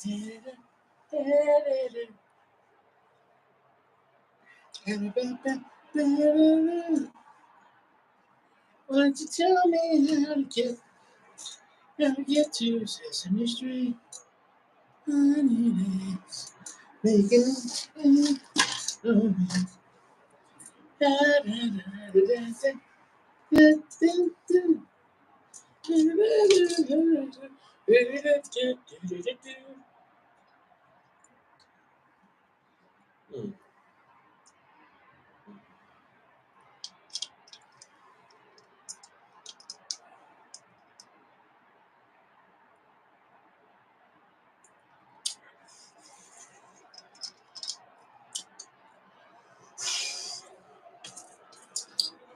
Why don't you tell me how to get to Sesame Street? Honey, let's make it. Oh, da, da, da, da, da, da, da, da.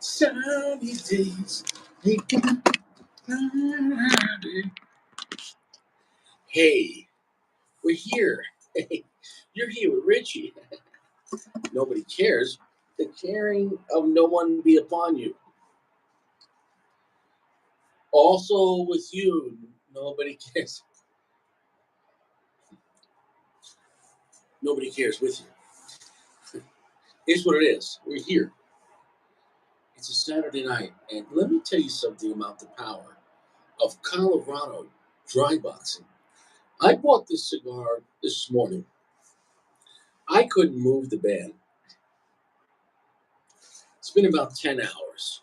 Sunny days, making it. Hey, we're here. Hey, you're here with Richie. Nobody cares. The caring of no one be upon you. Also with you, nobody cares. Nobody cares with you. Here's what it is. We're here. It's a Saturday night, and let me tell you something about the power of Colorado dry boxing. I bought this cigar this morning. I couldn't move the band. It's been about 10 hours.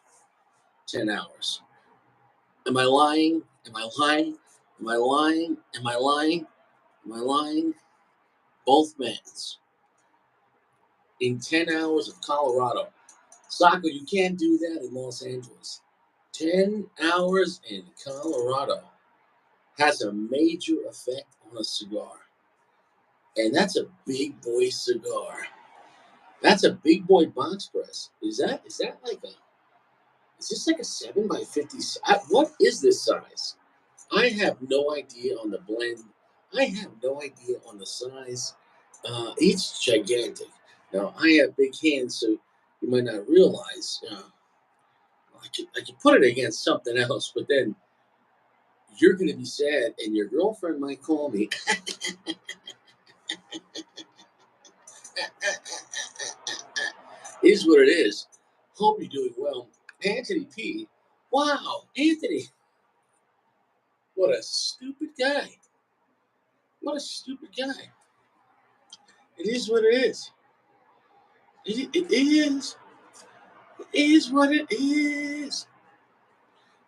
10 hours. Am I lying? Am I lying? Am I lying? Am I lying? Am I lying? Both bands. In 10 hours of Colorado. Soccer, you can't do that in Los Angeles. 10 hours in Colorado has a major effect on a cigar. And that's a big boy cigar. That's a big boy box press. Is this like a 7x50? What is this size? I have no idea on the blend. I have no idea on the size. It's gigantic. Now, I have big hands, so you might not realize. I could put it against something else, but then you're going to be sad, and your girlfriend might call me. Is what it is. Hope you're doing well. Anthony P. Wow, Anthony. What a stupid guy. What a stupid guy. It is what it is. It is. It is what it is.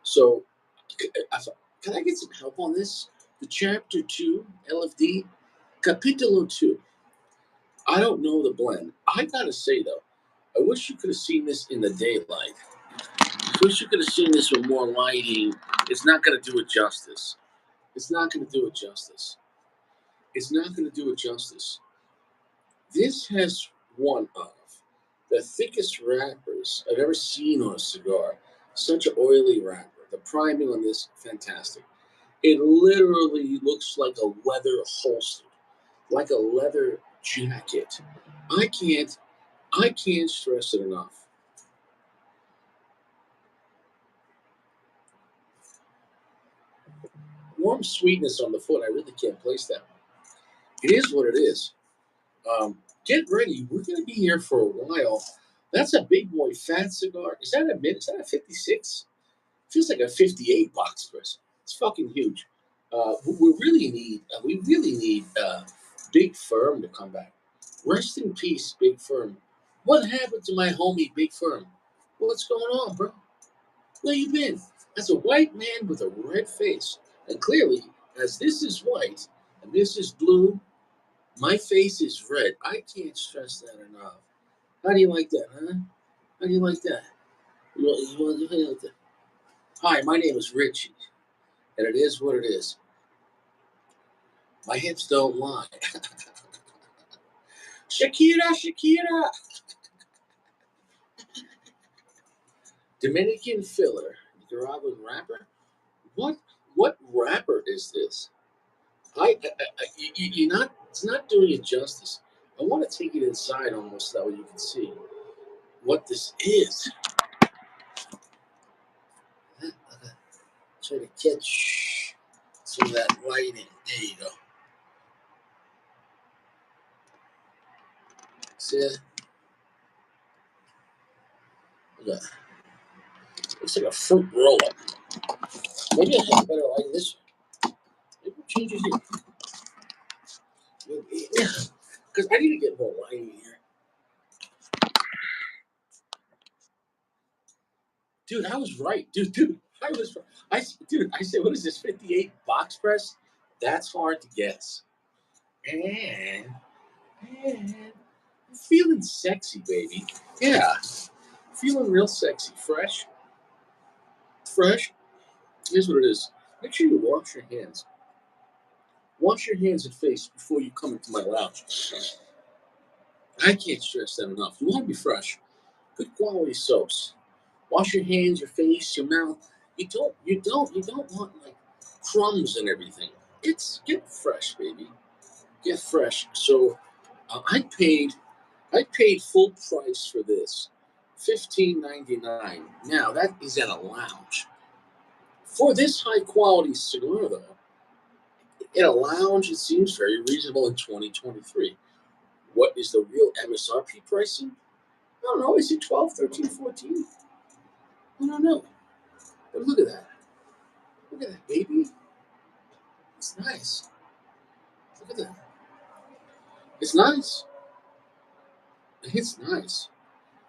So, can I get some help on this? The Chapter 2, LFD Capitulo Two. I don't know the blend. I gotta say, though, I wish you could have seen this in the daylight. I wish you could have seen this with more lighting. It's not gonna do it justice. It's not gonna do it justice. It's not gonna do it justice. This has one of the thickest wrappers I've ever seen on a cigar. Such an oily wrapper. The priming on this, fantastic. It literally looks like a leather holster, like a leather jacket. I can't, I can't stress it enough. Warm sweetness on the foot. I really can't place that. It is what it is. Get ready. We're going to be here for a while. That's a big boy fat cigar. Is that a mid? Is that a 56? Feels like a 58 box press. It's fucking huge. We really need Big Firm to come back. Rest in peace, Big Firm. What happened to my homie Big Firm? What's going on, bro? Where you been? As a white man with a red face, and clearly, as this is white and this is blue, my face is red. I can't stress that enough. How do you like that, huh? How do you like that? How do you like that? Hi, my name is Richie, and it is what it is. My hips don't lie. Shakira, Shakira. Dominican filler, Nicaraguan rapper. What what rapper is this? You're not. It's not doing it justice. I want to take it inside almost that way you can see what this is. Try to catch some of that lighting. There you go. See, look, looks like a fruit roll up. Maybe I have better like this. Maybe we'll change it here. Yeah, because I need to get more light in here. Dude, I was right. Dude, I was right. I said, what is this, 58 box press? That's hard to guess. And I'm feeling sexy, baby. Yeah, feeling real sexy. Fresh. Fresh. Here's what it is. Make sure you wash your hands. Wash your hands and face before you come into my lounge. I can't stress that enough. You want to be fresh. Good quality soaps. Wash your hands, your face, your mouth. You don't want like crumbs and everything. Get fresh, baby. Get fresh. So I paid full price for this, $15.99. Now that is at a lounge. For this high quality cigar, though, in a lounge, it seems very reasonable in 2023. What is the real MSRP pricing? I don't know. Is it 12, 13, 14? I don't know. But look at that. Look at that, baby. It's nice. Look at that. It's nice. It's nice.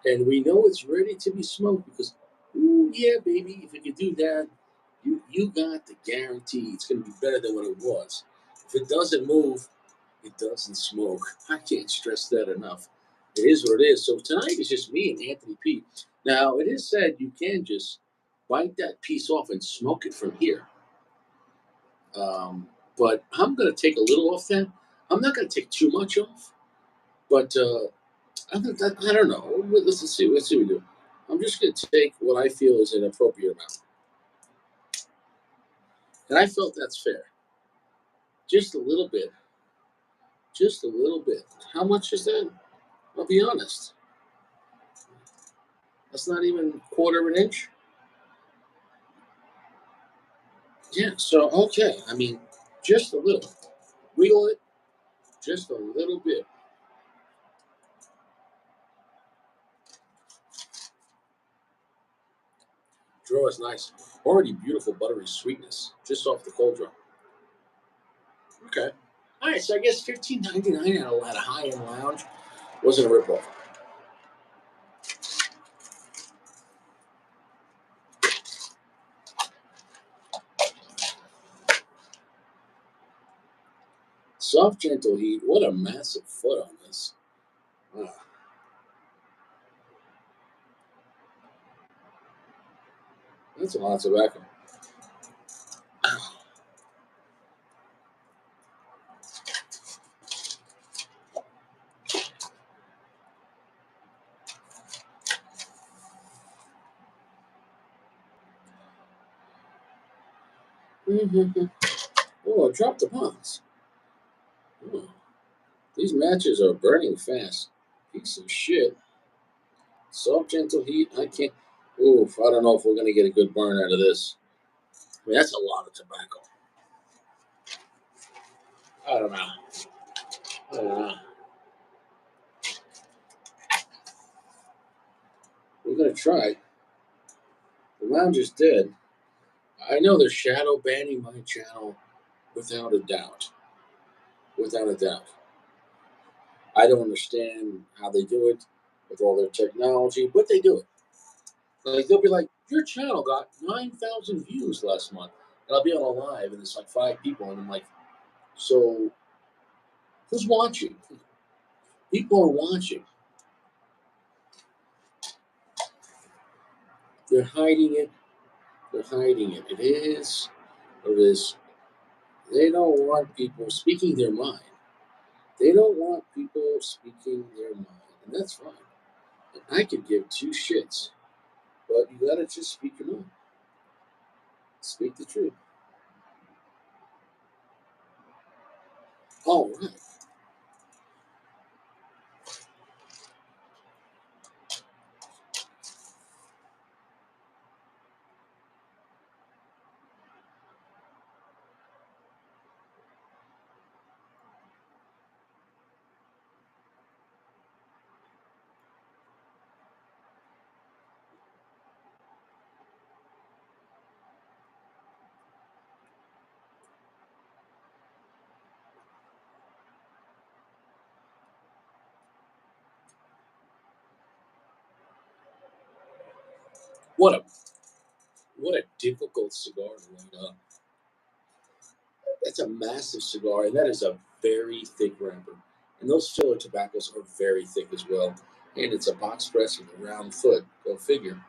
And we know it's ready to be smoked because, ooh, yeah, baby, if it can do that, you got the guarantee it's going to be better than what it was. If it doesn't move, it doesn't smoke. I can't stress that enough. It is what it is. So tonight is just me and Anthony P. Now, it is said you can just bite that piece off and smoke it from here. But I'm going to take a little off that. I'm not going to take too much off, but I don't know. Let's see. Let's see what we do. I'm just going to take what I feel is an appropriate amount. And I felt that's fair. Just a little bit. Just a little bit. How much is that? I'll be honest. That's not even a quarter of an inch. Yeah, so, okay. I mean, just a little. Wiggle it just a little bit. Draw is nice. Already beautiful buttery sweetness just off the cold draw. Okay. All right, so I guess $15.99 at a high-end lounge wasn't a ripoff. Soft, gentle heat. What a massive foot on this. Wow. That's a lot of tobacco. Mm-hmm. Oh, I dropped the box. Oh, these matches are burning fast. Piece of shit. Soft, gentle heat. I can't. Oof, I don't know if we're going to get a good burn out of this. I mean, that's a lot of tobacco. I don't know. I don't know. We're going to try. The lounge is dead. I know they're shadow banning my channel without a doubt. Without a doubt. I don't understand how they do it with all their technology, but they do it. Like they'll be like, your channel got 9,000 views last month, and I'll be on a live, and it's like 5 people, and I'm like, so who's watching? People are watching. They're hiding it. They're hiding it. It is what it is. They don't want people speaking their mind. They don't want people speaking their mind, and that's fine. And I could give two shits, but you gotta just speak your mind. Speak the truth. All right. What a what a difficult cigar to light up. That's a massive cigar, and that is a very thick wrapper. And those filler tobaccos are very thick as well. And it's a box press with a round foot. Go figure.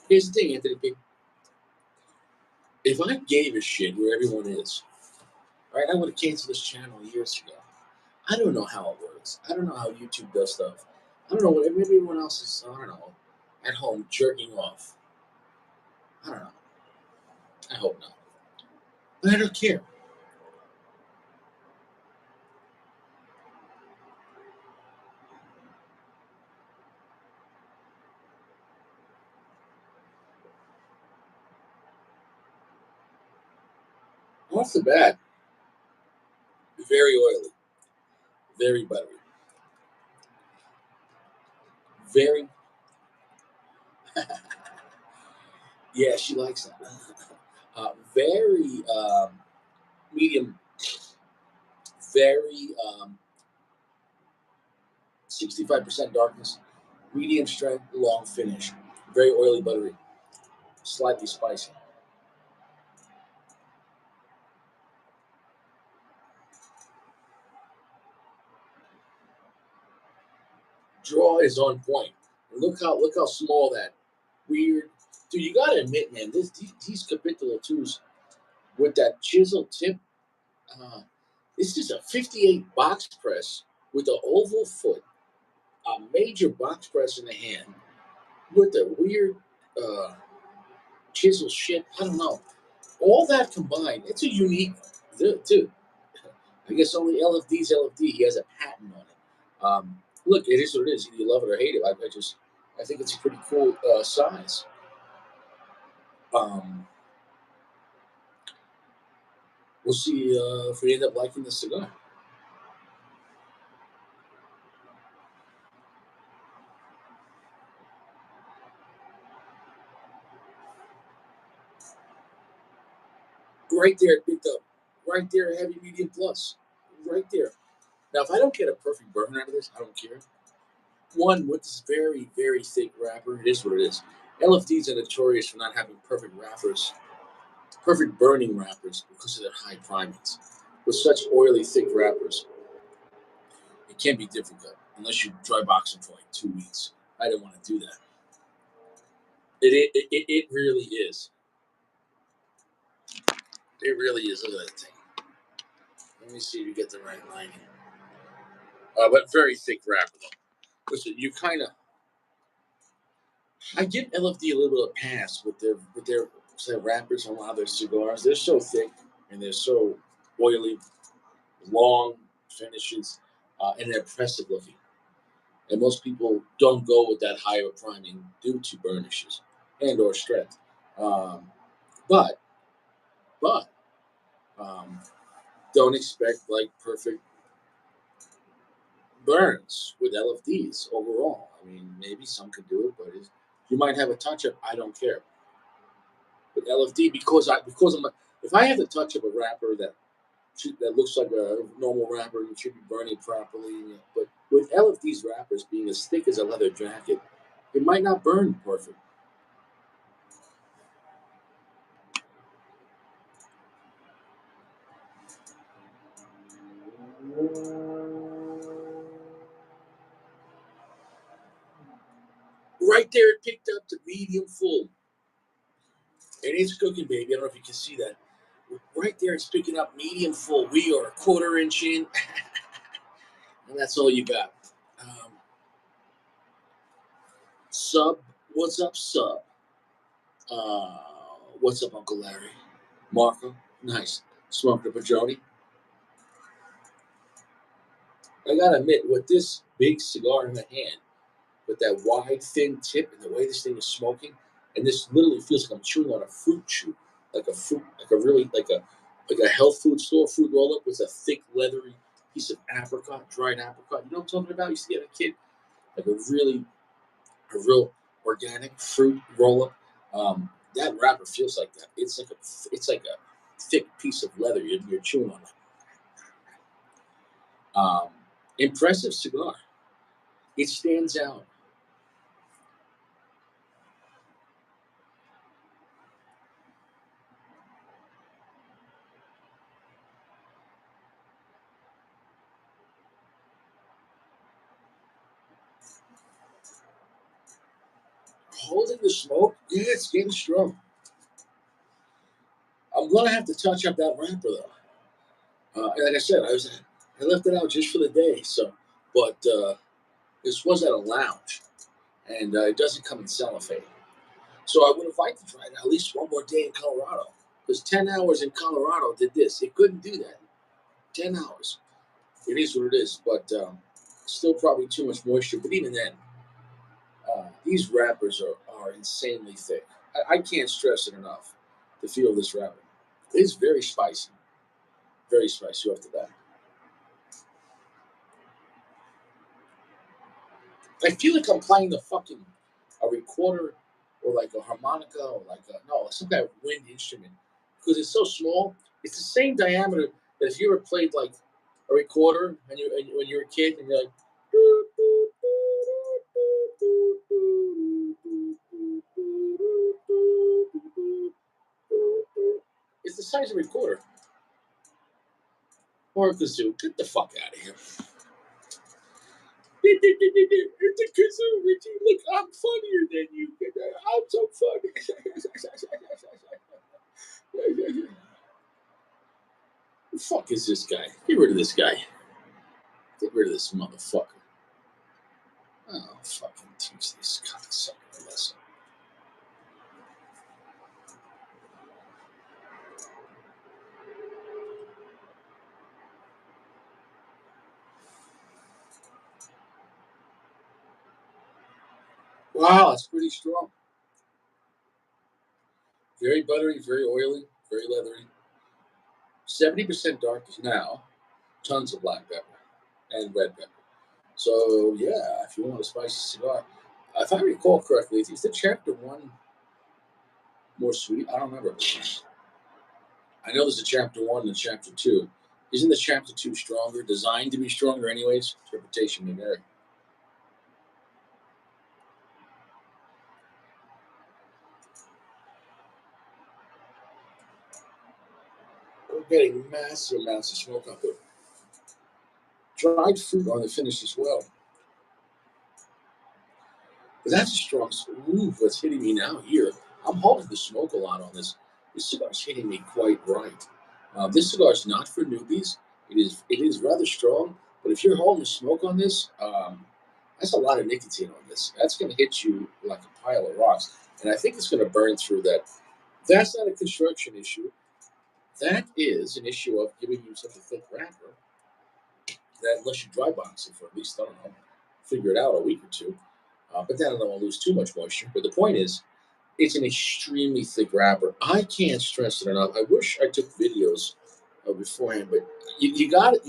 Here's the thing, Anthony P. If I gave a shit where everyone is, all right, I would have canceled this channel years ago. I don't know how it works. I don't know how YouTube does stuff. I don't know what maybe everyone else is, I don't know, at home jerking off. I don't know. I hope not. But I don't care. Off the bat, very oily, very buttery, very, yeah, she likes that. Very medium, very 65% darkness, medium strength, long finish, very oily, buttery, slightly spicy. Draw is on point. And look how small that weird. Dude, you gotta admit, man, these Capitulo Twos with that chisel tip. Uh, this is a 58 box press with an oval foot, a major box press in the hand, with the weird uh, chisel shit. I don't know. All that combined, it's a unique dude. I guess only LFD's LFD. He has a patent on it. Look, it is what it is. Either you love it or hate it. I think it's a pretty cool size. Um, we'll see if we end up liking the cigar. Right there, it picked up. Right there, heavy, medium, plus. Right there. Now, if I don't get a perfect burn out of this, I don't care. One with this very, very thick wrapper, it is what it is. LFDs are notorious for not having perfect wrappers, perfect burning wrappers because of their high primings. With such oily, thick wrappers, it can be difficult unless you dry box them for like 2 weeks. I didn't want to do that. It really is. It really is. Look at that thing. Let me see if you get the right lining. But very thick wrapper though. Listen, you kind of. I give LFD a little bit of a pass with their wrappers on a lot of their cigars. They're so thick and they're so oily, long finishes, and they're impressive looking. And most people don't go with that higher priming due to burnishes and or strength. Um, but but um, don't expect like perfect burns with LFDs overall. I mean, maybe some could do it, but you might have a touch up. I don't care with LFD because I'm if I have to touch up a wrapper that looks like a normal wrapper and should be burning properly, but with LFD's wrappers being as thick as a leather jacket, it might not burn perfect. Right there, it picked up the medium full, and it's cooking, baby. I don't know if you can see that. Right there, it's picking up medium full. We are a quarter inch in, and that's all you got. Um, Sub, what's up, Sub? Uh, what's up, Uncle Larry? Marco, nice. Smoked a Pajoni. I gotta admit, with this big cigar in the hand, with that wide, thin tip, and the way this thing is smoking, and this literally feels like I'm chewing on a fruit chew, like a fruit, like a health food store fruit roll up with a thick, leathery piece of apricot, dried apricot. You know what I'm talking about? I used to get a kid like a real organic fruit roll up. That wrapper feels like that. It's like a thick piece of leather you're chewing on. Um, Impressive cigar. It stands out. Holding the smoke, yeah, it's getting strong. I'm gonna have to touch up that wrapper though. Like I said, I left it out just for the day. So, but this was at a lounge, and it doesn't come in cellophane. So I would have liked to try it at least one more day in Colorado. Because 10 hours in Colorado did this. It couldn't do that. 10 hours. It is what it is. But still probably too much moisture. But even then, these wrappers are insanely thick. I can't stress it enough to feel this wrapper. It's very spicy. Very spicy off the bat. I feel like I'm playing the fucking a recorder or like a harmonica or like a no some kind of wind instrument because it's so small. It's the same diameter that if you ever played like a recorder and when you were a kid and you're like. It's the size of a recorder or a kazoo. Get the fuck out of here. It's a kazoo, Richie. Look, I'm funnier than you. I'm so funny. Who the fuck is this guy? Get rid of this guy. Get rid of this motherfucker. Oh, fucking teach this cocksucker a lesson. Wow, that's pretty strong. Very buttery, very oily, very leathery. 70% dark now. Tons of black pepper and red pepper. So yeah, if you want a spicy cigar, if I recall correctly, is the chapter one more sweet? I don't remember. I know there's a chapter one and a chapter two. Isn't the chapter two stronger? Designed to be stronger, anyways. Interpretation may vary. We're getting massive amounts of smoke up there. Dried fruit on the finish as well. But that's a strong move. What's hitting me now here? I'm holding the smoke a lot on this. This cigar's hitting me quite right. This cigar is not for newbies. It is rather strong, but if you're holding the smoke on this, that's a lot of nicotine on this. That's going to hit you like a pile of rocks, and I think it's going to burn through that. That's not a construction issue. That is an issue of giving you such a thick wrapper that unless you dry box it for at least I don't know, figure it out a week or two. But then I don't want to lose too much moisture. But the point is, it's an extremely thick wrapper. I can't stress it enough. I wish I took videos beforehand, but you got it.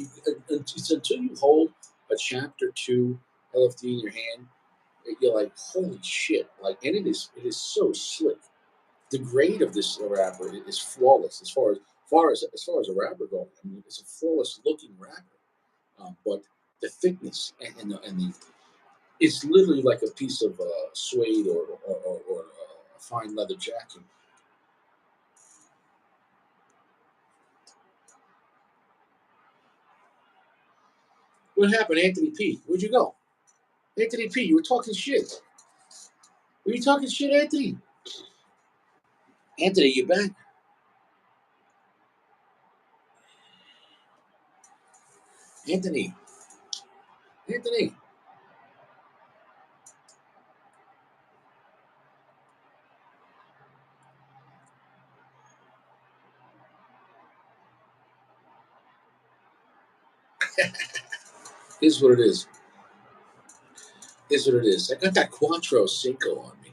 It's until you hold a chapter two LFD in your hand, you're like, holy shit! Like, and it is so slick. The grade of this wrapper is flawless as far as a wrapper goes. I mean, it's a flawless looking wrapper, but the thickness and the it's literally like a piece of suede or a fine leather jacket. What happened, Anthony P? Where'd you go? Anthony P, you were talking shit. Were you talking shit, Anthony? Anthony, you back? Anthony. Anthony. Here's what it is. Here's what it is. I got that Quattro Cinco on me.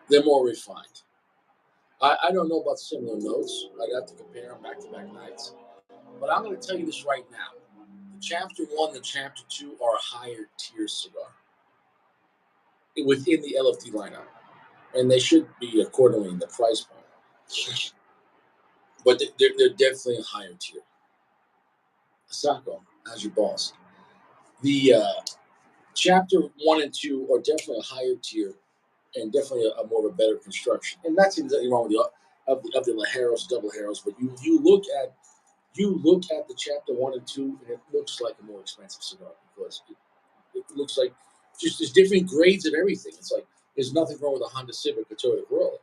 They're more refined. I don't know about similar notes. I'd have to compare them back to back nights. But I'm going to tell you this right now. The chapter one, the chapter two are a higher tier cigar within the LFD lineup. And they should be accordingly in the price point. but they're definitely a higher tier. Sacco, as your boss, the chapter 1 and 2 are definitely a higher tier and definitely a more of a better construction. And that's exactly wrong with the Lajeros, double Heros. But you look at the chapter 1 and 2, and it looks like a more expensive cigar because it looks like just there's different grades of everything. It's like there's nothing wrong with a Honda Civic or Toyota Corolla,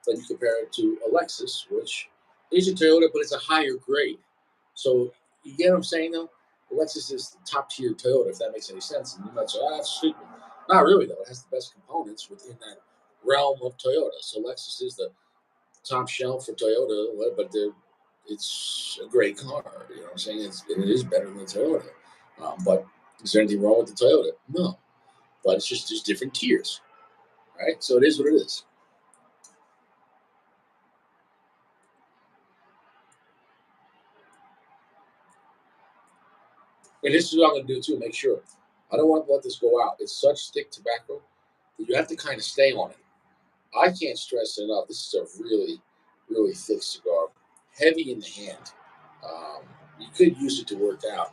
but you compare it to a Lexus, which is a Toyota, but it's a higher grade. So you get what I'm saying though? The Lexus is the top tier Toyota, if that makes any sense. And you might say, ah, that's stupid. Not really though. It has the best components within that realm of Toyota. So Lexus is the top shelf for Toyota, but it's a great car. You know what I'm saying? It is better than the Toyota. But is there anything wrong with the Toyota? No. But it's just there's different tiers, right? So it is what it is. And this is what I'm going to do too. Make sure I don't want to let this go out. It's such thick tobacco that you have to kind of stay on it. I can't stress it enough. This is a really, really thick cigar, heavy in the hand. Um, you could use it to work out.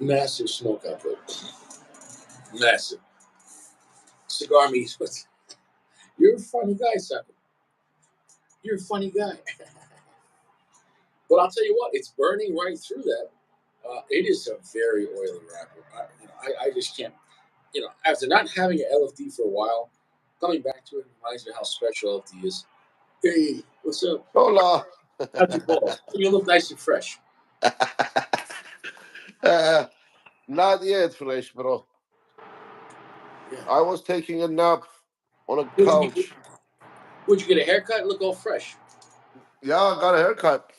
Massive smoke output. Massive. Cigar meat. You're a funny guy, Sucker. You're a funny guy. But I'll tell you what, it's burning right through that. It is a very oily wrapper. I just can't. After not having an LFD for a while, coming back to it reminds me how special LFD is. Hey, what's up? Hola. How's your balls? You look nice and fresh. uh, Not yet, fresh, bro. Yeah. I was taking a nap on a Would you get? couch. Would you get a haircut? Look all fresh. Yeah, I got a haircut.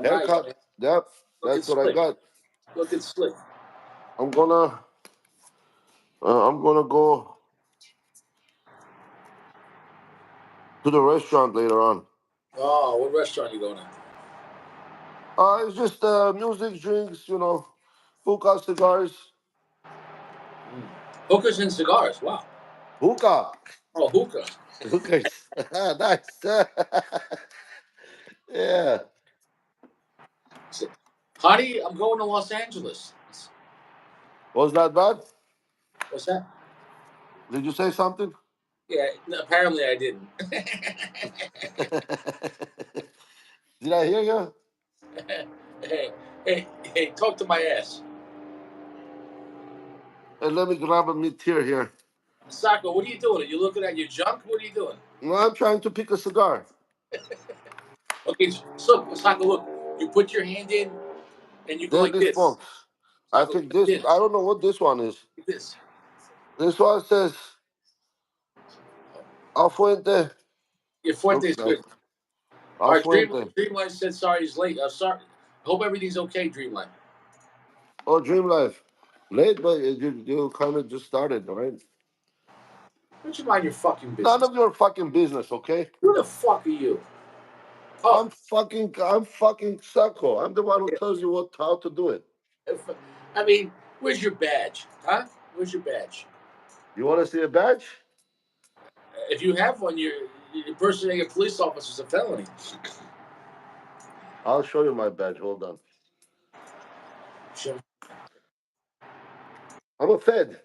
Nice, Haircut. man. Yep, Looking that's what I slick. got. Looking slick. I'm gonna, I'm gonna go to the restaurant later on. Oh, what restaurant you going to? It's just music, drinks, hookah, cigars, Mm. Hookahs and cigars. Wow. hookah, Oh, hookah. hookahs. Nice. Yeah. Honey, I'm going to Los Angeles. Was that bad? What's that? Did you say something? Yeah, no, apparently I didn't. Did I hear you? hey, hey, hey, talk to my ass. And let me grab a mid tier here. Sako, what are you doing? Are you looking at your junk? What are you doing? No, I'm trying to pick a cigar. Okay, so Sako, look, you put your hand in and you go There's like this this. box. I Sako, think like this. I this, don't know what this one is. like this. This one says Alfuente. Your Fuente Looks is like good. All right, Alfuente. Dreamline said sorry he's late. Sorry. I hope everything's okay, Dreamline. Oh, Dream Life. Late, but you kind of just started, right? Why don't you mind your fucking None business? of your fucking business, okay? Who the fuck are you? Oh, I'm fucking Sacco. I'm the one who yeah. tells you how to do it. I mean, where's your badge? Huh? Where's your badge? You want to see a badge? If you have one, you're impersonating a police officer is a felony. I'll show you my badge. Hold on. Sure. I'm a Fed.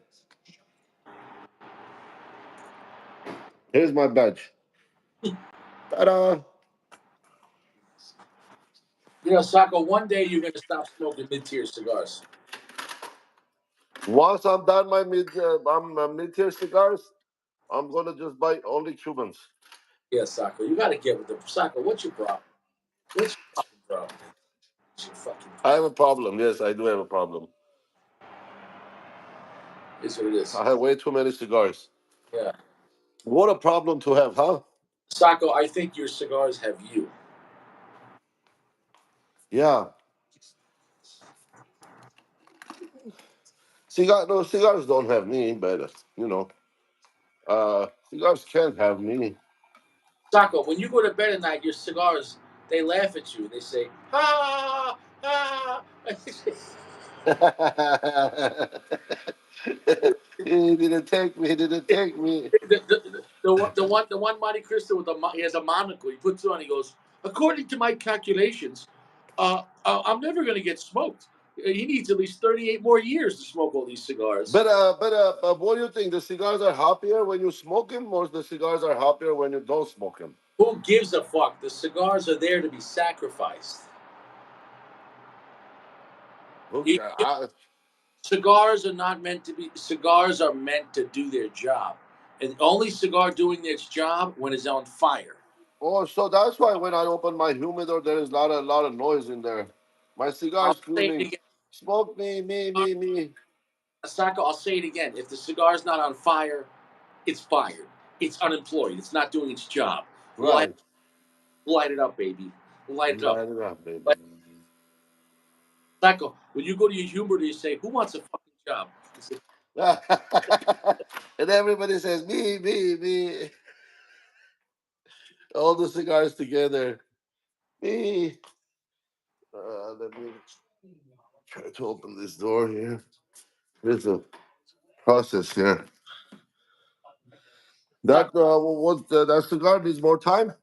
Here's my badge. Ta-da! Sacco, one day you're going to stop smoking mid-tier cigars. Once I'm done my mid-tier cigars, I'm gonna just buy only Cubans. Yeah, Sacco, you got to get with the Sacco. What's your problem? What's your fucking problem? What's your fucking I have problem? a problem. Yes, I do have a problem. Is what it is. I have way too many cigars. Yeah, What a problem to have, huh? Sacco, I think your cigars have you. Yeah. No, cigars don't have me, but cigars can't have me. Sacco, when you go to bed at night, your cigars, they laugh at you. They say, ah, ah. He didn't take me. He didn't take me. The one Monte Cristo with he has a monocle. He puts it on. He goes, according to my calculations, I'm never going to get smoked. He needs at least 38 more years to smoke all these cigars. But what do you think? The cigars are happier when you smoke them, or the cigars are happier when you don't smoke them? Who gives a fuck? The cigars are there to be sacrificed. Okay, You- Cigars are not meant to be. Cigars are meant to do their job, and only cigar doing its job when it's on fire. oh, so that's why when I open my humidor, there is a lot of noise in there. My cigar I'll is say it screaming, again. "Smoke me, me, me, me." Sacco, I'll say it again. If the cigar's not on fire, it's fired. It's unemployed. It's not doing its job. Light, Right. light it up, baby. Light it up. Light it up, baby. Light, Sacco, when you go to your humidor, you say, "Who wants a fucking job?" You say, And everybody says, "Me, me, me." All the cigars together. Me. Let me try to open this door here. There's a process here. That Sacco, that cigar needs more time.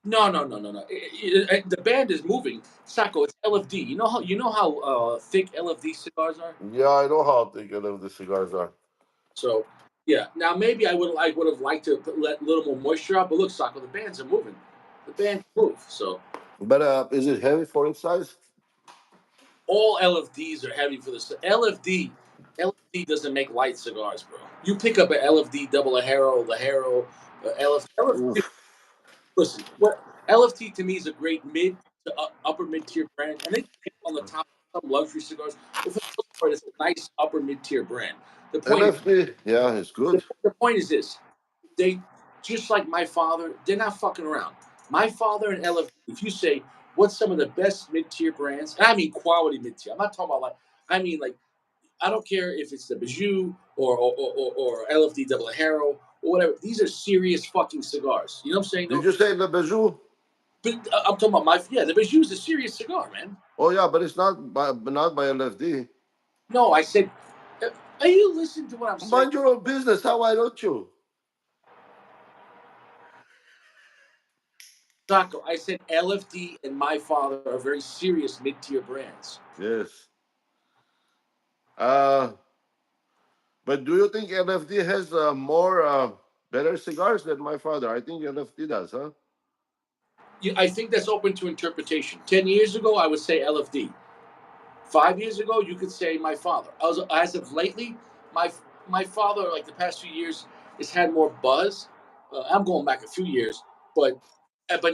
no, no, no, no, no. The band is moving. Sacco, it's LFD. You know how thick LFD cigars are. Yeah, I know how thick the cigars are. So yeah. Now maybe I would have liked to let a little more moisture out, but look, Sacco, the bands are moving. The band move. So But is it heavy for its size? all LFDs are heavy for this. LFD doesn't make light cigars, bro. You pick up an LFD double Lajero, LFD. Oof. Listen, what LFT to me is a great mid to upper mid tier brand, and they make on the top of some luxury cigars. But for the most part, it's a nice upper mid tier brand. The point, LFD, yeah, it's the, good. the point is this: they just like my father, they're not fucking around. My father and LFD. If you say what's some of the best mid tier brands, and I mean quality mid tier. I'm not talking about like I mean like I don't care if it's the Bijou or LFD Double Hero or whatever. These are serious fucking cigars. You know what I'm saying? Did No, you say the Bijou? but I'm talking about the Bijou is a serious cigar, man. Oh yeah, but it's not by LFD. No, I said, are you listening to what I'm saying? Mind your own business. How why don't you? Taco, I said LFD and my father are very serious mid tier brands. Yes. Uh, but do you think LFD has more better cigars than my father? I think LFD does, huh? I think that's open to interpretation. 10 years ago, I would say LFD. 5 years ago, you could say my father. As of lately, my my father, like the past few years, has had more buzz. I'm going back a few years, but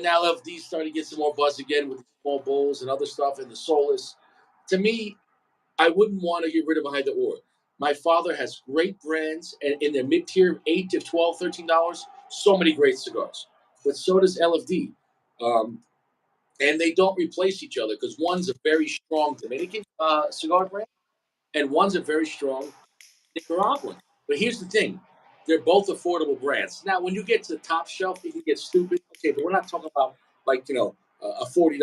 now LFD starting to get some more buzz again with the small bowls and other stuff and the soulless. To me, I wouldn't want to get rid of either or. My father has great brands, and in their mid tier, $8 to $12, $13, so many great cigars. But so does LFD. Um, and they don't replace each other because one's a very strong Dominican cigar brand and one's a very strong Nicaraguan. But here's the thing: they're both affordable brands. Now, when you get to the top shelf, it can get stupid. Okay, but we're not talking about like a $40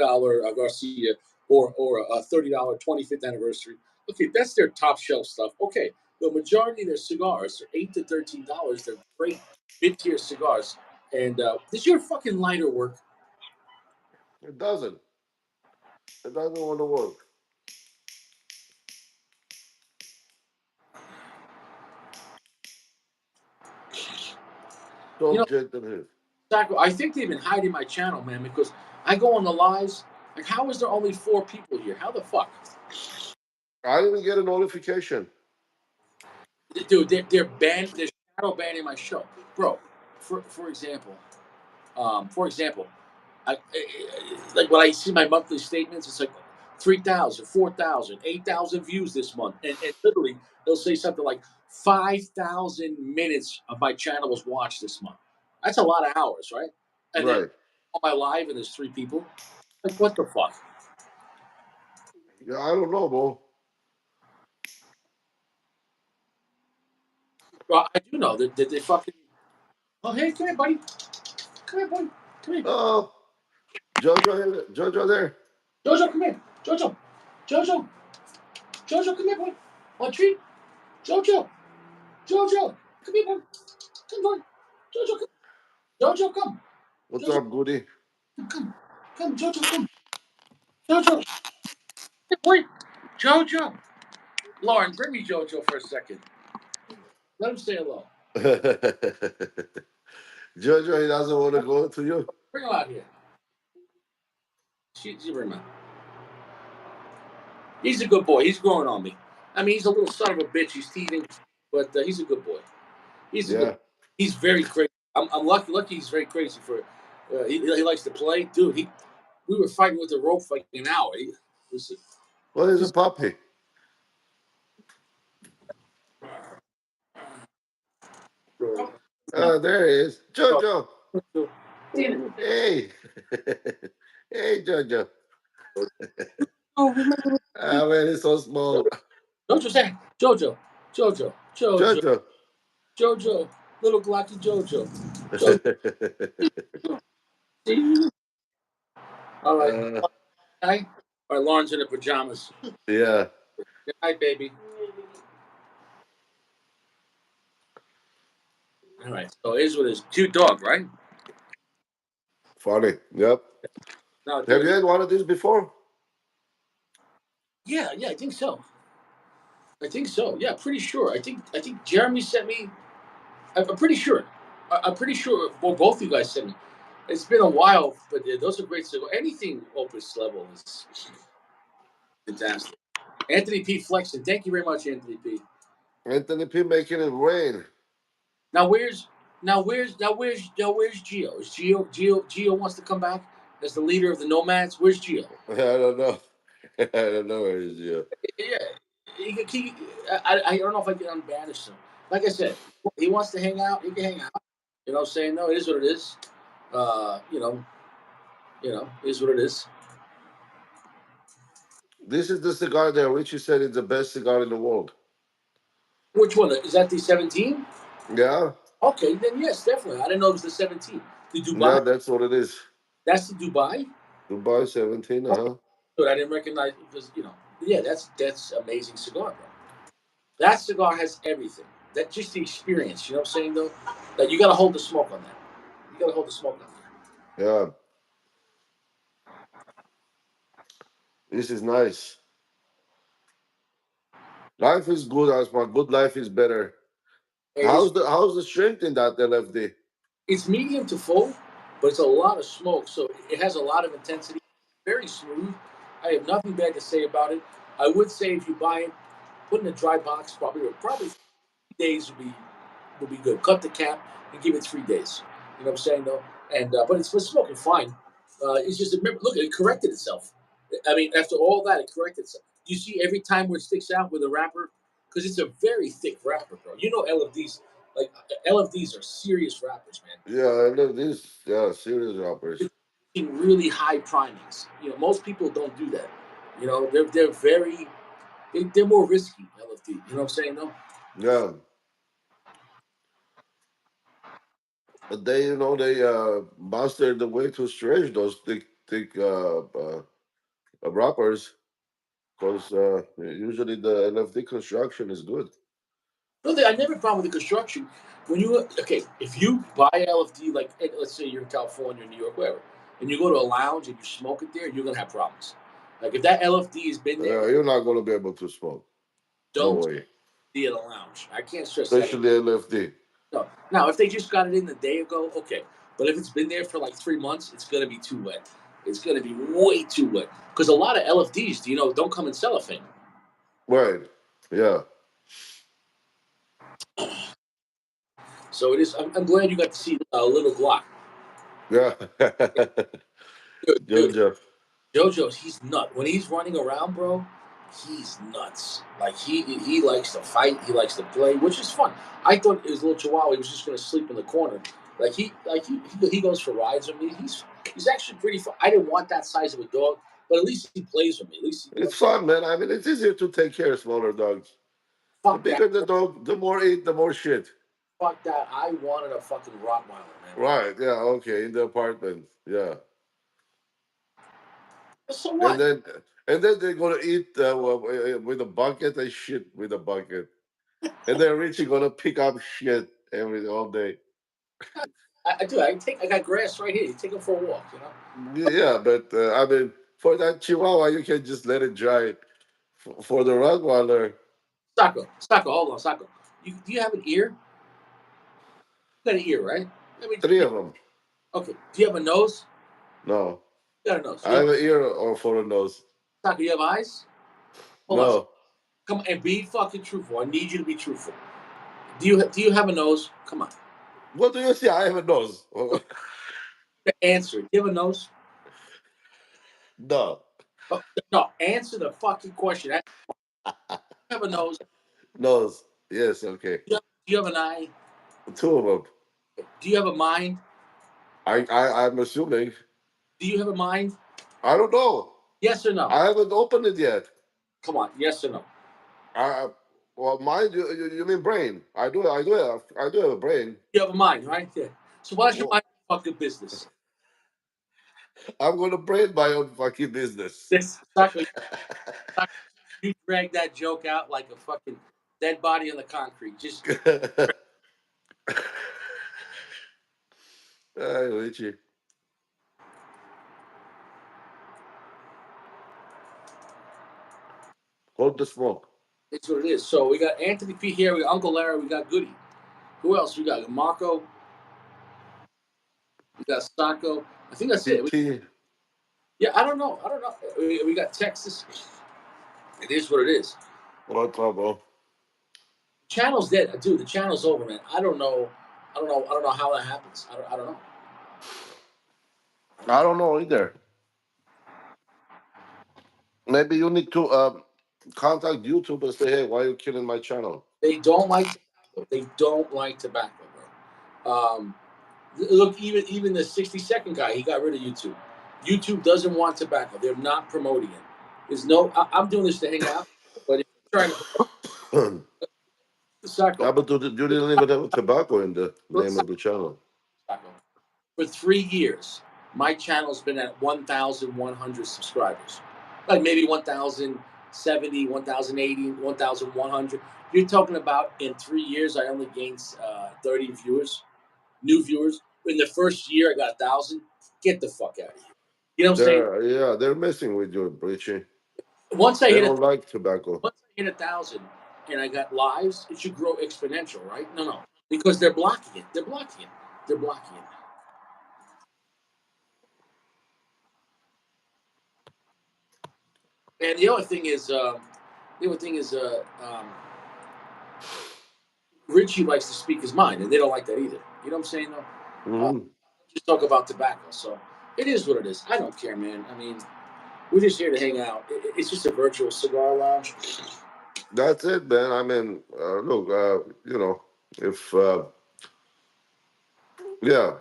Garcia or a $30 25th anniversary. Okay, that's their top shelf stuff. Okay, the majority of their cigars are $8 to $13. They're great mid tier cigars. And does your fucking lighter work? It doesn't. It doesn't want to work. You So know, gentle here. Sacco, I think they've been hiding my channel, man, because I go on the lives. Like, how is there only 4 people here? How the fuck? I didn't get a notification. Dude, they're shadow banning my show. Bro, for example, like when I see my monthly statements, it's like 3,000, 4,000, 8,000 views this month. And literally, they'll say something like 5,000 minutes of my channel was watched this month. That's a lot of hours, right? And then Right. on my live, and there's 3 people. Like, what the fuck? Yeah, I don't know, bro. Well, I do know that they fucking. Oh, hey, come here, buddy. Come here, buddy. Come here. Oh, Jojo there. Jojo, come here. Jojo. Jojo. Jojo, come here, boy. Want a treat? Jojo. Jojo. Come here, boy. Come, boy. Jojo, come. Jojo, come. What's Jojo, up, Goody? come. Come, Jojo, come. Jojo. Hey, boy. Jojo. Lauren, bring me Jojo for a second. Let him say hello. Jojo, he doesn't want to go to you. Bring him out here. She bring him out. He's a good boy. He's growing on me. I mean, he's a little son of a bitch. He's teething, but he's a good boy. He's a good. Yeah. He's very crazy. I'm lucky. Lucky he's very crazy for. He likes to play, dude. We were fighting with the rope for like an hour. Listen, What is a he's, puppy? There he is. Jojo. Hey. Hey, Jojo. oh, remember Ah, man, he's so small. Jojo say Jojo, Jojo, Jojo, Jojo. Jojo, little Glocky Jojo, Jojo. See? All right, uh, night. All right, Lauren's in her pajamas. yeah. Good night, baby. All right, so here's what it is. Cute dog, right? Funny. Yep. Now, Have you dude. had one of these before? Yeah, yeah, I think so. I think so. Yeah, pretty sure. I think Jeremy sent me. I'm pretty sure. I'm pretty sure. Well, both you guys sent me. It's been a while, but those are great. So anything Opus level is fantastic. Anthony P. Flexen. Thank you very much, Anthony P. Anthony P making it rain. Now where's Geo? Is Geo wants to come back as the leader of the Nomads? Where's Geo? I don't know. I don't know where is you. Yeah, I don't know if I can unbanish him. Like I said, he wants to hang out. He can hang out. You know, saying no, it is what it is. Uh, you know, it is what it is. This is the cigar that Richie said is the best cigar in the world. Which one is that? The 17? Yeah? Okay, then yes, definitely. I didn't know it was the 17. The Dubai. Yeah, that's what it is. That's the Dubai. Dubai 17, Okay, but I didn't recognize because yeah, that's amazing cigar, bro. That cigar has everything. That just the experience. You know what I'm saying though? That you got to hold the smoke on that. You got to hold the smoke on that. Yeah. This is nice. Life is good, Asma. Good life is better. It is. How's the strength in that LFD? It's medium to full, but it's a lot of smoke, so it has a lot of intensity. Very smooth. I have nothing bad to say about it. I would say if you buy it, put in a dry box. Probably 3 days would be good. Cut the cap and give it 3 days. You know what I'm saying though? And but it's smoking fine. It's just remember, look, it corrected itself. I mean, after all that, it corrected itself. You see every time where it sticks out with a wrapper because it's a very thick wrapper, bro. You know LFDs like LFDs are serious wrappers, man. Yeah, I love this. Yeah, serious rappers. In really high primings. Most people don't do that. They're very they're more risky. LFD. You know what I'm saying? No. Yeah. But they mastered the way to stretch those thick rappers because usually the LFD construction is good. No, I never have a problem with the construction. When you okay, if you buy LFD, like let's say you're in California, New York, wherever, and you go to a lounge and you smoke it there, you're gonna have problems. Like if that LFD has been there, You're not going to be able to smoke. No don't way. be at a lounge. I can't stress that. Especially LFD. No. Now, if they just got it in the day ago, okay. But if it's been there for like 3 months, it's gonna be too wet. It's gonna be way too wet because a lot of LFDs, don't come in cellophane. Right. Yeah. So it is. I'm glad you got to see little Glock. Yeah. Dude, Jojo. JoJo's he's nut. When he's running around, bro, he's nuts. Like he likes to fight, he likes to play, which is fun. I thought his little chihuahua he was just gonna sleep in the corner. He goes for rides with me. He's actually pretty fun. I didn't want that size of a dog, but at least he plays with me. At least It's fun, man. I mean, it's easier to take care of smaller dogs. The fuck that. bigger the dog, the more eat, the more shit. Fuck that. I wanted a fucking Rottweiler, man. Right. Yeah. Okay. In the apartment. Yeah. So And what? then and then they're gonna eat with a bucket and shit with a bucket. And then Richie gonna pick up shit every all day. I do. I got grass right here. You take him for a walk. You know. Yeah, but I mean, for that Chihuahua, you can just let it dry. For the Rottweiler, Sacco. Hold on, Sacco. Do you have an ear? You got an ear, right? I mean, three of them. okay. Do you have a nose? No, You got a nose. I have an ear or for the nose. Sacco, you have eyes? Hold on. No. Come on, and be fucking truthful. I need you to be truthful. Do you have a nose? Come on. What do you see? I have a nose. Answer. Do you have a nose? No. Oh, no. Answer the fucking question. Do you have a nose? Nose. Yes. Okay. Do you have an eye? Two of them. Do you have a mind? I'm assuming. Do you have a mind? I don't know. Yes or no? I haven't opened it yet. Come on. Yes or no? I well, mind you mean brain? I do have a brain. You have a mind, right? Yeah. So why don't you Well, mind your fucking business? I'm gonna brain my own fucking business. This Sacco, you drag that joke out like a fucking dead body on the concrete. Just Ay, Richie. Hold the smoke. it's what it is. So we got Anthony P here, we got Uncle Larry, we got Goody. Who else? We got Marco, we got Sacco. I think that's it. TT. Yeah, I don't know. I don't know. We got Texas. It is what it is. What's up, bro? Channel's dead, dude. The channel's over, man. I don't know. I don't know. I don't know how that happens. I don't know. I don't know either. Maybe you need to contact YouTube and say, hey, why are you killing my channel? They don't like tobacco. They don't like tobacco, bro. Look, even the 60-second guy, he got rid of YouTube. YouTube doesn't want tobacco. They're not promoting it. There's no. I'm doing this to hang out, but if you're trying to promote Yeah, tobacco, but you didn't even have tobacco in the name tobacco of the channel. for 3 years, my channel's been at 1,100 subscribers, like maybe 1,070, 1,080, 1,100. You're talking about in 3 years, I only gained 30 viewers, new viewers. In the first year, I got 1,000. Get the fuck out of here. You know what I'm saying? They're messing with you, Richie. Once I They hit a don't like tobacco. once I hit 1,000 and I got lives, it should grow exponential, right? No, no, because they're blocking it. They're blocking it. They're blocking it. And the other thing is, Richie likes to speak his mind, and they don't like that either. You know what I'm saying? Though, Hmm. just talk about tobacco. So it is what it is. I don't care, man. I mean, we're just here to hang out. It's just a virtual cigar lounge. That's it, man. I mean, look, if yeah,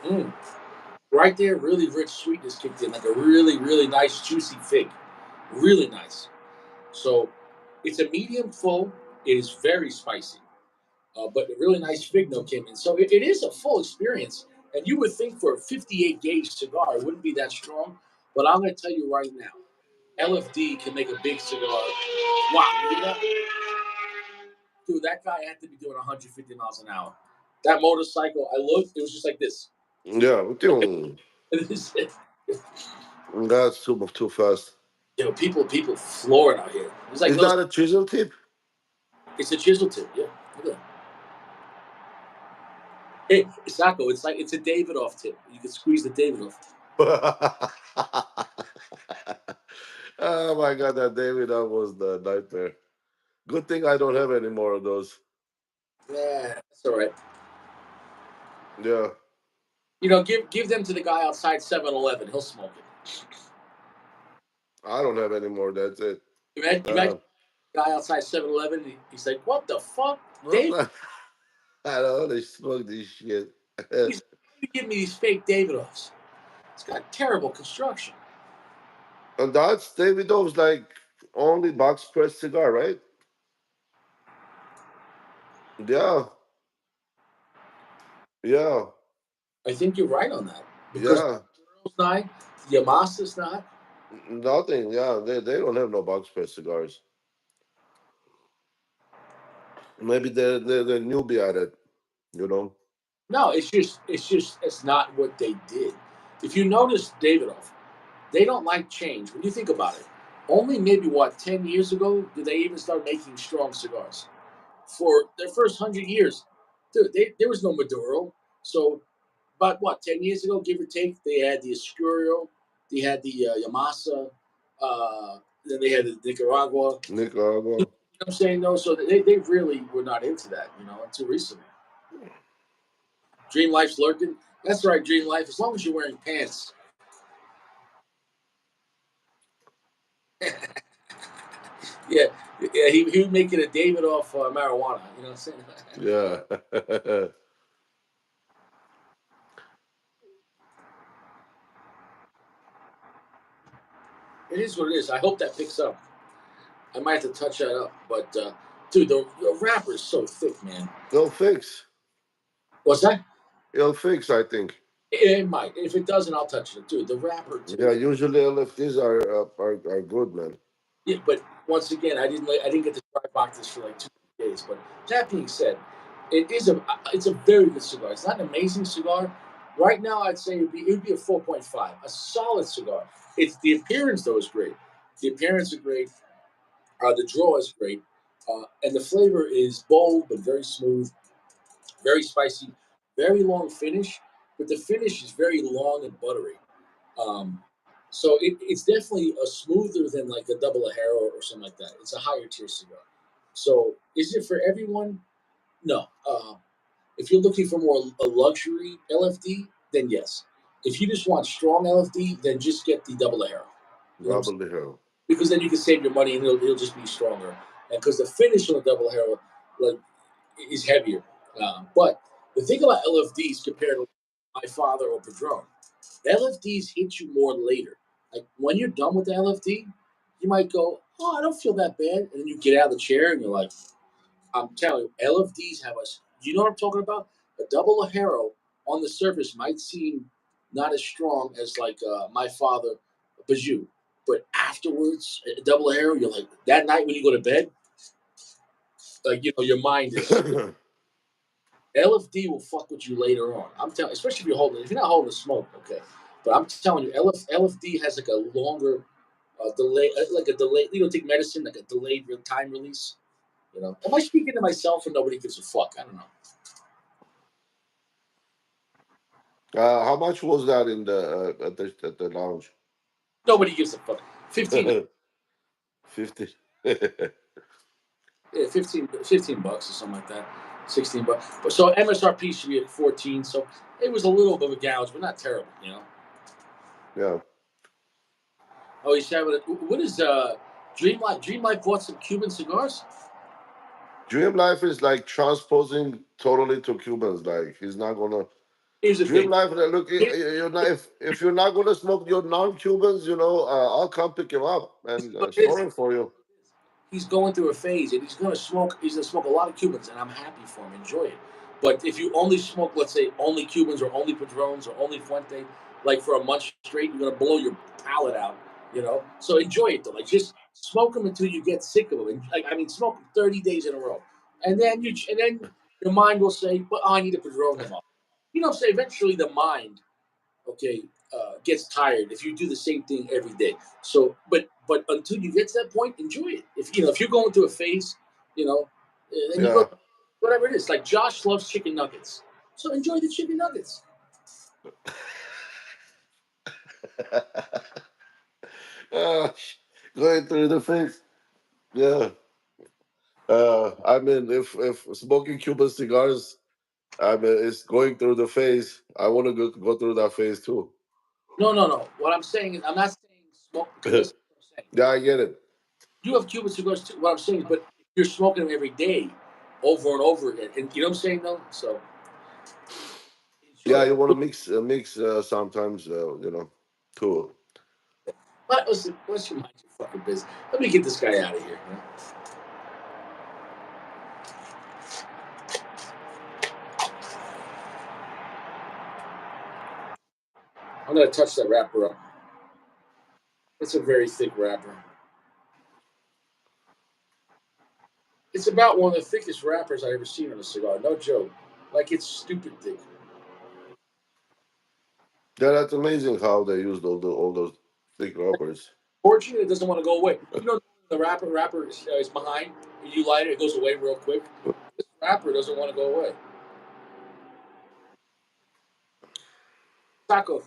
Mm. Right there, really rich sweetness kicked in, like a really, really nice, juicy fig. Really nice. So it's a medium full. It is very spicy, but a really nice fig note came in. So it is a full experience. And you would think for a 58 gauge cigar, it wouldn't be that strong. But I'm going to tell you right now, LFD can make a big cigar. Wow, you hear that? Dude, that guy had to be doing 150 miles an hour. That motorcycle, I looked, it was just like this. yeah, that's too fast. People flooring out here. It's like Is no, that a chisel tip? it's a chisel tip. Yeah, look at that. Hey, Sacco, it's like it's a Davidoff tip. You can squeeze the Davidoff. Oh my god, that David, that was the nightmare. Good thing I don't have any more of those. Yeah, that's all right. Yeah, Give them to the guy outside 7-Eleven. He'll smoke it. I don't have any more. That's it. Imagine Uh, the guy outside 7-Eleven. He's like, "What the fuck, what Dave? the- I don't want to smoke this shit. He's give me these fake Davidoffs. It's got terrible construction. And that's David O's like only box press cigar, right? Yeah, yeah, I think you're right on that because yeah. Maduro's not, Yamasa's not. Nothing. Yeah, they don't have no box press cigars. Maybe they're newbie at it. You know. No, it's not what they did. If you notice, Davidoff, they don't like change. When you think about it, only maybe what 10 years ago did they even start making strong cigars. For their first 100 years, dude, there was no Maduro. So about what 10 years ago, give or take, they had the Escurio, they had the Yamasa, then they had the Nicaragua. You Nicaragua. know what I'm saying? No, so they really were not into that, until recently. Dream Life's lurking. That's right, Dream Life. As long as you're wearing pants. Yeah, yeah, he would make it a David off marijuana. You know what I'm saying? Yeah. It is what it is. I hope that picks up. I might have to touch that up. But, dude, the rapper is so thick, man. It'll fix. What's that? It'll fix. I think. It might. If it doesn't, I'll touch it. Dude, the rapper, Yeah. dude. Usually LFTs are good, man. Yeah, but once again, I didn't get to try boxes for like 2 days. But that being said, it's a very good cigar. It's not an amazing cigar. Right now, I'd say it would be a 4.5, a solid cigar. It's the appearance though is great. The appearance is great. The draw is great, and the flavor is bold but very smooth, very spicy, very long finish. But the finish is very long and buttery. Um, so it's definitely a smoother than like a double Ajero or something like that. It's a higher tier cigar. So is it for everyone? No. If you're looking for more a luxury LFD, then yes. If you just want strong LFD, then just get the double Ajero. You know what I'm saying? Double the hell. Because then you can save your money and it'll just be stronger. And because the finish on the double Ajero like is heavier. But the thing about LFDs compared to my father or Padron, LFDs hit you more later. Like when you're done with the LFD, you might go, "Oh, I don't feel that bad," and then you get out of the chair and you're like, "I'm telling you, LFDs have us." You know what I'm talking about? A double Ajero on the surface might seem not as strong as like my father, Bajou, but afterwards, a double Ajero, you're like that night when you go to bed, like your mind is. LFD will fuck with you later on. I'm telling, especially if you're not holding the smoke, okay. But I'm telling you, LFD has like a longer delay, like a delay. You know, take medicine like a delayed time release. Am I speaking to myself or nobody gives a fuck? I don't know. How much was that in the at the lounge? Nobody gives a fuck. 15, 50. yeah, 15 bucks or something like that. 16 bucks. But so MSRP should be at 14. So it was a little bit of a gouge, but not terrible. Yeah. Oh, he's having what is Dream Life? Dream Life bought some Cuban cigars. Dream life is like transposing totally to Cubans. Like he's not gonna Here's the dream thing. life. Look, you're not if you're not gonna smoke your non-Cubans, I'll come pick you up and What it store is. it for you. He's going through a phase and he's going to smoke. He's going to smoke a lot of Cubans, and I'm happy for him. Enjoy it. But if you only smoke, let's say, only Cubans or only Padrones or only Fuente, like for a month straight, you're going to blow your palate out. So enjoy it though. Like just smoke them until you get sick of them. And like I mean, smoke them 30 days in a row, and then your mind will say, "Well, I need a Padron tomorrow." So eventually the mind okay, gets tired if you do the same thing every day. So, but until you get to that point, enjoy it. If you're going through a phase, you know, then you go Yeah. whatever it is. Like Josh loves chicken nuggets, so enjoy the chicken nuggets. Ah, going through the face. Yeah. I mean, if smoking Cuban cigars, I mean, it's going through the phase. I want to go through that phase too. No, no, no. What I'm saying is, I'm not saying smoke. Yeah, Listen, to what I'm saying. I get it. You have Cuban cigars too. What I'm saying is, but you're smoking them every day, over and over again, and you know what I'm saying though. So enjoy Yeah, it. you want to mix sometimes, too. Listen, let's mind your fucking business. Let me get this guy out of here. I'm gonna touch that wrapper up. It's a very thick wrapper. It's about one of the thickest wrappers I ever seen on a cigar. No joke. Like it's stupid thick. Yeah, that's amazing how they used all those thick rubbers. Fortunately, it doesn't want to go away. You know, the wrapper is behind. You light it, it goes away real quick. This wrapper doesn't want to go away. Sako,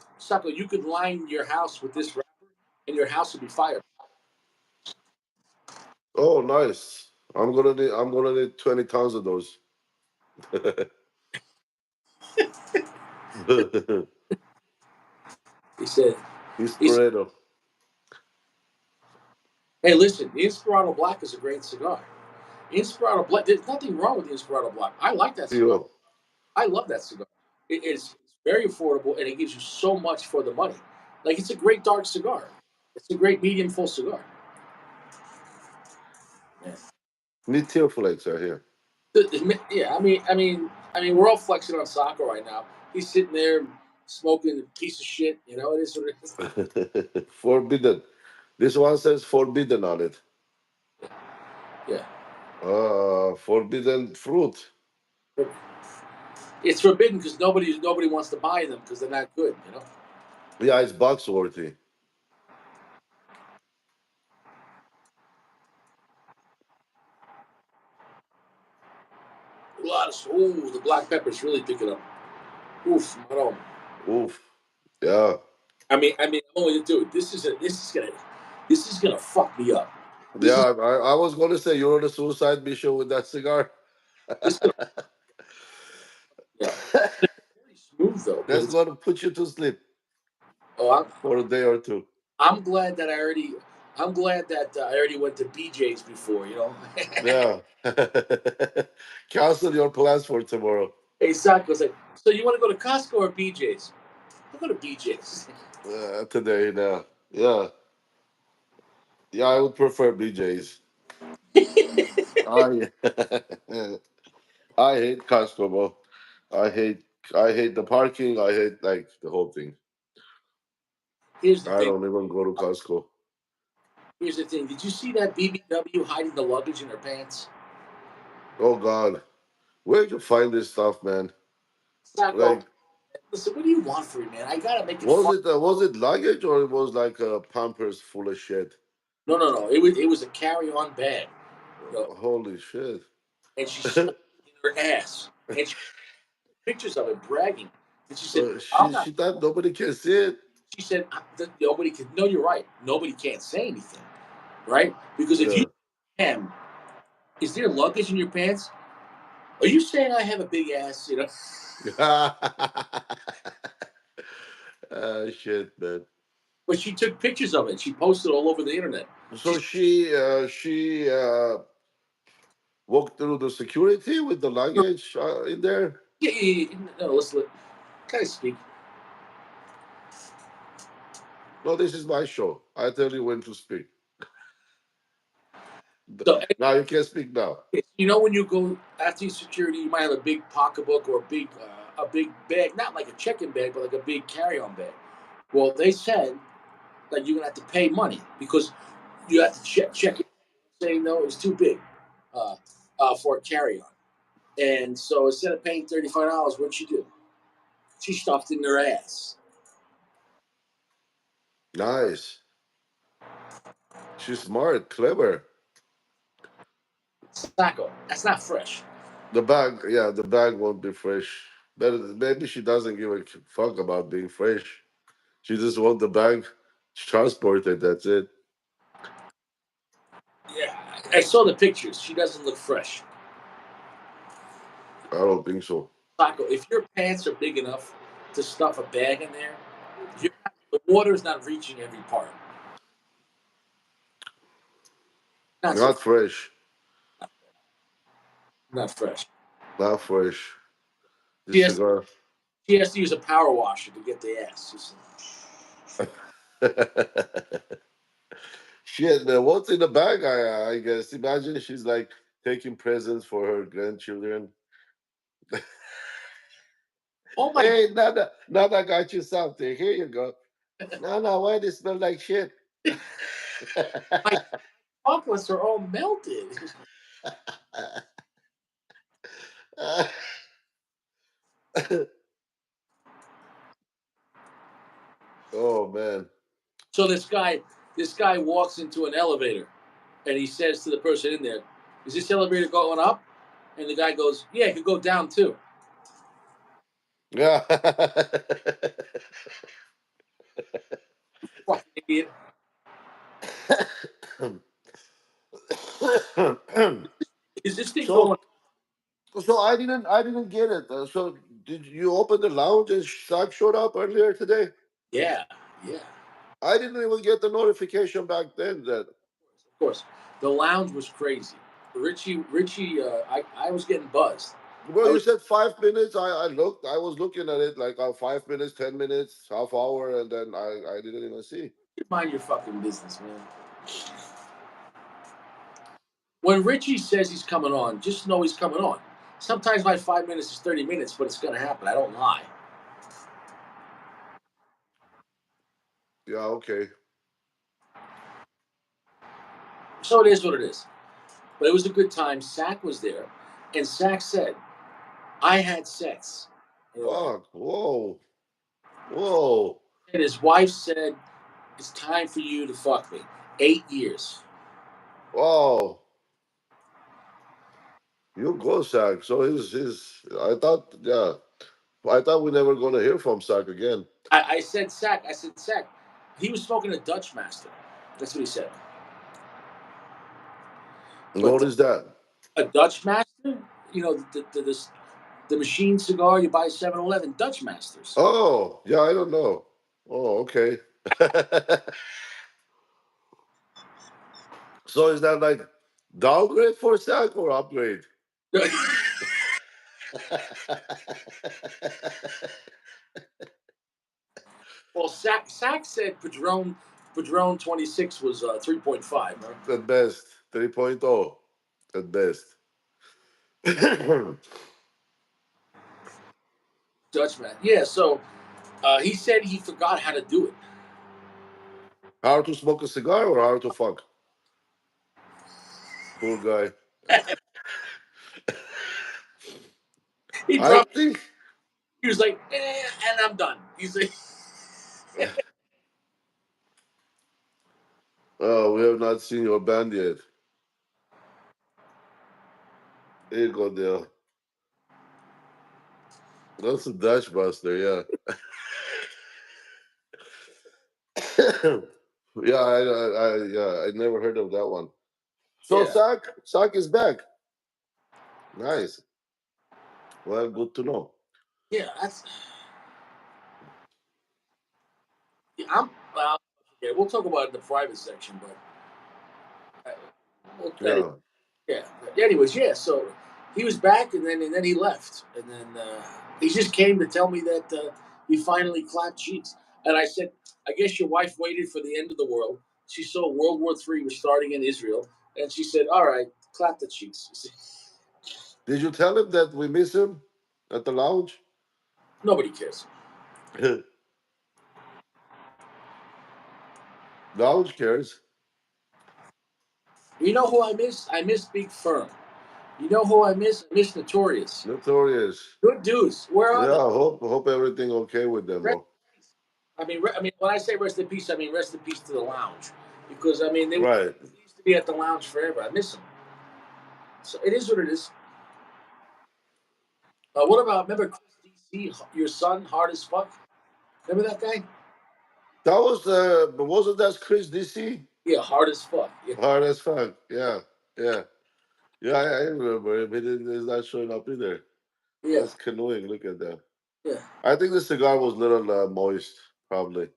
you could line your house with this wrapper, and your house would be fire. Oh, nice. I'm gonna need 20 tons of those. He said, he said, Inspirato. hey, listen, the Inspirato Black is a great cigar. Inspirato Black, there's nothing wrong with the Inspirato Black. I like that cigar. Yo, I love that cigar. It's very affordable and it gives you so much for the money. Like it's a great dark cigar. It's a great medium full cigar. Yeah, need tear flakes right here. yeah. We're all flexing on Soccer right now. He's sitting there smoking a piece of shit. You know, it is what it is. Forbidden. This one says forbidden on it. Yeah, Forbidden fruit. but it's forbidden because nobody wants to buy them because they're not good. You know, Yeah, it's box worthy. a lot of the black pepper's really picking up. Oof, I Oof. Yeah. I'm only dude. This is gonna fuck me up. This is Yeah, I was gonna say you're on a suicide mission with that cigar. this is gonna yeah. Very smooth though because That's it's gonna put you to sleep oh for a day or two. I'm glad that I'm glad that I already went to BJ's before. You know, Yeah. Cancel your plans for tomorrow. hey Saka was like, so you want to go to Costco or BJ's? I'll go to BJ's. Today now. Yeah. Yeah, I would prefer BJ's. I I hate Costco, bro. I hate I hate the parking. I hate like the whole thing. Here's the I thing. don't even go to Costco. Here's the thing. Did you see that BBW hiding the luggage in her pants? Oh God, where'd you find this stuff, man? Sacco, Like, listen, what do you want from me, man? I gotta make it was fun. it luggage or it was like a Pampers full of shit? No. It was a carry-on bag. You know, Holy shit! and she stuck it in her ass. And she took pictures of it bragging. And she said, I'm she not thought nobody can see it. she said nobody can no, you're right. Nobody can't say anything, right? Because if you Yeah. him, is there luggage in your pants? Are you saying I have a big ass? You know? Shit, man. But she took pictures of it. She posted all over the internet. So She's she walked through the security with the luggage in there. yeah. No, listen, can I speak? No, this is my show. I tell you when to speak. So Now you can speak now. you know when you go after security, you might have a big pocketbook or a big bag, not like a check-in bag, but like a big carry-on bag. Well, they said that you're gonna have to pay money because you have to check it, saying no, it's too big uh, for a carry-on. And so instead of paying $35, what'd she do? She stuffed it in her ass. Nice. She's smart, clever. Sacco, that's not fresh. The bag, yeah, the bag won't be fresh. But maybe she doesn't give a fuck about being fresh. She just want the bag transported. That's it. Yeah, I saw the pictures. She doesn't look fresh. I don't think so. Sacco, if your pants are big enough to stuff a bag in there, the water's not reaching every part. Not so Not fresh. not fresh. Not fresh. She This has cigar. she has to use a power washer to get the ass. Shit, man. What's in the bag? I guess. Imagine she's like taking presents for her grandchildren. Oh my! Hey, Nana got you something. Here you go. Nana, why does it smell like shit? My chocolates are all melted. Oh man. So this guy walks into an elevator, and he says to the person in there, "Is this elevator going up?" And the guy goes, "Yeah, it could go down too." Yeah. Fucking idiot. Is this thing so going? so I didn't get it. So did you open the lounge and Shaq showed up earlier today? Yeah, yeah. I didn't even get the notification back then that. Of course, the lounge was crazy. Richie, I was getting buzzed. Well, I you was said 5 minutes. I was looking at it like 5 minutes, 10 minutes, half hour, and then I didn't even see. mind your fucking business, man. When Richie says he's coming on, just know he's coming on. Sometimes my 5 minutes is 30 minutes, but it's gonna happen. I don't lie. Yeah, okay. So it is what it is. But it was a good time. Sack was there, and Sack said, "I had sex." Fuck. Whoa. Whoa. And his wife said, "It's time for you to fuck me." 8 years. Wow. You go, Sack. So his. I thought we never gonna hear from Sack again. I said, Sack. I said, Sack. He was smoking a Dutch Master. That's what he said. What But is that? a Dutch Master, the machine cigar you buy at 7-Eleven, Dutch Masters. Oh, yeah, I don't know. Oh, okay. So is that like downgrade for Sack or upgrade? Well, Sack said Padron 26 was 3.5, right? At best, 3.0. At best. Dutch man. Yeah, so he said he forgot how to do How to smoke a cigar or how to fuck? Poor guy. it. he I dropped. think He was like, and I'm done. He's like, we have not seen your band yet. Here you go, Dale. That's a Dutch Buster, yeah. Yeah, I never heard of that one. So yeah, Sack is back. Nice. Well, good to know. yeah. That's. Yeah, I'm. Well, yeah, we'll talk about it in the private section, but that is, Yeah. yeah. But anyways, yeah. So he was back, and then he left, and then he just came to tell me that he finally clapped cheeks. And I said, I guess your wife waited for the end of the world. She saw World War III was starting in Israel, and she said, "All right, clap the cheeks." Did you tell him that we miss him at the lounge? Nobody cares. Lounge cares. You know who I miss? I miss Big Firm. You know who I miss? I miss Notorious. Notorious. Good dudes. Where are Yeah, they? hope everything okay with them, Rest bro. in peace. I mean, when I say rest in peace, I mean rest in peace to the lounge, because I mean Right. they used to be at the lounge forever. I miss them. So it is what it is. What about remember Chris DC, your son, hard as fuck? Remember that guy? That was but wasn't that Chris DC? Yeah, hard as fuck. Yeah, Hard as fuck. Yeah. Yeah. Yeah, I remember him. He's not showing up either. yeah, That's canoeing. Look at that. yeah, I think the cigar was a little moist, probably.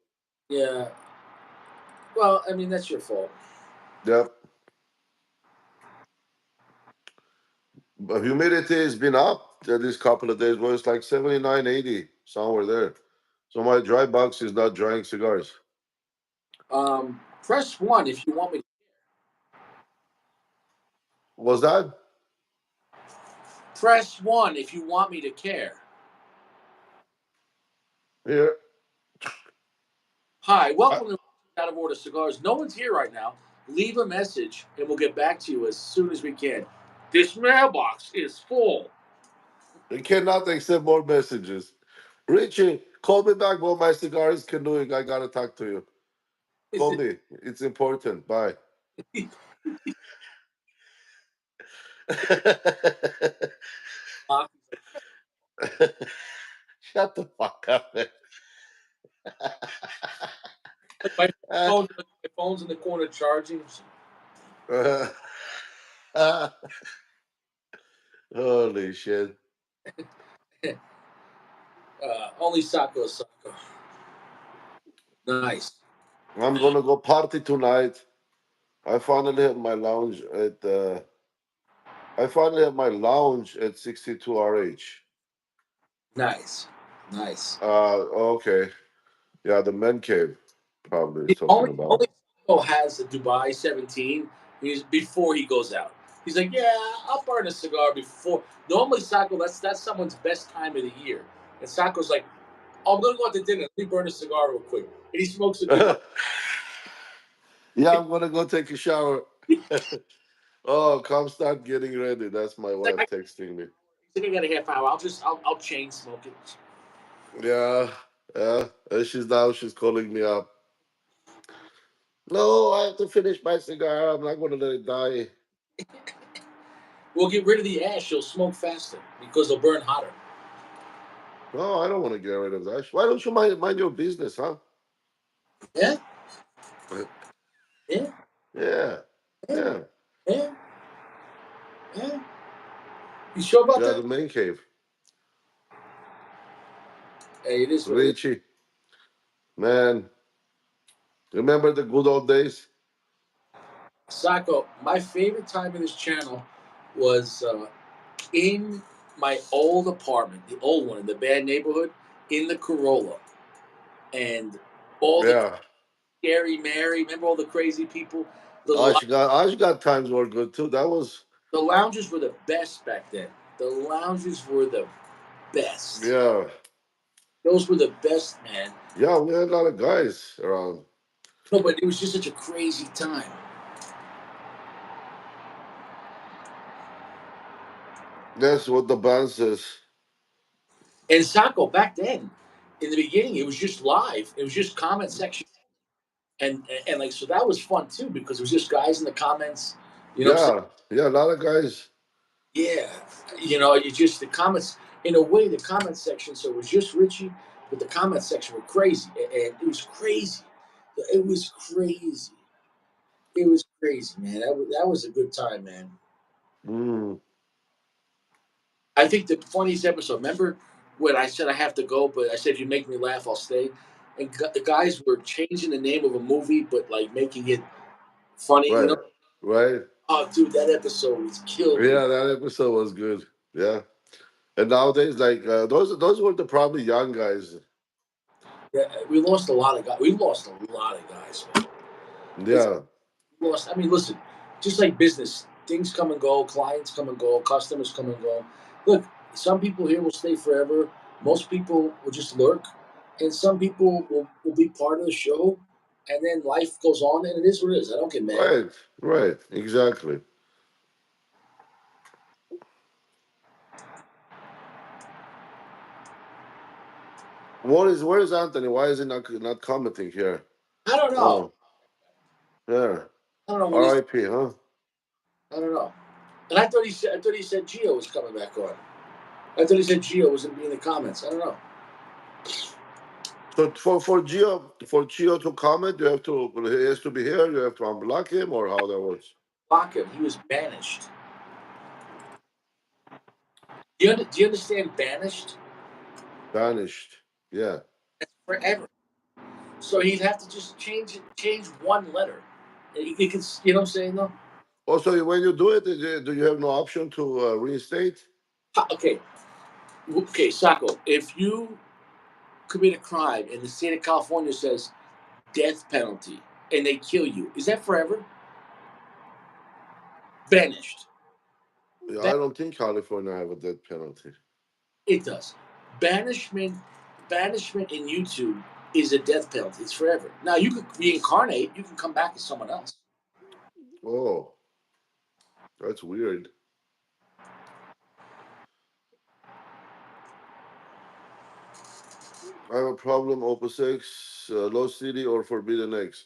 yeah. Well, I mean that's your fault. Yep. But humidity has been up these couple of days. Well, it's like 79, 80, somewhere there. So my dry box is not drying cigars. Press one if you want me. Was that? Press one if you want me to care. Here. Hi, I, welcome to Out of Order Cigars. No one's here right now. Leave a message and we'll get back to you as soon as we can. This mailbox is full. I cannot accept more messages. Richie, call me back while my cigar is canoeing. I gotta talk to you. Is Call it? me. It's important. Bye. Shut the fuck up, man. Like my phone's in the corner charging. Holy shit. Only Sacco is Sacco. Nice. I'm gonna go party tonight. I finally have my lounge at I finally have my lounge at 62 RH. Nice. Nice. Okay. Yeah, the men cave probably is He talking only about. Sacco has a Dubai 17. He's before he goes out. He's like, yeah, I'll burn a cigar before. Normally, Sacco, that's someone's best time of the year. And Sacco's like, oh, I'm gonna go out to dinner. Let me burn a cigar real quick. And he smokes a Dubai. Yeah, I'm gonna go take a shower. Oh, come start getting ready. That's my He's wife like, texting me. I got a half hour. I'll chain smoke it. Yeah, yeah. And she's calling me up. No, I have to finish my cigar. I'm not gonna let it die. We'll get rid of the ash. You'll smoke faster because they'll burn hotter. No, I don't want to get rid of that. Why don't you mind your business, huh? Yeah, yeah, Yeah, yeah, yeah. yeah, yeah. You sure about Yeah, that? the main cave. Hey, it is what it is. Richie, man, remember the good old days? Sacco, my favorite time in this channel was in my old apartment, the old one in the bad neighborhood, in the Corolla, and all the Yeah. scary Mary. Remember all the crazy people? The Ashgat times were good too. That was the lounges were the best back then. The lounges were the best. yeah. Those were the best, man. Yeah, we had a lot of guys around. No, but it was just such a crazy time. That's what the band says. And Sacco back then, in the beginning, it was just live. It was just comment section, and like so that was fun too because it was just guys in the comments. You know what I'm saying? Yeah, yeah, a lot of guys. Yeah, you just the comments in a way the comment section. So it was just Richie, but the comment section were crazy, and it was crazy. It was crazy. It was crazy, man. That was a good time, man. Mm, I think the funniest episode. Remember when I said I have to go, but I said if you make me laugh, I'll stay. And the guys were changing the name of a movie, but like making it funny. right, right. Oh, dude, that episode was killed me. Yeah, that episode was good. Yeah, and nowadays, like those were the probably young guys. Yeah, we lost a lot of guys. We lost a lot of guys, man. It's Yeah, lost. I mean, listen, just like business, things come and go, clients come and go, customers come and go. Look, some people here will stay forever. Most people will just lurk, and some people will be part of the show. And then life goes on, and it is what it is. I don't get mad. right, right, exactly. Where is Anthony? Why is he not commenting here? I don't know. Oh, yeah. I don't know what he's. R.I.P. Huh? I don't know. And I thought he said Gio was coming back on. I thought he said Gio was going to be in the comments. I don't know. So for Gio to comment, you have to he has to be here. You have to unblock him, or how that works. Block him. He was banished. Do you understand banished? Banished. Yeah. That's forever. So he'd have to just change one letter. He can, you know what I'm saying though? Also, when you do it, do you have no option to reinstate? Okay, okay, Sacco. If you commit a crime and the state of California says death penalty and they kill you, is that forever? Banished. Yeah, I That don't think California have a death penalty. it does. Banishment. banishment in YouTube is a death penalty. It's forever. Now you could reincarnate. You can come back as someone else. Oh, that's weird. I have a problem. Opus X, Lost City, or Forbidden X.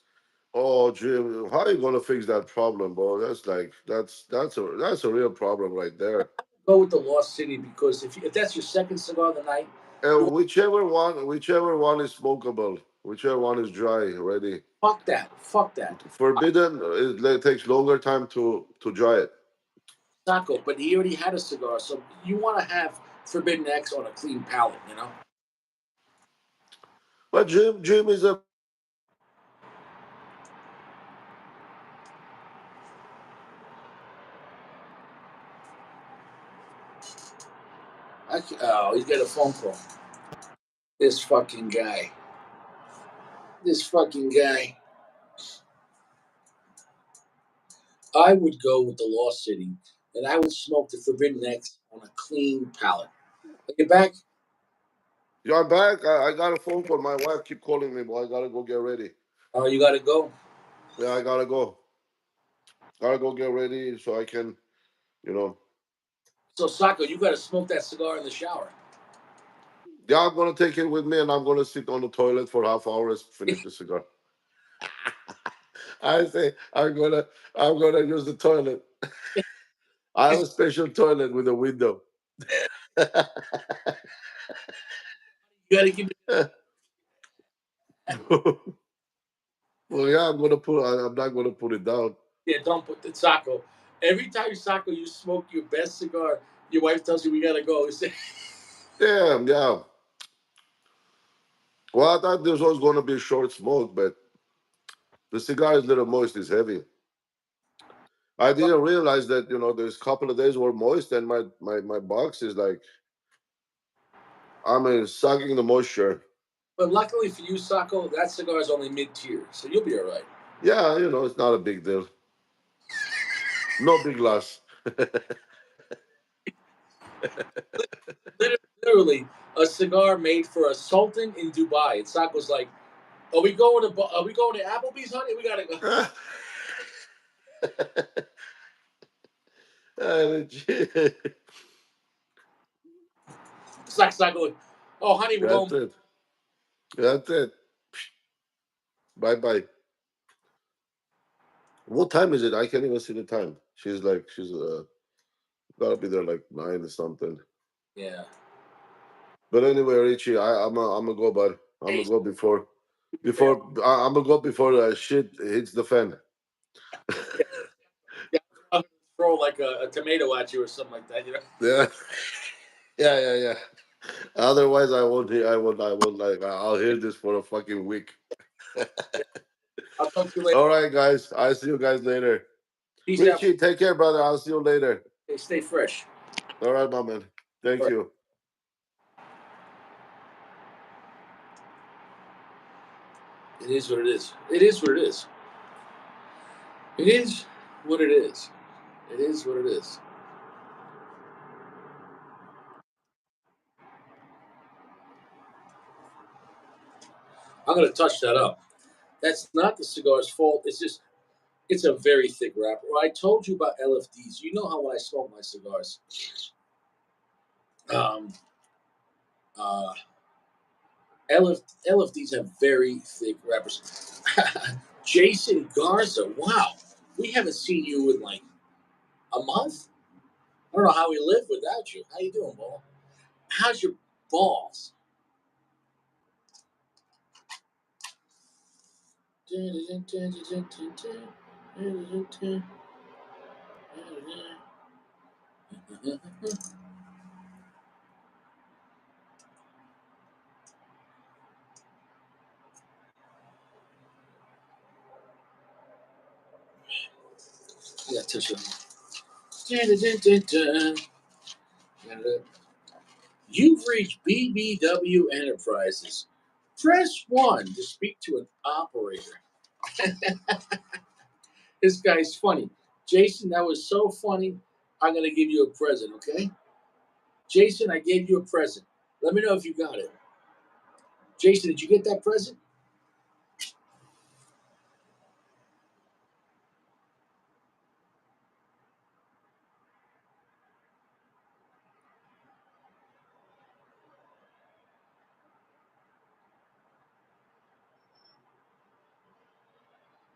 Oh, Jim, how are you gonna fix that problem, bro? That's like that's a real problem right there. Go with the Lost City because if that's your second cigar of the night, you And whichever one is smokable, whichever one is dry, ready. fuck that. Fuck that. Forbidden, it takes longer time to dry it. Taco, but he already had a cigar, so you want to have Forbidden X on a clean palate, you know? But Jim is a Oh, he's got a phone call. This fucking guy. This fucking guy. I would go with the Lost City, and I would smoke the Forbidden X on a clean palate. Get back. Yeah, I'm back. I got a phone call. My wife keep calling me, but I gotta go get ready. Oh, you got to go. Yeah, I gotta go. Gotta go get ready so I can, you know. So, Sako, you got to smoke that cigar in the shower. Yeah, I'm gonna take it with me, and I'm gonna sit on the toilet for half hours, finish the cigar. I say I'm gonna use the toilet. I have a special toilet with a window. You got to give me. Well, yeah, I'm not gonna put it down. Yeah, don't put the Sako. Every time Sako, you smoke your best cigar, your wife tells you we got to go. You say, Damn, yeah. Well, I thought this was gonna be a short smoke, but the cigar is a little moist. It's heavy. I didn't realize that there's a couple of days were moist, and my box is like sucking the moisture. but luckily for you, Sako, that cigar is only mid tier, so you'll be all right. Yeah, it's not a big deal. No big loss. Literally, a cigar made for a sultan in Dubai. And Sako's like, Are we going to Applebee's, honey? We gotta go. It's like Sako, oh, honey, we're That's going. it. That's it. Bye bye. What time is it? I can't even see the time. She's gotta be there like 9 or something. Yeah. But anyway, Richie, I'm gonna go, bud. I'm Hey, gonna go bail. I'm gonna go before shit hits the fan. Yeah, yeah, I'm gonna throw like a tomato at you or something like that. Yeah, yeah. Otherwise, I won't hear. I won't like. I'll hear this for a fucking week. I'll talk to you later. All right, guys. I'll see you guys later. Peace out. Richie, take care, brother. I'll see you later. Hey, stay fresh. All right, my man. All Thank right. you. It is what it is. It is what it is. It is what it is. It is what it is. I'm gonna touch that up. That's not the cigar's fault. It's just it's a very thick wrapper. Well, I told you about LFDs. You know how when I smoke my cigars, um, uh, LFDs have very thick wrappers. Jason Garza, wow, we haven't seen you in like a month. I don't know how we live without you. How you doing, ball? How's your balls? Yeah, touch it. You've reached BBW Enterprises. Press 1 to speak to an operator. This guy's funny. Jason, that was so funny. I'm going to give you a present, okay? Jason, I gave you a present. Let me know if you got it. Jason, did you get that present?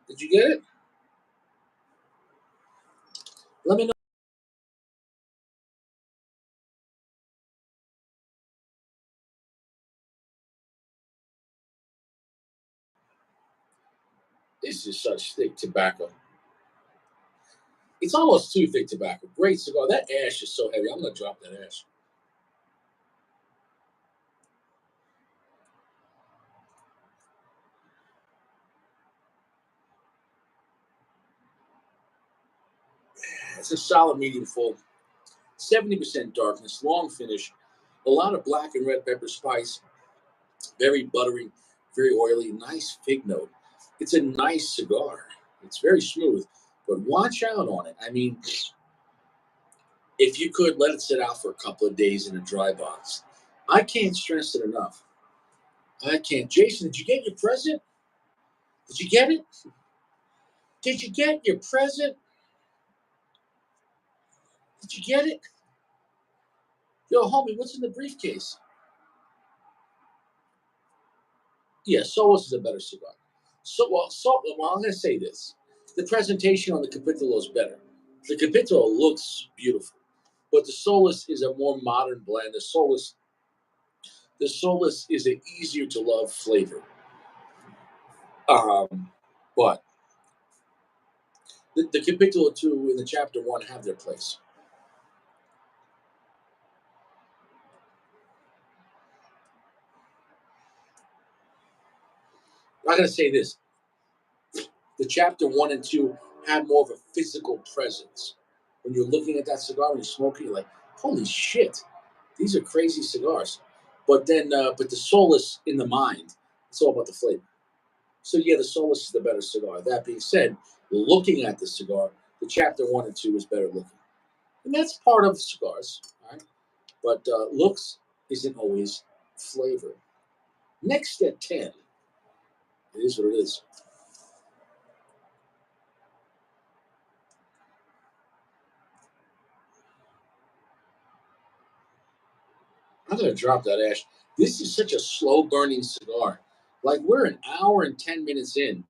Did you get it? Let me know. This is such thick tobacco. It's almost too thick tobacco. Great cigar. That ash is so heavy. I'm going to drop that ash. It's a solid medium full. 70% darkness, long finish, a lot of black and red pepper spice, very buttery, very oily, nice fig note. It's a nice cigar. It's very smooth, but watch out on it. I mean, if you could let it sit out for a couple of days in a dry box, I can't stress it enough. I can't. Jason, did you get your present? Did you get it? Did you get your present? Did you get it? Yo, homie, what's in the briefcase? Yeah, Solus is a better cigar. Well, I'm going to say this. The presentation on the Capitulo is better. The Capitulo looks beautiful, but the Solus is a more modern blend. The Solus is an easier to love flavor. Um, but the Capitulo Two and the Chapter One have their place. I'm going to say this: the Chapter One and Two have more of a physical presence. When you're looking at that cigar, when you're smoking, you're like, "Holy shit, these are crazy cigars." But the Solus in the mind, it's all about the flavor. So yeah, the Solus is the better cigar. That being said, looking at the cigar, the Chapter One and Two is better looking, and that's part of cigars, all right? But looks isn't always flavor. Next at 10, it is what it is. I'm gonna drop that ash. This is such a slow burning cigar. Like we're an hour and 10 minutes in,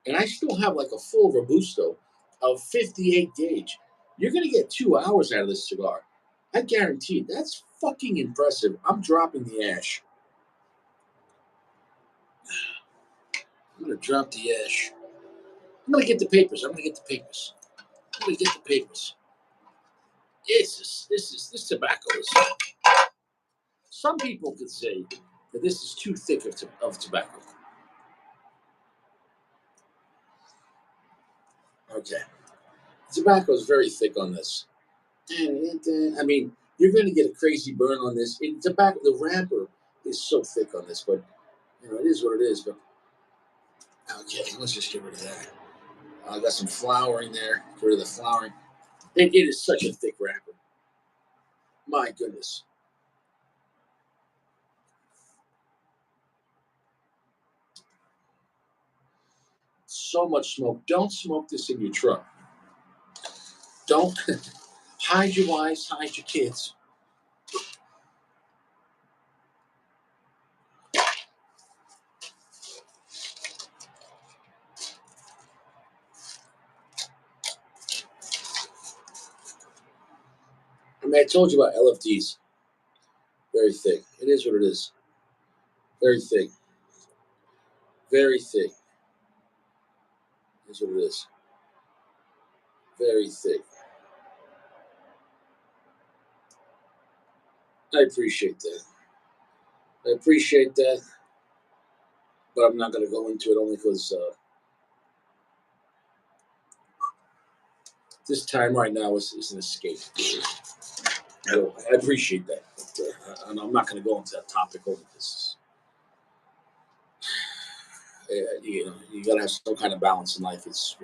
and I still have like a full robusto of 58 gauge. You're gonna get 2 hours out of this cigar. I guarantee. That's fucking impressive. I'm dropping the ash. I'm gonna drop the ash. I'm gonna get the papers. I'm gonna get the papers. I'm gonna get the papers. This tobacco is. Some people could say that this is too thick of tobacco. Okay, the tobacco is very thick on this. I mean, you're going to get a crazy burn on this. Tobacco, the wrapper is so thick on this, but it is what it is. But okay, let's just get rid of that. I got some flowering there. Get rid of the flowering. It is such a thick wrapper. My goodness. So much smoke. Don't smoke this in your truck. Don't hide your wives, hide your kids. I mean, I told you about LFDs. Very thick. It is what it is. Very thick. Very thick. It is what it is. Very thick. I appreciate that. I appreciate that, but I'm not going to go into it only because this time right now is an escape. I appreciate that, but, and I'm not going to go into that topic only because you got to have some kind of balance in life. It's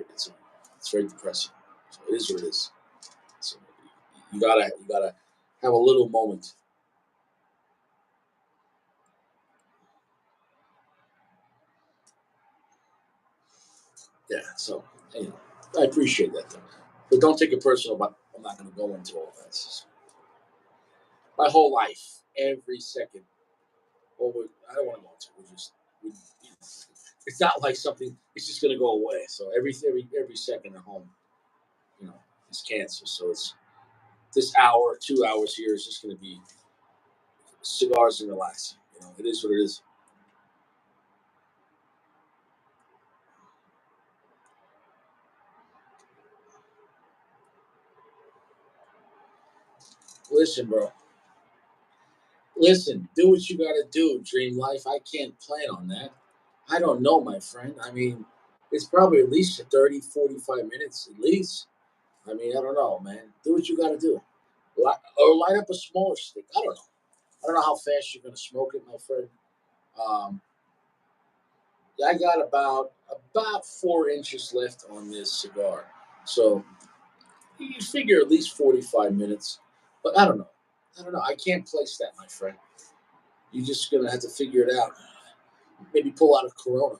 very depressing. So it is what it is. So you gotta have a little moment. Yeah, so you know, I appreciate that though. But don't take it personal. But I'm not going to go into all that. It's just my whole life, every second. Well, I don't want to go into it. We, it's not like something. It's just going to go away. So every second at home, you know, is cancer. So it's this hour, 2 hours here is just going to be cigars and relaxing. You know, it is what it is. Listen, bro. Listen, do what you got to do. Dream life. I can't plan on that. I don't know, my friend. I mean, it's probably at least 30, 45 minutes at least. I mean, I don't know, man. Do what you got to do. Or light up a smaller stick. I don't know. I don't know how fast you're going to smoke it, my friend. Um, I got about 4 inches left on this cigar, so you figure at least 45 minutes. But I don't know. I don't know. I can't place that, my friend. You're just gonna have to figure it out. Maybe pull out a Corona.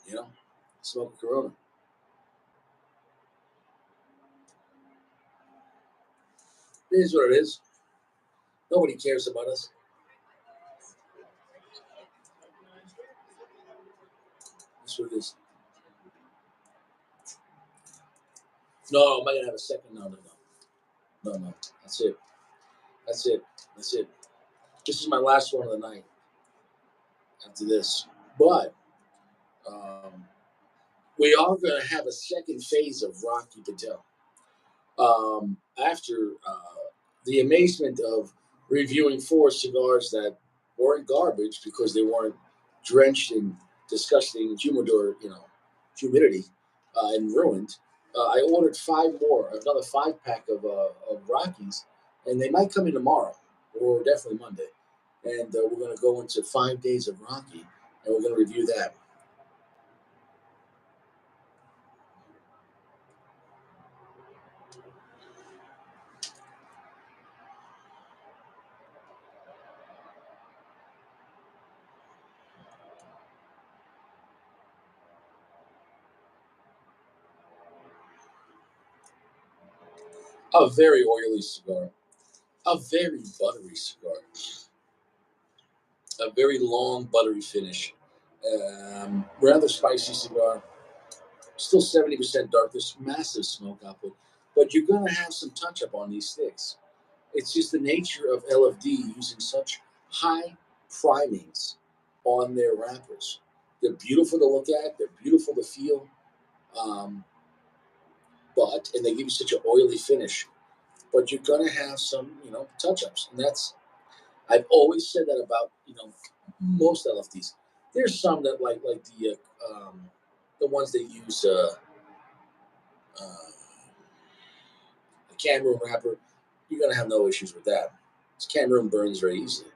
You know, smoke a Corona. It is what it is. Nobody cares about us. That's what it is. No, am I gonna have a second? No, no, no, no, no. That's it. That's it. That's it. This is my last one of the night. After this, but um, we are gonna have a second phase of Rocky Patel. After the amazement of reviewing four cigars that weren't garbage because they weren't drenched in disgusting humidor, humidity and ruined. I ordered five more, another 5 pack of Rockies, and they might come in tomorrow or definitely Monday. And we're going to go into 5 days of Rocky, and we're going to review that. A very oily cigar, a very buttery cigar, a very long buttery finish. Rather spicy cigar. Still 70% darkness, massive smoke output, but you're going to have some touch up on these sticks. It's just the nature of LFD using such high primings on their wrappers. They're beautiful to look at, they're beautiful to feel, um, and they give you such an oily finish. But you're going to have some, touch ups. And I've always said that about, most LFDs. There's some that like the ones that use uh, a Cameroon wrapper. You're gonna have no issues with that. This Cameroon burns very easily.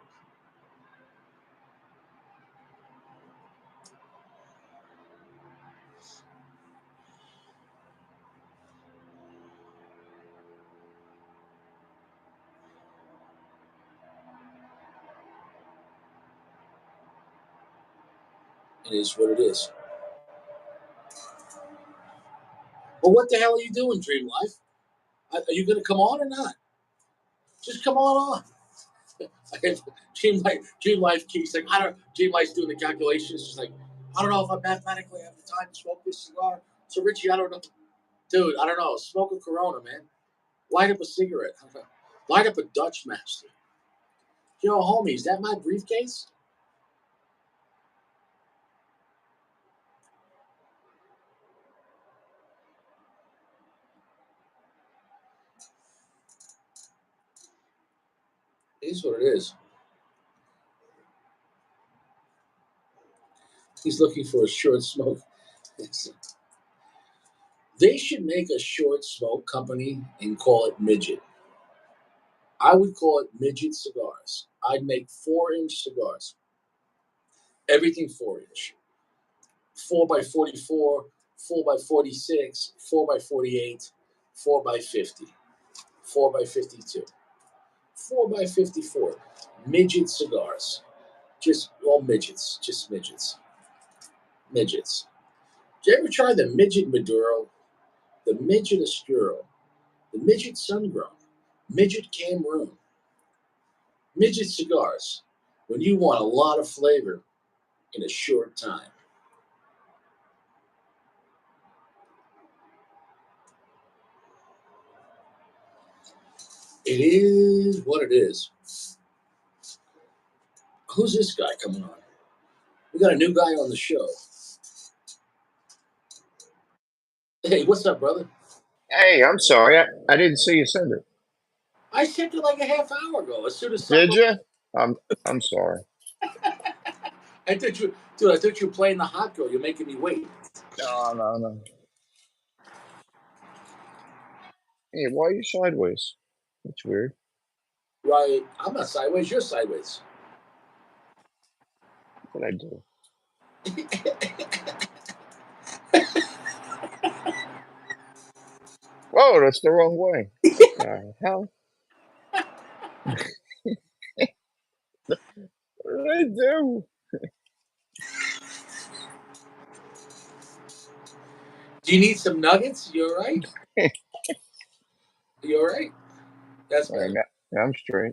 It is what it is. But what the hell are you doing, Dream Life? Are you gonna come on or not? Just come on. Dream Life keeps like I don't. Dream Life's doing the calculations. She's like, I don't know if I mathematically have the time to smoke this cigar. So Richie, I don't know, dude. I don't know. Smoke a Corona, man. Light up a cigarette. Light up a Dutch Master. Yo, homie, is that my briefcase? It is what it is. He's looking for a short smoke. They should make a short smoke company and call it Midget. I would call it Midget Cigars. I'd make 4 inch cigars. Everything 4 inch. 4 by 44, 4 by 46, 4 by 48, 4 by 50, 4 by 52, 4 by 54. Midget cigars. Just all midgets. Just midgets. Midgets. Did you ever try the midget Maduro, the midget Oscuro, the midget Sungrown, midget Cameroon, midget cigars? When you want a lot of flavor in a short time. It is what it is. Who's this guy coming on? We got a new guy on the show. Hey, what's up, brother? Hey, I'm sorry. I didn't see you send it. I sent it like a half hour ago. As soon as Did something, you? I'm sorry. I thought you, dude. I thought you were playing the hot girl. You're making me wait. No, no, no. Hey, why are you sideways? That's weird. Right? I'm not sideways. You're sideways. What did I do? Whoa, that's the wrong way. What the hell? What did I do? Do you need some nuggets? You all right? You all right? That's All right, better. now I'm straight.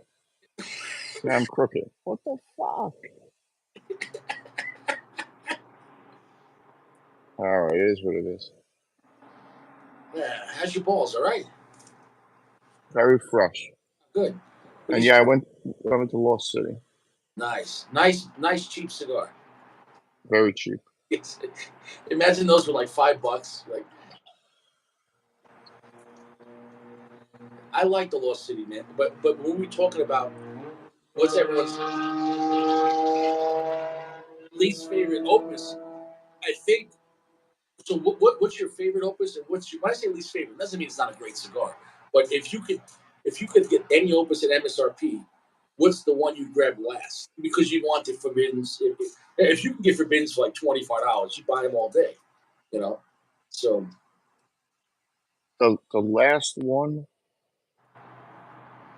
Now I'm crooked. What the fuck? All right, it is what it is. Yeah. How's your balls? All right. Very fresh. Good. What And you yeah, I smoke? went to Lost City. Nice, nice, nice, cheap cigar. Very cheap. It's, imagine those were like $5. Like I like the Lost City, man. But when we're talking about what's everyone's least favorite opus, I think. So what's your favorite opus, and what's your, when I say least favorite, it doesn't mean it's not a great cigar. But if you could get any opus at MSRP, what's the one you'd grab last? Because you want the Forbiddens. If you can get Forbiddens for like $25, you buy them all day. You know. So The last one,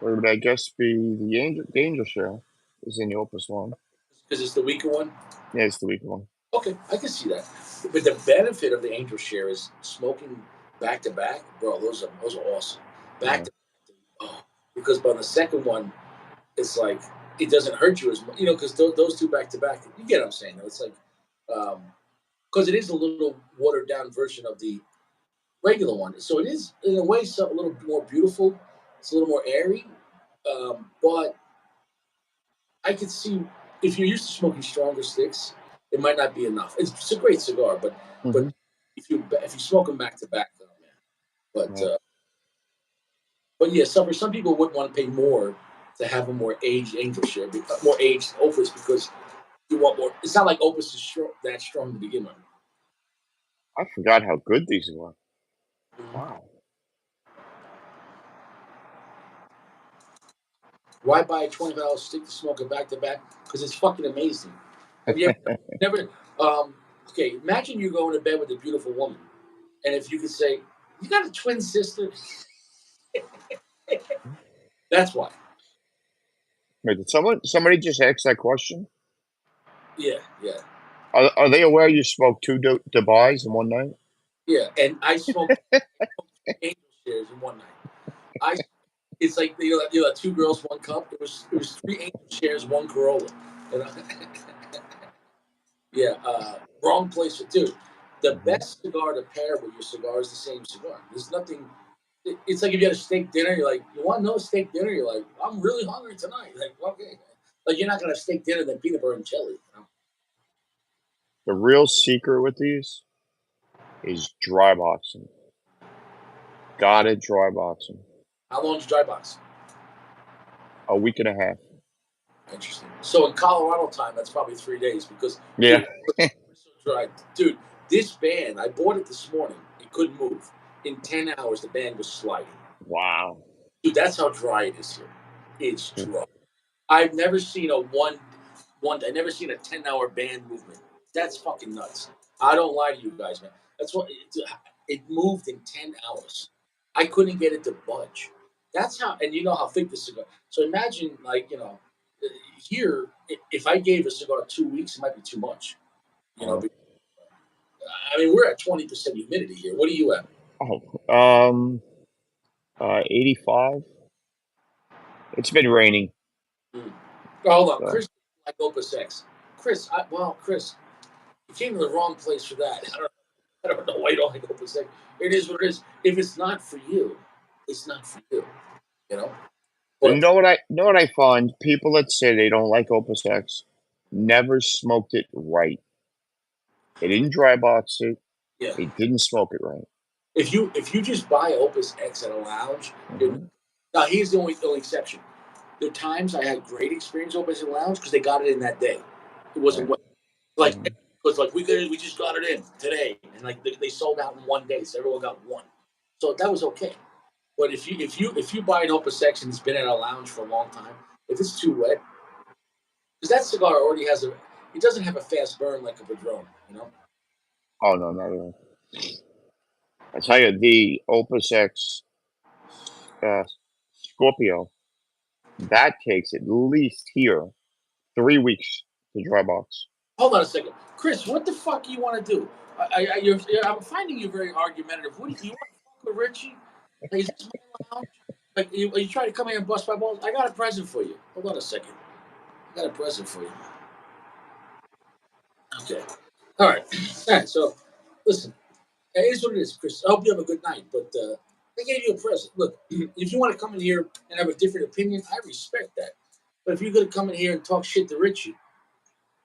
or would I guess be the Angel Share, is in the Opus one. because it's the weaker one. Yeah, it's the weaker one. Okay, I can see that. But the benefit of the Angel Share is smoking back to back, bro. Those are awesome. Back Yeah. to oh, because by the second one, it's like it doesn't hurt you as much, because those two back to back. You get what I'm saying? Though. It's like because it is a little watered down version of the regular one, so it is in a way a little more beautiful. It's a little more airy, but I could see if you're used to smoking stronger sticks, it might not be enough. It's a great cigar, but Hmm. if you smoke them back to back, oh man. But Yeah. but yeah, some people wouldn't want to pay more to have a more aged Angel Share, more aged Opus because you want more. It's not like Opus is that strong to begin with. I forgot how good these were. Wow. Why buy a $20 stick to smoke it back to back? Because it's fucking amazing. Have you never? Um, okay, imagine you going to bed with a beautiful woman, and if you could say, "You got a twin sister," that's why. Wait, did somebody just ask that question? Yeah, yeah, Are they aware you smoked two Dubais in one night? yeah. And I smoked Angel Shares in one night. I It's like two girls, one cup. It was three Angel Shares, one Corolla. You know? Yeah, wrong place for dude. The Hmm. best cigar to pair with your cigar is the same cigar. There's nothing. It's like if you had a steak dinner, you're like, you want no steak dinner? You're like, I'm really hungry tonight. Like, okay, like you're not gonna have steak dinner than peanut butter and jelly. The real secret with these is dry boxing. Got it, dry boxing. How long's dry box? A week and a half. Interesting. So in Colorado time, that's probably 3 days because, Yeah. dude, we're so dry. Dude, this band, I bought it this morning. It couldn't move. In 10 hours, the band was sliding. Wow. Dude, that's how dry it is here. It's dry. I've never seen I never seen a 10-hour band movement. That's fucking nuts. I don't lie to you guys, man. That's what it moved in 10 hours. I couldn't get it to budge. That's how, and you know how thick this cigar. So imagine, like, here, if I gave a cigar 2 weeks, it might be too much. You know, Wow. I mean, we're at 20% humidity here. What are you at? Oh, 85. It's been raining. Oh, hold on, So. Chris. Like Opus X. Chris, Chris, you came to the wrong place for that. I don't know why you don't like Opus X. It is what it is. If it's not for you, it's not for you. You know. You But know what I find? People that say they don't like Opus X never smoked it right. They didn't dry box it. yeah, They didn't smoke it right. if you just buy Opus X at a lounge, Hmm. now here's the only exception. There are times I had great experience Opus at lounge because they got it in that day. It wasn't Right. like Hmm. because like we just got it in today and like they sold out in one day, so everyone got one. So that was okay. But if you buy an Opus X and it's been in a lounge for a long time, if it's too wet, because that cigar already has it doesn't have a fast burn like a Padron, you know. Oh no, not at all. I tell you, the Opus X uh, Scorpio that takes at least here 3 weeks to dry box. Hold on a second, Chris. What the fuck do you want to do? I'm finding you very argumentative. What do you want to fuck with Richie? Like, is this my lounge? Like, are you trying to come here and bust my balls? I got a present for you. Hold on a second. I got a present for you. Okay. All right. All right. So, listen. It is what it is, Chris. I hope you have a good night. But I gave you a present. Look, if you want to come in here and have a different opinion, I respect that. But if you're going to come in here and talk shit to Richie,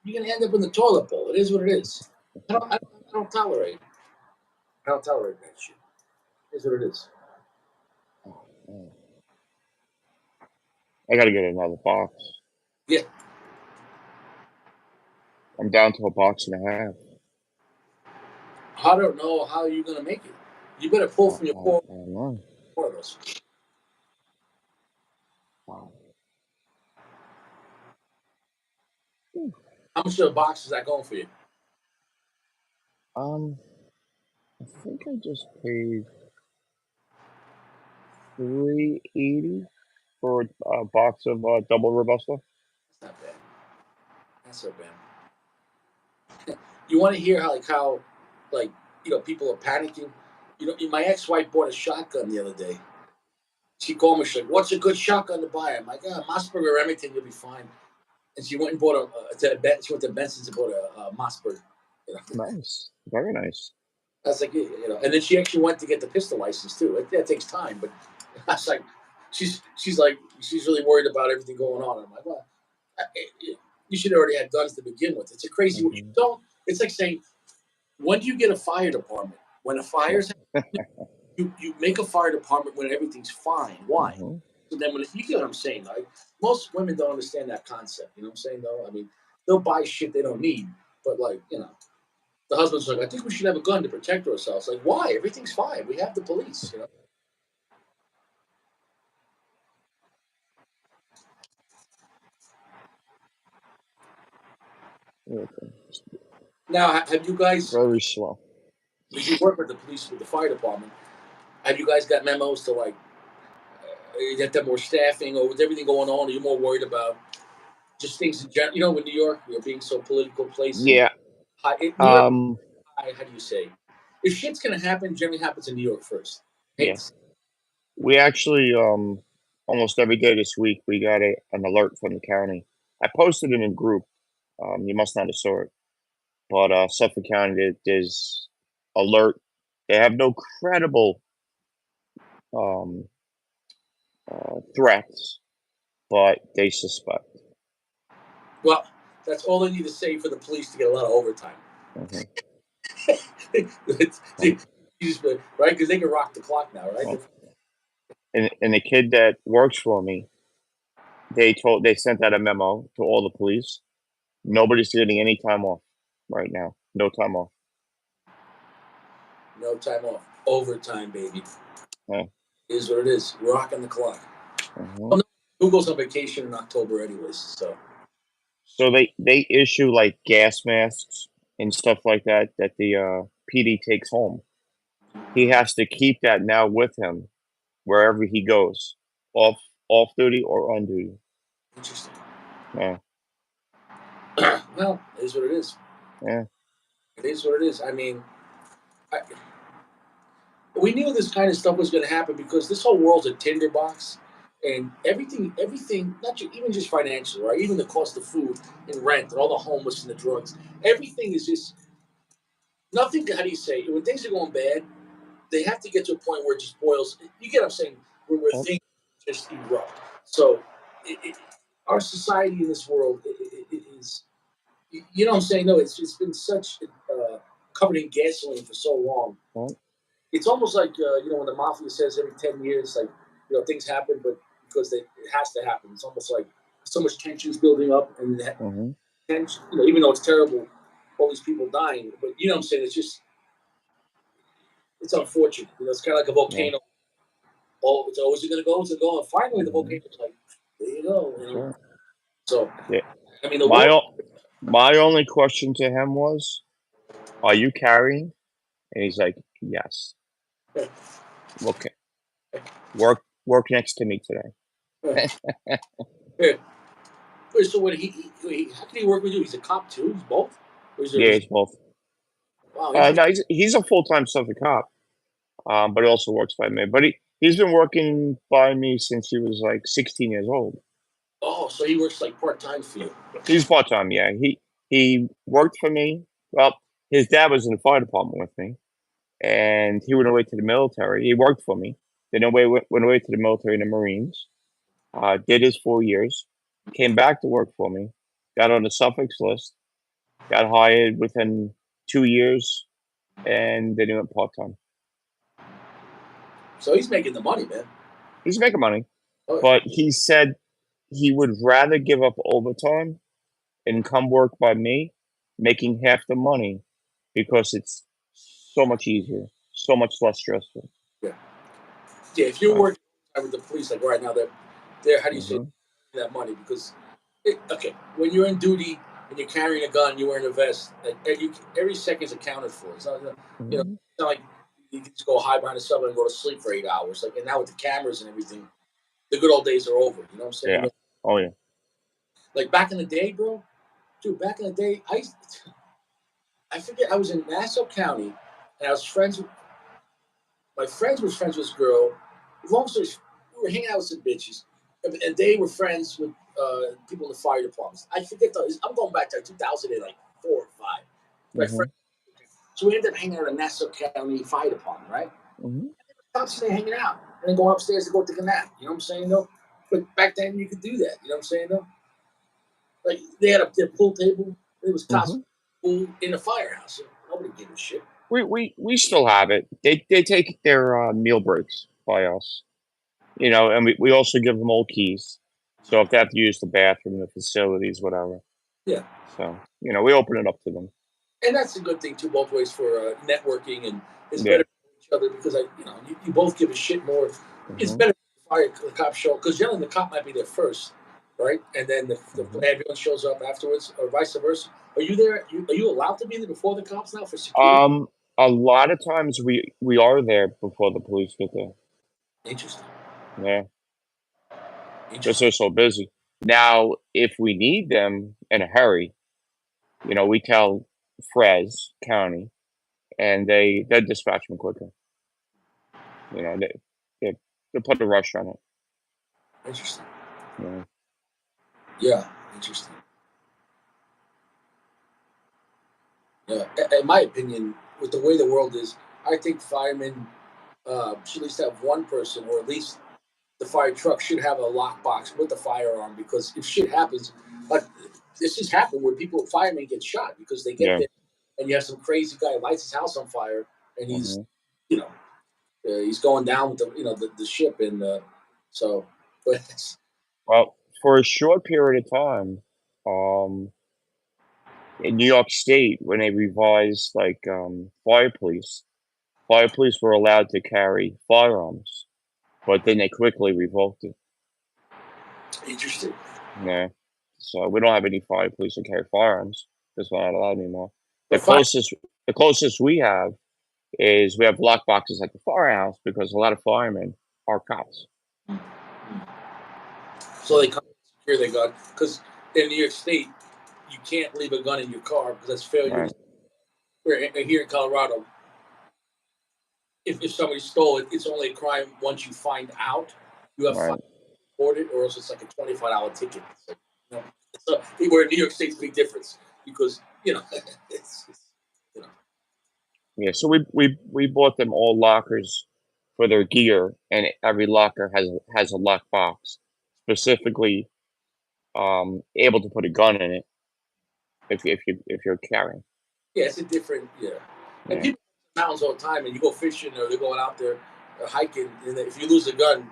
you're going to end up in the toilet bowl. It is what it is. I don't tolerate it. I don't tolerate that shit. It is what it is. I got to get another box. Yeah. I'm down to a box and a half. I don't know how you're going to make it. You better pull from your core I don't know. of those. Wow. How much of a box is that going for you? Um, I think I just paid $380 for a box of double Robusta. That's not bad. That's not bad. You want to hear how like people are panicking. My ex-wife bought a shotgun the other day. She called me. She's like, "What's a good shotgun to buy?" I'm like, "Mossberg or Remington, you'll be fine." And she went and bought she went to Benson's and bought a Mossberg. You know, Nice, very nice. I was like, and then she actually went to get the pistol license too. That takes time, but I was like, she's really worried about everything going on. I'm like, well, you should have already had guns to begin with. It's a crazy. You Hmm. don't. It's like saying, when do you get a fire department? When a fire's you make a fire department when everything's fine. Why? Hmm. So then when you get what I'm saying, like most women don't understand that concept. You know what I'm saying? Though I mean, they'll buy shit they don't need, but like the husband's like, I think we should have a gun to protect ourselves. Like, why? Everything's fine. We have the police. Now, have you guys, Very slow. because you work with the police, with the fire department, have you guys got memos to like get them more staffing, or with everything going on, are you more worried about just things in general? With New York, being so political place and Yeah. New York, Um. how do you say? If shit's gonna happen, generally happens in New York first. I hate Yeah. to say. We actually almost every day this week we got an alert from the county. I posted it in a group. You must not have saw it, but Suffolk County there's alert. They have no credible um, threats, but they suspect. Well, that's all they need to say for the police to get a lot of overtime. Hmm. It's- Right. right? Because they can rock the clock now, right? Right. And the kid that works for me, they sent out a memo to all the police. Nobody's getting any time off right now. No time off. No time off. Overtime, baby. Yeah. It is what it is. Rocking the clock. Hmm. Well, no, who goes on vacation in October, anyways? So, So they issue like gas masks and stuff like that that the PD takes home. He has to keep that now with him wherever he goes, off duty or on duty. interesting. Yeah, Well, it is what it is. yeah. It is what it is. I mean, I, we knew this kind of stuff was going to happen because this whole world's a tinderbox, and everything, not even just financial, right? Even the cost of food and rent, and all the homeless and the drugs. Everything is just nothing. How do you say? When things are going bad, they have to get to a point where it just boils. You get what I'm saying? Where Oh, things just erupt. So, our society in this world it is. You know what I'm saying? No, it's been such covered in gasoline for so long. oh, It's almost like when the mafia says every 10 years, like things happen, but because it has to happen. It's almost like so much tension is building up, and that mm-hmm. tension, even though it's terrible, all these people dying. But you know what I'm saying? It's unfortunate. It's kind of like a Yeah, volcano. Oh, it's always going to go. It's going to go. And finally, the mm-hmm. volcano's like, there you go. That's right. So, Yeah. I mean, the My world. my only question to him was, "Are you carrying?" And he's like, "Yes." Okay. Work next to me today. So what how can he work with you? He's a cop too. He's both. Or is there? Yeah, he's both. Wow, interesting. No, he's a full-time Suffolk cop, but he also works by me. But he's been working by me since he was like 16 years old. Oh, so he works like part time for you. He's part-time, yeah. He worked for me. Well, his dad was in the fire department with me, and he went away to the military. He worked for me. Then went away to the military in the Marines. Did his 4 years. Came back to work for me. Got on the Suffolk's list. Got hired within 2 years, and then he went part-time. So he's making the money, man. He's making money, Oh yeah. but he said he would rather give up overtime and come work by me, making half the money because it's so much easier, so much less stressful. Yeah. Yeah. If you're So, working with the police, like right now, they're how do you say hmm that money? Because okay, when you're in duty and you're carrying a gun, you're wearing a vest. Like, every second is accounted for. It's not hmm it's not like you can just go hide behind a subway and go to sleep for 8 hours. Like, and now with the cameras and everything, the good old days are over. You know what I'm saying? yeah, oh yeah, Like back in the day, bro. Dude, back in the day, I forget. I was in Nassau County, and I was friends with my friends was friends with this girl. Long story, we were hanging out with some bitches, and they were friends with people in the fire departments. I forget I'm going back to 2000 like 4 or 5. My hmm friend. So we ended up hanging out in Nassau County Fire Department, right? hmm Constantly hanging out and then going upstairs to go take a nap. You know what I'm saying, though? But back then you could do that. You know what I'm saying, though? Like they had their pool table. It was cops hmm pool in the firehouse. So nobody gave a shit. we still have it. They take their meal breaks by us, and we also give them old keys. So if they have to use the bathroom, the facilities, whatever. Yeah. So we open it up to them. And that's a good thing too, both ways for networking, and it's Yeah. better for each other because you both give a shit more. It's hmm better for the cop show because generally the cop might be there first, right, and then the hmm ambulance shows up afterwards, or vice versa. Are you there? Are you allowed to be there before the cops now for security? Um, a lot of times we are there before the police get there. Interesting. Yeah, because Interesting. they're so busy. Now, if we need them in a hurry, we tell Frez County, and they dispatch them quicker. They they put a rush on it. Interesting. Yeah. Yeah. Interesting. Yeah. In my opinion, with the way the world is, I think firemen should at least have one person, or at least the fire truck should have a lockbox with a firearm because if shit happens, like this has happened where firemen get shot because they get Yeah. there and you have some crazy guy lights his house on fire and hmm you know, he's going down with the ship and so, but Well, for a short period of time, in New York State, when they revised like fire police were allowed to carry firearms, but then they quickly revoked it. interesting. Yeah. So we don't have any fire police who carry firearms. That's not allowed anymore. The But fire, closest we have is we have lock boxes at the firehouse because a lot of firemen are cops. so they So come and secure their gun because in New York State you can't leave a gun in your car because that's failure. right. here in Colorado, if somebody stole it, it's only a crime once you find out. You have Right. to report it, or else it's like a $25 ticket. So, so where in New York State's a big difference because it's you know. Yeah. So we bought them all lockers for their gear, and every locker has a lock box specifically able to put a gun in it if you're carrying. Yeah, it's a different And Yeah. people go to mountains all the time, and you go fishing or they're going out there hiking, and if you lose a gun,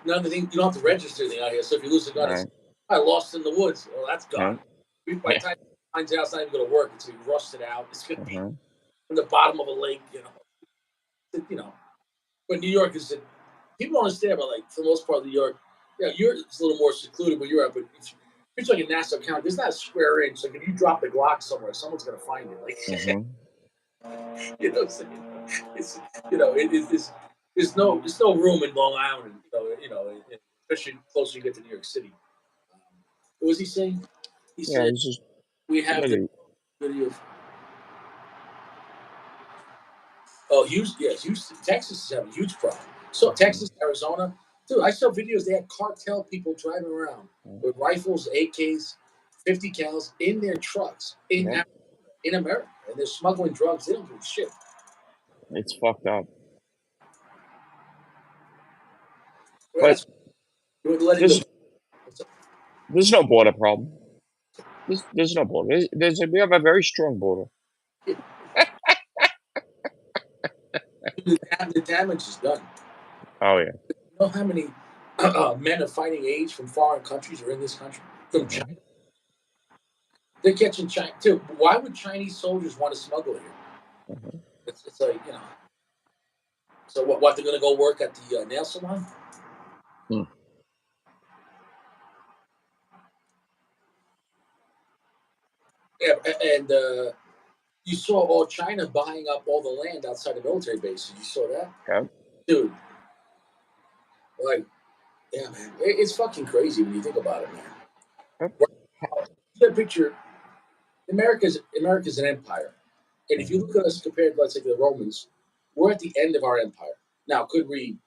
none of the things you don't have to register anything out here. So if you lose a gun, it's Right. I lost in the woods. Well, that's gone. Right. By the Yeah. time it finds out, it's not even going to work. It's going to be rusted out. It's going to be Uh-huh. in the bottom of a lake. But New York is people don't understand. But like for the most part, New York, it's a little more secluded where you're at. But if it's like in Nassau County, there's not a square inch. Like if you drop the Glock somewhere, someone's going to find it. Like Uh-huh. what I'm saying? It's there's no room in Long Island. Especially closer you get to New York City. What was he saying? He Yeah. said It's just we have the literally. video of oh Houston, yes, Houston, Texas is having a huge problem. So Texas, Arizona, dude, I saw videos. They had cartel people driving around with rifles, AKs, 50 cals in their trucks Yep. in America, and they're smuggling drugs. They don't give a shit. It's fucked up. Well, But that's letting there's the there's no border problem. There's no border. We have a very strong border. the damage is done. Oh yeah. You know how many men of fighting age from foreign countries are in this country? From China. Uh-huh. They're catching China too. Why would Chinese soldiers want to smuggle here? Uh-huh. It's like So what? They're going to go work at the nail salon? Hmm. Yeah, and you saw all China buying up all the land outside the military bases. You saw that, Yep. dude? Like, yeah, man, it's fucking crazy when you think about it, man. Yep. Right now, that picture, America's an empire, and if you look at us compared, let's say, to the Romans, we're at the end of our empire. Now, could we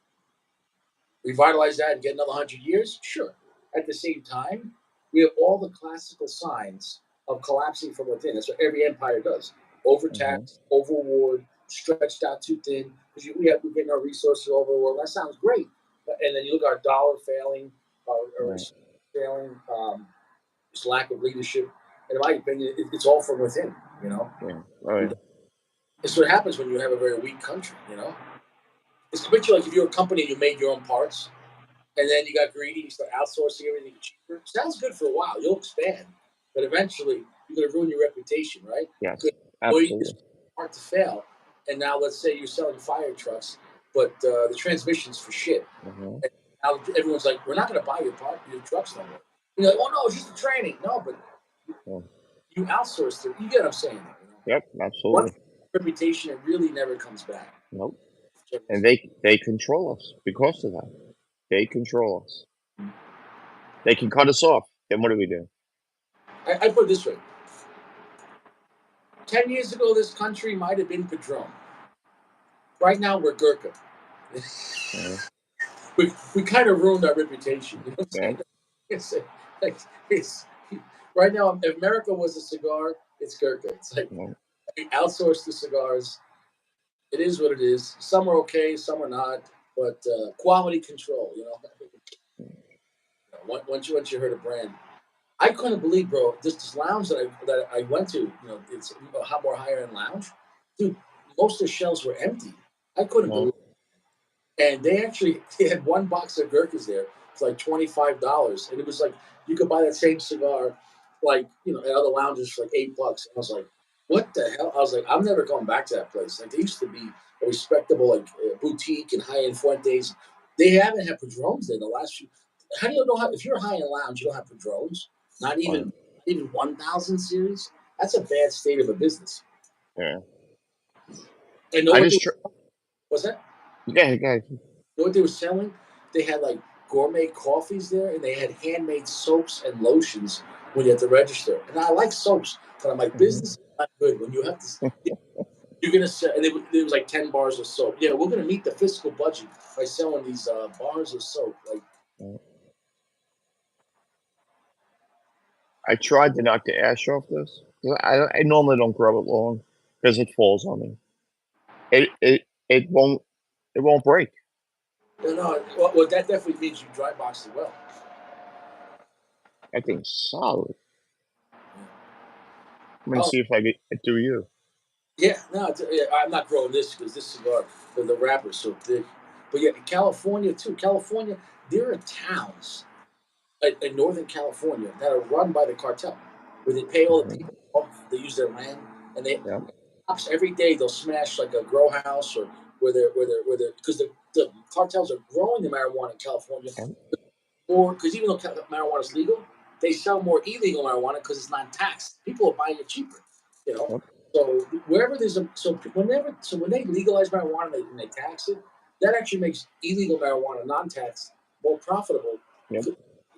revitalize that and get another 100 years? Sure. At the same time, we have all the classical signs of collapsing from within. That's what every empire does: Uh-huh. overtaxed, overward, stretched out too thin. Because we're getting our resources all over the world. That sounds great, and then you look at our dollar failing, our Right. failing, this lack of leadership. And in my opinion, it's all from within. Yeah. Oh yeah. And it's what happens when you have a very weak country. It's a picture like if you're a company and you made your own parts and then you got greedy, you start outsourcing everything cheaper. Sounds good for a while. You'll expand, but eventually you're going to ruin your reputation, right? Yes. Or you just Absolutely. start to fail. And now let's say you're selling fire trucks, but the transmission's for shit. Uh-huh. And now everyone's like, we're not going to buy your trucks no more. You're like, oh no, it's just a training. No, but Yeah. you outsourced it. You get what I'm saying? Yep. Once Absolutely. reputation, it really never comes back. Nope. And they control us because of that. They control us. They can cut us off. Then what do we do? I put it this way: 10 years ago, this country might have been Padron. Right now, we're Gurkha. Uh-huh. we kind of ruined our reputation. You know what I'm Yeah. saying? It's, like, it's right now. If America was a cigar, it's Gurkha. It's like Yeah. we outsource the cigars. It is what it is. Some are okay, some are not. But quality control, once you heard a brand, I couldn't believe, bro. This lounge that I went to, it's a hot more higher end lounge, dude. Most of the shelves were empty. I couldn't Yeah. believe. And they had one box of Gurkhas there for like $25, and it was like you could buy that same cigar, like at other lounges for like $8. And I was like, what the hell? I was like, I'm never going back to that place. Like they used to be a respectable like boutique and high end Fuentes. They haven't had Padrones there the last few. How do you know how? If you're a high end lounge, you don't have Padrones. Not Right. even 1,000 series. That's a bad state of a business. Yeah. And know I what they just tr- was that? yeah, You know what they were selling? They had like gourmet coffees there, and they had handmade soaps and lotions when you had to register. And I like soaps, but I'm like Mhm. business. not good when you have to. You're gonna sell, and there was like 10 bars of soap. Yeah, we're gonna meet the fiscal budget by selling these bars of soap. Like, I tried to knock the ash off this. I normally don't grow it long because it falls on me. It won't break. no, well, that definitely means you dry boxed it well. That thing's solid. I'm gonna Oh, see if I do you. yeah, no, yeah, I'm not growing this because this cigar, the wrapper's so thick. But yeah, in California too. California, there are towns in Northern California that are run by the cartel, where they pay all the Mhm. people off, they use their land, and they Yep. cops every day they'll smash like a grow house or where they're because the cartels are growing the marijuana in California Yep. more because even though marijuana is legal, they sell more illegal marijuana because it's not taxed. People are buying it cheaper, you know. Yep. So wherever there's a when they legalize marijuana and they tax it, that actually makes illegal marijuana non-tax more profitable. Yep.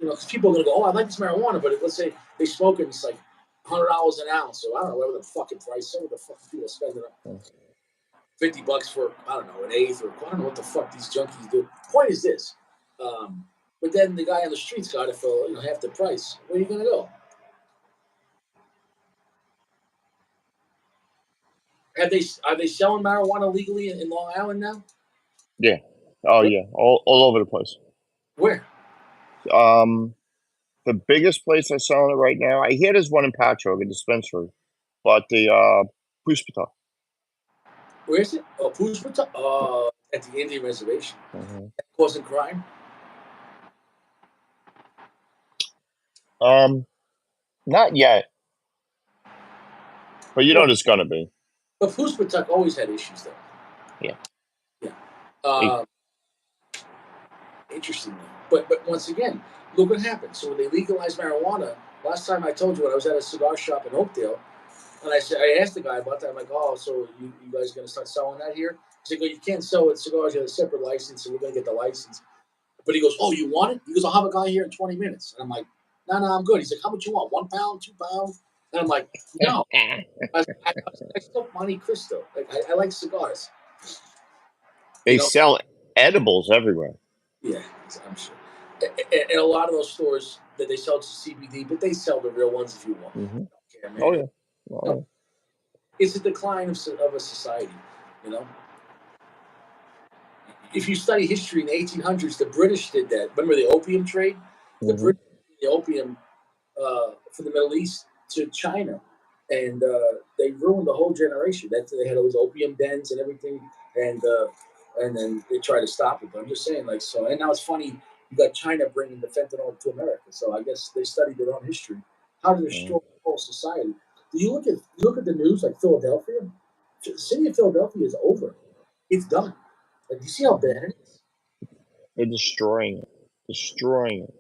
You know, because people are gonna go, oh, I like this marijuana, but let's say they smoke it, it's like $100 an ounce. So I don't know whatever the fucking price. Some of the fucking people spend it on $50 for I don't know an eighth or I don't know what the fuck these junkies do. Point is this, but then the guy on the streets got it for half the price. Where are you gonna go? Are they selling marijuana legally in Long Island now? Yeah. Oh Where? yeah. All over the place. Where? Um, the biggest place that's selling it right now, I hear there's one in Patchogue, a dispensary, but the Puspita. Where is it? Oh, Puspita? At the Indian reservation. Mm-hmm. Causing crime? Not yet, but you know Well, there's gonna be. but Puspita always had issues though. Yeah. Yeah. It, Uh, Interesting. But once again, look what happened. So when they legalized marijuana, last time I told you when I was at a cigar shop in Oakdale, and I asked the guy about that. I'm like, oh, so you guys going to start selling that here? He's like, well, you can't sell it cigars. You have a separate license, and we're going to get the license. But he goes, oh, you want it? He goes, I'll have a guy here in 20 minutes. And I'm like, no, I'm good. He's like, how much you want? 1 pound, 2 pounds? And I'm like, no. I smoke Monte Cristo. Like I like cigars. You they know, sell edibles everywhere. yeah, I'm sure. And a lot of those stores that they sell to CBD, but they sell the real ones if you want. Mm-hmm. I don't care, Oh man. yeah. Oh No, yeah. it's a decline of a society. You know, if you study history in the 1800s, the British did that. Remember the opium trade? The Mm-hmm. British did the opium from the Middle East to China, and they ruined the whole generation. They had all those opium dens and everything, and then they tried to stop it. But I'm just saying, like, so, and now it's funny. You got China bringing the fentanyl to America, so I guess they studied their own history, how to Mm-hmm. destroy the whole society. Do you look at the news like Philadelphia? The city of Philadelphia is over. It's done. Like, do you see how Mm-hmm. bad it is? They're destroying it. Destroying it.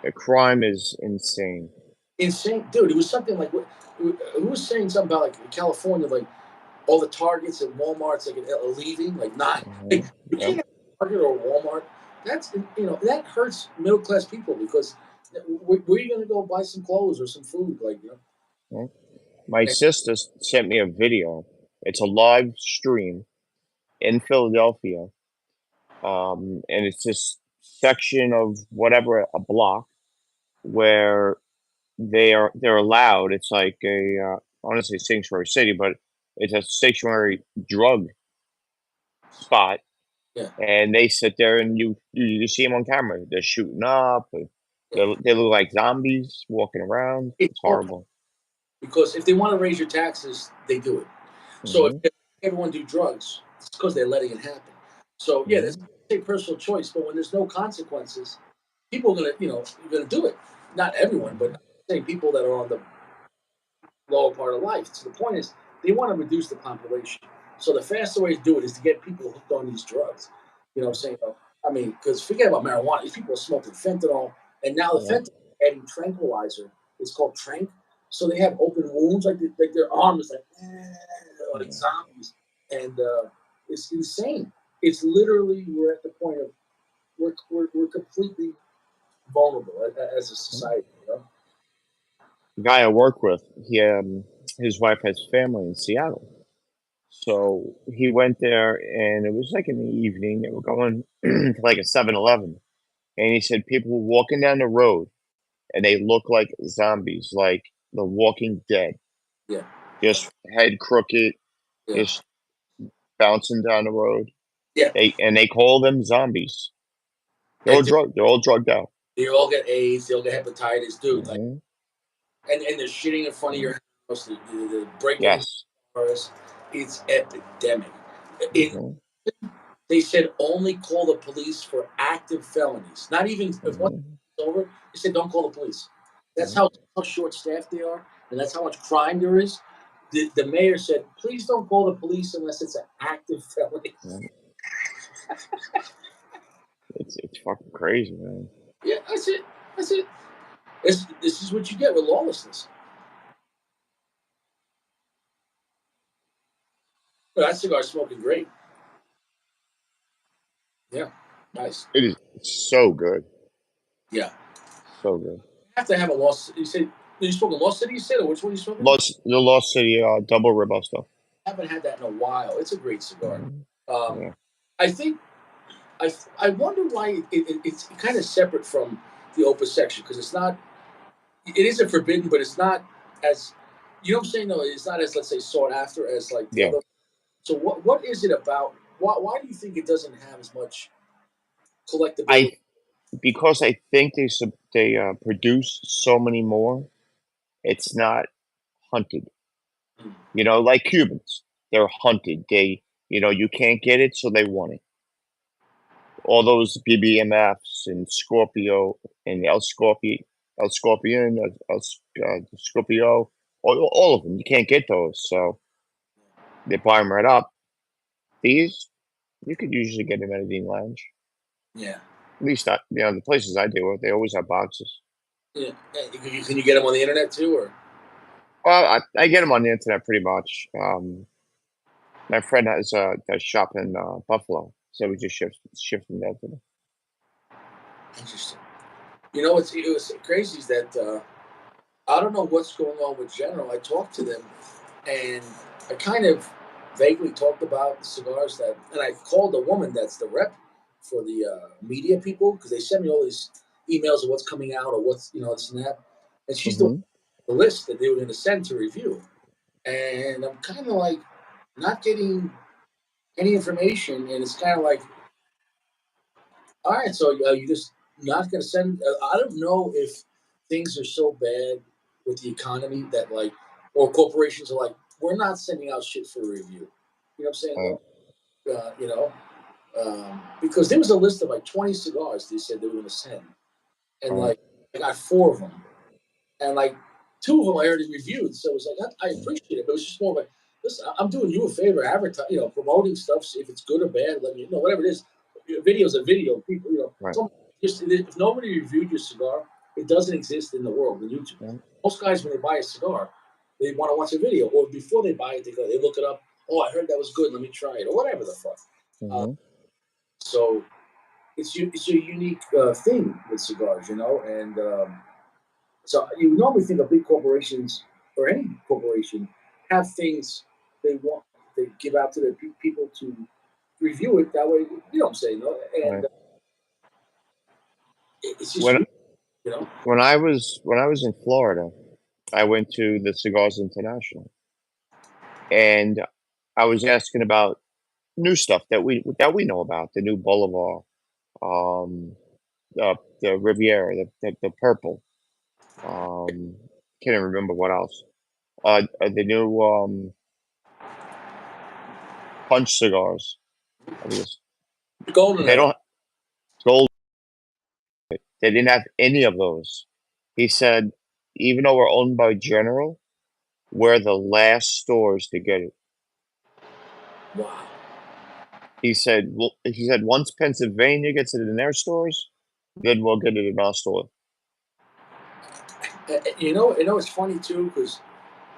The crime is insane. Insane, dude. It was something like who was saying something about like California, like all the Targets and Walmarts like are leaving, like not Mm-hmm. like you Yep. can't have a Target or a Walmart. That's that hurts middle class people because where are you going to go buy some clothes or some food, like Yep. My and sister sent me a video. It's a live stream in Philadelphia, and it's this section of whatever a block where they're allowed. It's like I want to say sanctuary city, but it's a sanctuary drug spot, yeah, and they sit there and you see them on camera. They're shooting up. And yeah. they look like zombies walking around. It's It's all horrible. because if they want to raise your taxes, they do it. So Hmm. if everyone do drugs, it's because they're letting it happen. So yeah, that's Hmm. a personal choice. But when there's no consequences, people are gonna you're gonna do it. Not everyone, but Hmm. I'm saying people that are on the lower part of life. So the point is, they want to reduce the population. So the faster way to do it is to get people hooked on these drugs. You know what I'm saying? I mean, because forget about marijuana. These people are smoking fentanyl, and now the Yep. fentanyl adding tranquilizer. It's called trank. So they have open wounds, like their arm is like Yeah. zombies, and it's insane. It's literally we're at the point of we're completely vulnerable as a society. You know? guy I work with, his wife has family in Seattle. So he went there, and it was like in the evening. They were going to like a 7-Eleven, and he said people were walking down the road, and they look like zombies, like The Walking Dead, Yeah, just head crooked, yeah, just bouncing down the road. yeah. They call them zombies. And They're all drugged out. they all get AIDS, they all get hepatitis, dude. Like, Hmm. and they're shitting in front of your house, the breaking into Yes. cars. It's epidemic. In Hmm. They said only call the police for active felonies. Not even if one Hmm. is over. They said don't call the police. That's Hmm. how short staffed they are, and that's how much crime there is. The mayor said, please don't call the police unless it's an active felony. It's fucking crazy, man. Yeah, that's it. That's it. This is what you get with lawlessness. Well, that cigar smoking great. Yeah, nice. It is so good, Yeah, so good. you have to have a lost. You said you smoking Lost City. You said, or which one you smoking? The Lost City double Robusto. I haven't had that in a while. It's a great cigar. Hmm. Um, Yeah. I think I wonder why it's kind of separate from the Opus section because it's not. It isn't forbidden, but it's not as you know what I'm saying. No, it's not as let's say sought after as like the Yeah. other. So what is it about? Why do you think it doesn't have as much collectability? I Because I think they produce so many more. It's not hunted. Mm. Like Cubans, they're hunted. You can't get it, so they want it. All those BBMFs and Scorpio and El Scorpion, Scorpio, all of them. You can't get those, so they buy them right up. These, you could usually get them at a Dean Lounge. Yeah, At least, the places I deal with, they always have boxes. yeah. Can you get them on the internet too, or Well, I get them on the internet pretty much. My friend has a shop in Buffalo, so we just shift them there to them. interesting? You know, it was crazy is that I don't know what's going on with General. I talked to them, and I kind of vaguely talked about the cigars that, and I called the woman that's the rep for the media people because they send me all these emails of what's coming out or what's this and that, and she's the Hmm. list that they were going to send to review, and I'm kind of like not getting any information, and it's kind of like, all right, so you just not going to send. I don't know if things are so bad with the economy that like, or corporations are like, we're not sending out shit for review. You know what I'm saying? Right. Because there was a list of like 20 cigars they said they were going to send, and Right. like I got four of them, and like two of them I already reviewed. So it was like I appreciate it, but it was just more like, listen, I'm doing you a favor, promoting stuff. So if it's good or bad, let me know. Whatever it is, video's a video. People, Right. just if nobody reviewed your cigar, it doesn't exist in the world on YouTube. Right. Most guys when they buy a cigar, they want to watch a video, or before they buy it, they look it up. Oh, I heard that was good. Let me try it, or whatever the fuck. Uh, Hmm. so it's a unique thing with cigars, and. So you normally think of big corporations or any corporation have things they want they give out to their people to review it. That way, you know what I'm saying, no? And Right. it's just When weird, you know. when I was in Florida, I went to the Cigars International, and I was asking about new stuff that we know about, the new Bolivar, um, the Riviera, the purple. Um, can't even remember what else. The new punch cigars. I think it's Golden they era. don't gold. They didn't have any of those. He said, even though we're owned by General, we're the last stores to get it. Wow. He said once Pennsylvania gets it in their stores, then we'll get it in our store. It's funny too because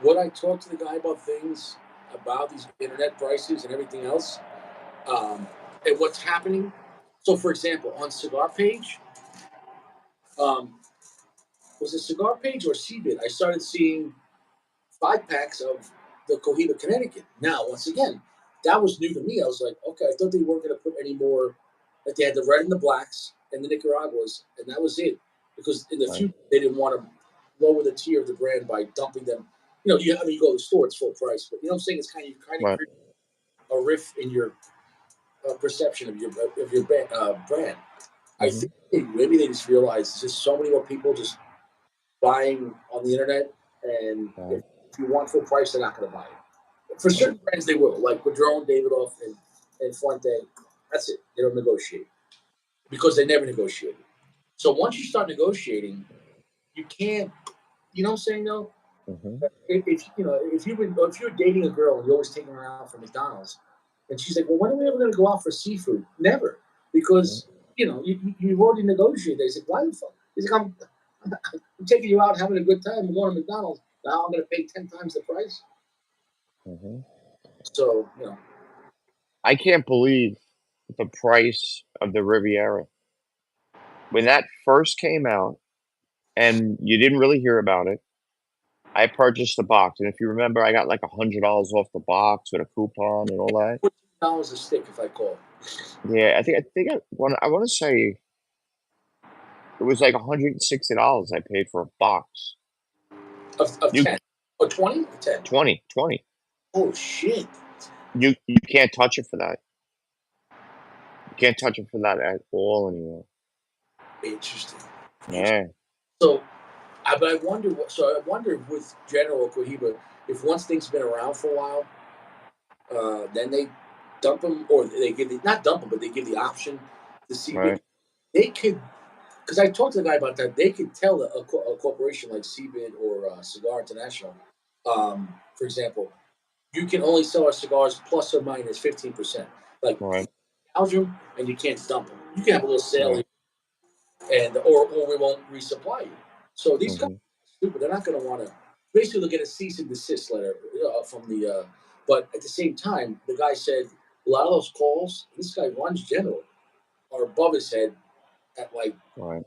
what I talk to the guy about things about these internet prices and everything else, and what's happening. So, for example, on Cigar Page, um, was it Cigar Page or Cbit? I started seeing 5 packs of the Cohiba Connecticut. Now, once again, that was new to me. I was like, okay, I thought they weren't going to put any more. Like they had the red and the blacks and the Nicaraguas, and that was it. Because in the Right. future, they didn't want to lower the tier of the brand by dumping them. You go to the store, it's full price, but you know what I'm saying? It's kind of Right. a riff in your perception of your brand. I Hmm. think maybe they just realized there's just so many more people just buying on the internet, and Right. if you want full price, they're not going to buy it. For Right. certain brands, they will, like Padron, Davidoff, and Fuente. That's it. They don't negotiate because they never negotiated. So once you start negotiating, you can't. You know what I'm saying? Though, Hmm. if you're dating a girl and you're always taking her out for McDonald's, and she's like, "Well, when are we ever going to go out for seafood?" Never, because you've already negotiated. They said, "Why the fuck?" He's like, I'm taking you out, having a good time, we're going to McDonald's. Now I'm going to pay 10 times the price." Hmm. So I can't believe the price of the Riviera when that first came out, and you didn't really hear about it. I purchased the box, and if you remember, I got like $100 off the box with a coupon and all that. $14 a stick if I call. Yeah, I want to say it was like $160 I paid for a box. Of You 10 or 20 or 10. 20. Oh shit! You can't touch it for that. You can't touch it for that at all anymore. Interesting. Yeah, So, but I wonder. So I wonder with General Cohiba, if once things been around for a while, then they dump them, or they give not dump them, but they give the option to see right, they could. Because I talked to the guy about that, they could tell a corporation like CBIT or Cigar International, for example, you can only sell our cigars plus or minus 15%. Like, right, gouge them and you can't dump them. You can have a little sale, right. and or we won't resupply you. So these guys Hmm. are stupid. They're not going to want to. Basically, they'll get a cease and desist letter from the. But at the same time, the guy said a lot of those calls. This guy runs General are above his head at like Right.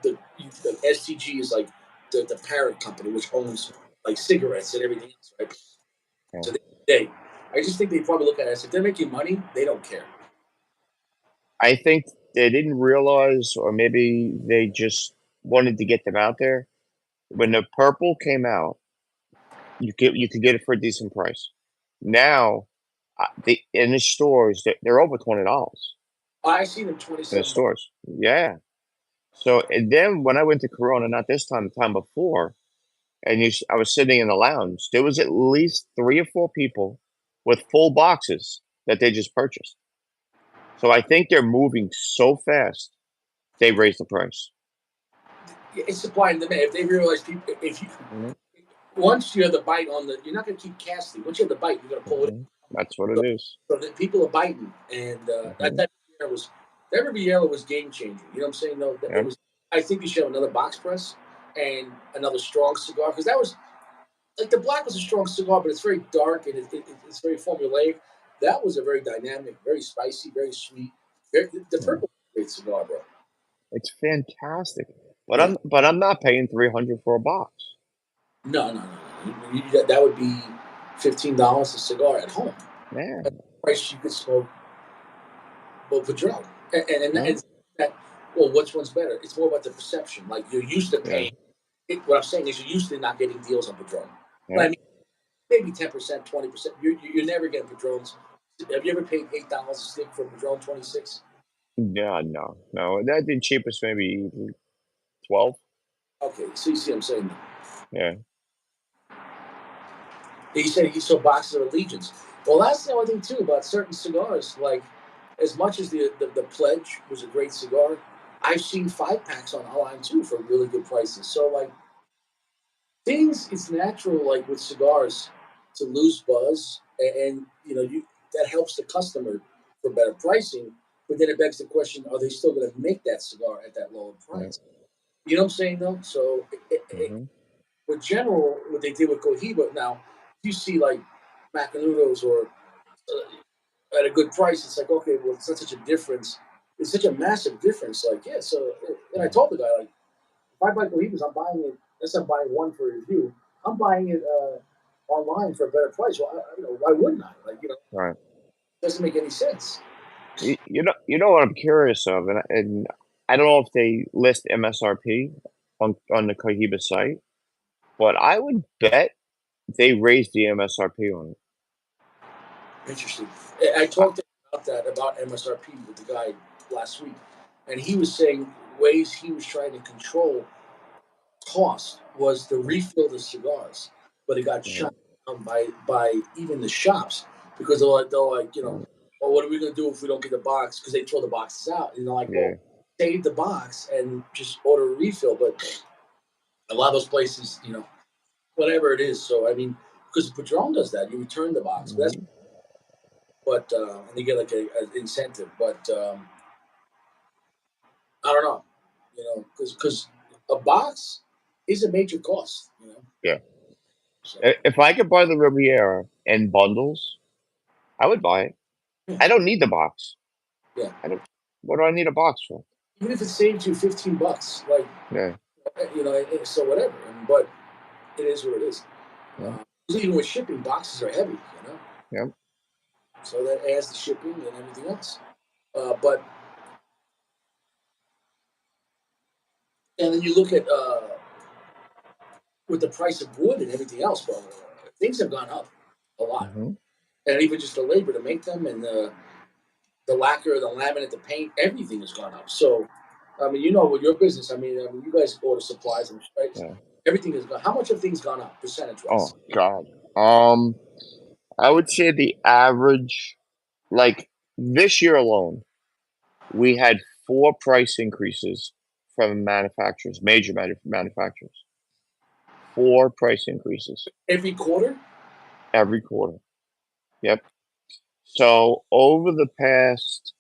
the STG is like the parent company which owns like cigarettes and everything else, right? Yeah. So I just think they probably look at it as if they're making money, they don't care. I think they didn't realize, or maybe they just wanted to get them out there. When the purple came out, you could get it for a decent price. Now, in the stores, they're over $20 I seen them in the 27 bucks. stores. Yeah. So, and then when I went to Corona, not this time, the time before, and I was sitting in the lounge, there was at least 3 or 4 people with full boxes that they just purchased. So I think they're moving so fast, they raised the price. It's supply and demand. If they realize people, if you Mhm, once you have the bite on the, you're not going to keep casting. Once you have the bite, you're going to pull it. mhm. That's what it So, is. so that people are biting, and Mhm, that Riviera was game changing. You know what I'm saying? No, that it yeah, was. I think you should have another box press and another strong cigar because that was like the black was a strong cigar, but it's very dark and it's very formulaic. That was a very dynamic, very spicy, very sweet. The yeah. purple was a great cigar, bro. It's fantastic. But Yeah. I'm not paying 300 for a box. No. That would be $15 a cigar at home. Yeah, At the price you could smoke both Padron. yeah, And that, well, which one's better? It's more about the perception. Like you're used to yeah, paying. What I'm saying is you're used to not getting deals on Padron. But yeah. I mean, maybe 10%, 20%. You're never getting Padrones. Have you ever paid $8 a stick for Padron 26? Yeah, no. That the cheapest maybe 12. Okay, so you see what I'm saying. Yeah. He said he saw boxes of Allegiance. Well, that's the only thing too about certain cigars. Like, as much as the Pledge was a great cigar, I've seen 5 packs on online too for really good prices. So like things, it's natural like with cigars to lose buzz, and that helps the customer for better pricing. But then it begs the question: are they still going to make that cigar at that lower Yeah. price? You know what I'm saying, though. So Mhm. with General, what they did with Cohiba, now you see like Macanudos or at a good price, it's like okay, well, it's not such a difference. It's such a massive difference. Like yeah, so and I Yeah. told the guy like I buy Cohibas, I'm buying it. Unless I'm buying one for review, I'm buying it online for a better price. Well, why wouldn't I? Like, Right. it doesn't make any sense. You know what I'm curious of, and I don't know if they list MSRP on the Cohiba site, but I would bet they raised the MSRP on it. Interesting. I talked about that about MSRP with the guy last week, and he was saying ways he was trying to control cost was to refill the cigars, but it got Mhm. shut down by even the shops because they're like, Mhm. well, what are we gonna do if we don't get the box? Because they throw the boxes out, and they're like, well, Yeah. save the box and just order a refill. But a lot of those places, whatever it is. So I mean, because Padron does that, you return the box, but that's Mhm. and you get like a incentive. But I don't know, because a box is a major cost. Yeah. So If I could buy the Riviera in bundles, I would buy it. yeah, I don't need the box. yeah. I don't. What do I need a box for? Even if it saves you $15, like Yeah. so whatever. But it is what it is. Yeah. 'Cause even with shipping, boxes are heavy, Yeah. so that adds the shipping and everything else. But and then you look at with the price of wood and everything else, bro, things have gone up a lot, Hmm. and even just the labor to make them and the lacquer, the laminate, the paint, everything has gone up. So, I mean, with your business, I mean, you guys order supplies, right? Yeah. Everything is gone. How much have things gone up percentage Oh wise? God. I would say the average, like this year alone, we had 4 price increases from manufacturers, major manufacturers. 4 price increases Every quarter? every quarter. Yep. So over the past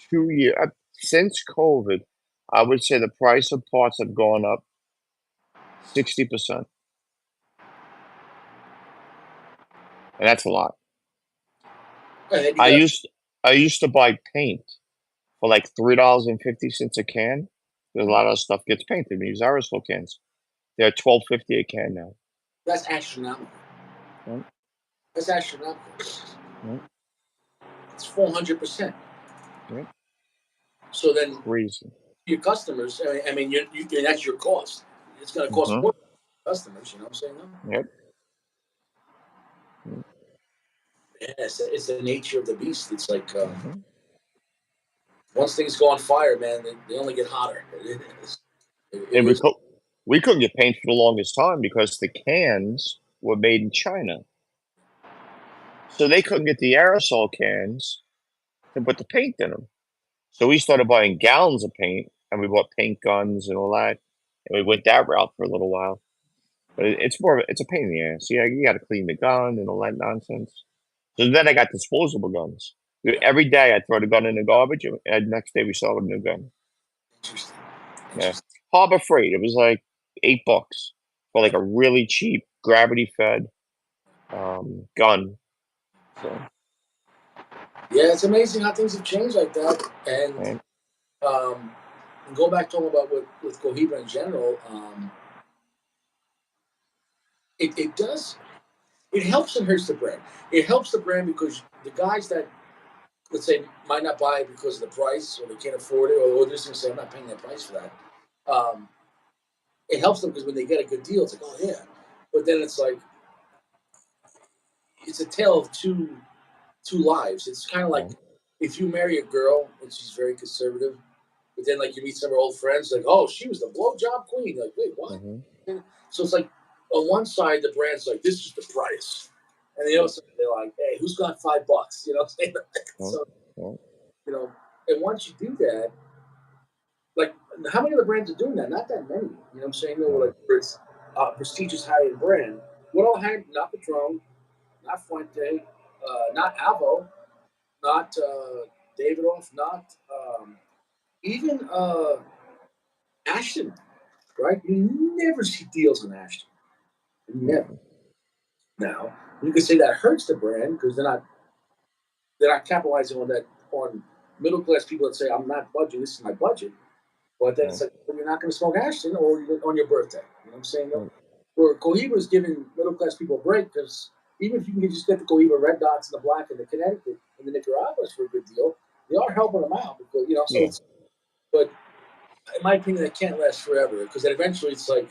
2 years, since COVID, I would say the price of parts have gone up 60%, and that's a lot. And then you I got used I used to buy paint for like $3.50 a can. There's a lot of stuff gets painted. We use aerosol cans. They're $12.50 a can now. that's astronomical. Right? That's astronomical. Right? It's 400%. Yep. So then Crazy. your customers, I mean, that's your cost. It's going to cost Hmm. more for customers. You know what I'm saying? No? Yep. Mm-hmm. Yeah, it's the nature of the beast. It's like Mm-hmm. once things go on fire, man, they only get hotter. It And is. we couldn't get paint for the longest time because the cans were made in China, so they couldn't get the aerosol cans to put the paint in them. So we started buying gallons of paint, and we bought paint guns and all that, and we went that route for a little while. But it's a pain in the ass. Yeah, you got to clean the gun and all that nonsense. So then I got disposable guns. Yeah, Every day I throw the gun in the garbage, and the next day we sell a new gun. interesting. Yeah, Interesting. Harbor Freight. It was like $8 for like a really cheap gravity fed gun. So Yeah, it's amazing how things have changed like that. And right. um, go back talking about with Cohiba in general, it does. It helps and hurts the brand. It helps the brand because the guys that, let's say, might not buy it because of the price or they can't afford it, or they're just going to say, I'm not paying that price for that. Um, it helps them because when they get a good deal, it's like, oh, yeah. But then it's like, it's a tale of two lives. It's kind of like Right. if you marry a girl and she's very conservative, but then like you meet some of her old friends, like, oh, she was the blowjob queen. Like, wait, what? Mm-hmm. So it's like on one side the brand's like, this is the price, and the other Right. side they're like, hey, who's got $5? You know what I'm saying? Right. So Right. and once you do that, like how many other brands are doing that? Not that many. You know what I'm saying? No, No. like it's prestigious high end brand. What all had not Patron, not Fuente, not Avo, not Davidoff, not even Ashton, right? You never see deals on Ashton. Never. Mm-mm. Now you can say that hurts the brand because they're not capitalizing on that on middle class people that say I'm not budgeting. This is my budget. But then it's Right. like, well, you're not going to smoke Ashton or on your birthday. You know what I'm saying? Right. Where Cohiba is giving middle class people a break because even if you can just get the Cohiba red dots and the black and the Connecticut and the Nicaraguas for a good deal, they are helping them out because So Yeah. it's, but in my opinion, that can't last forever because then eventually it's like.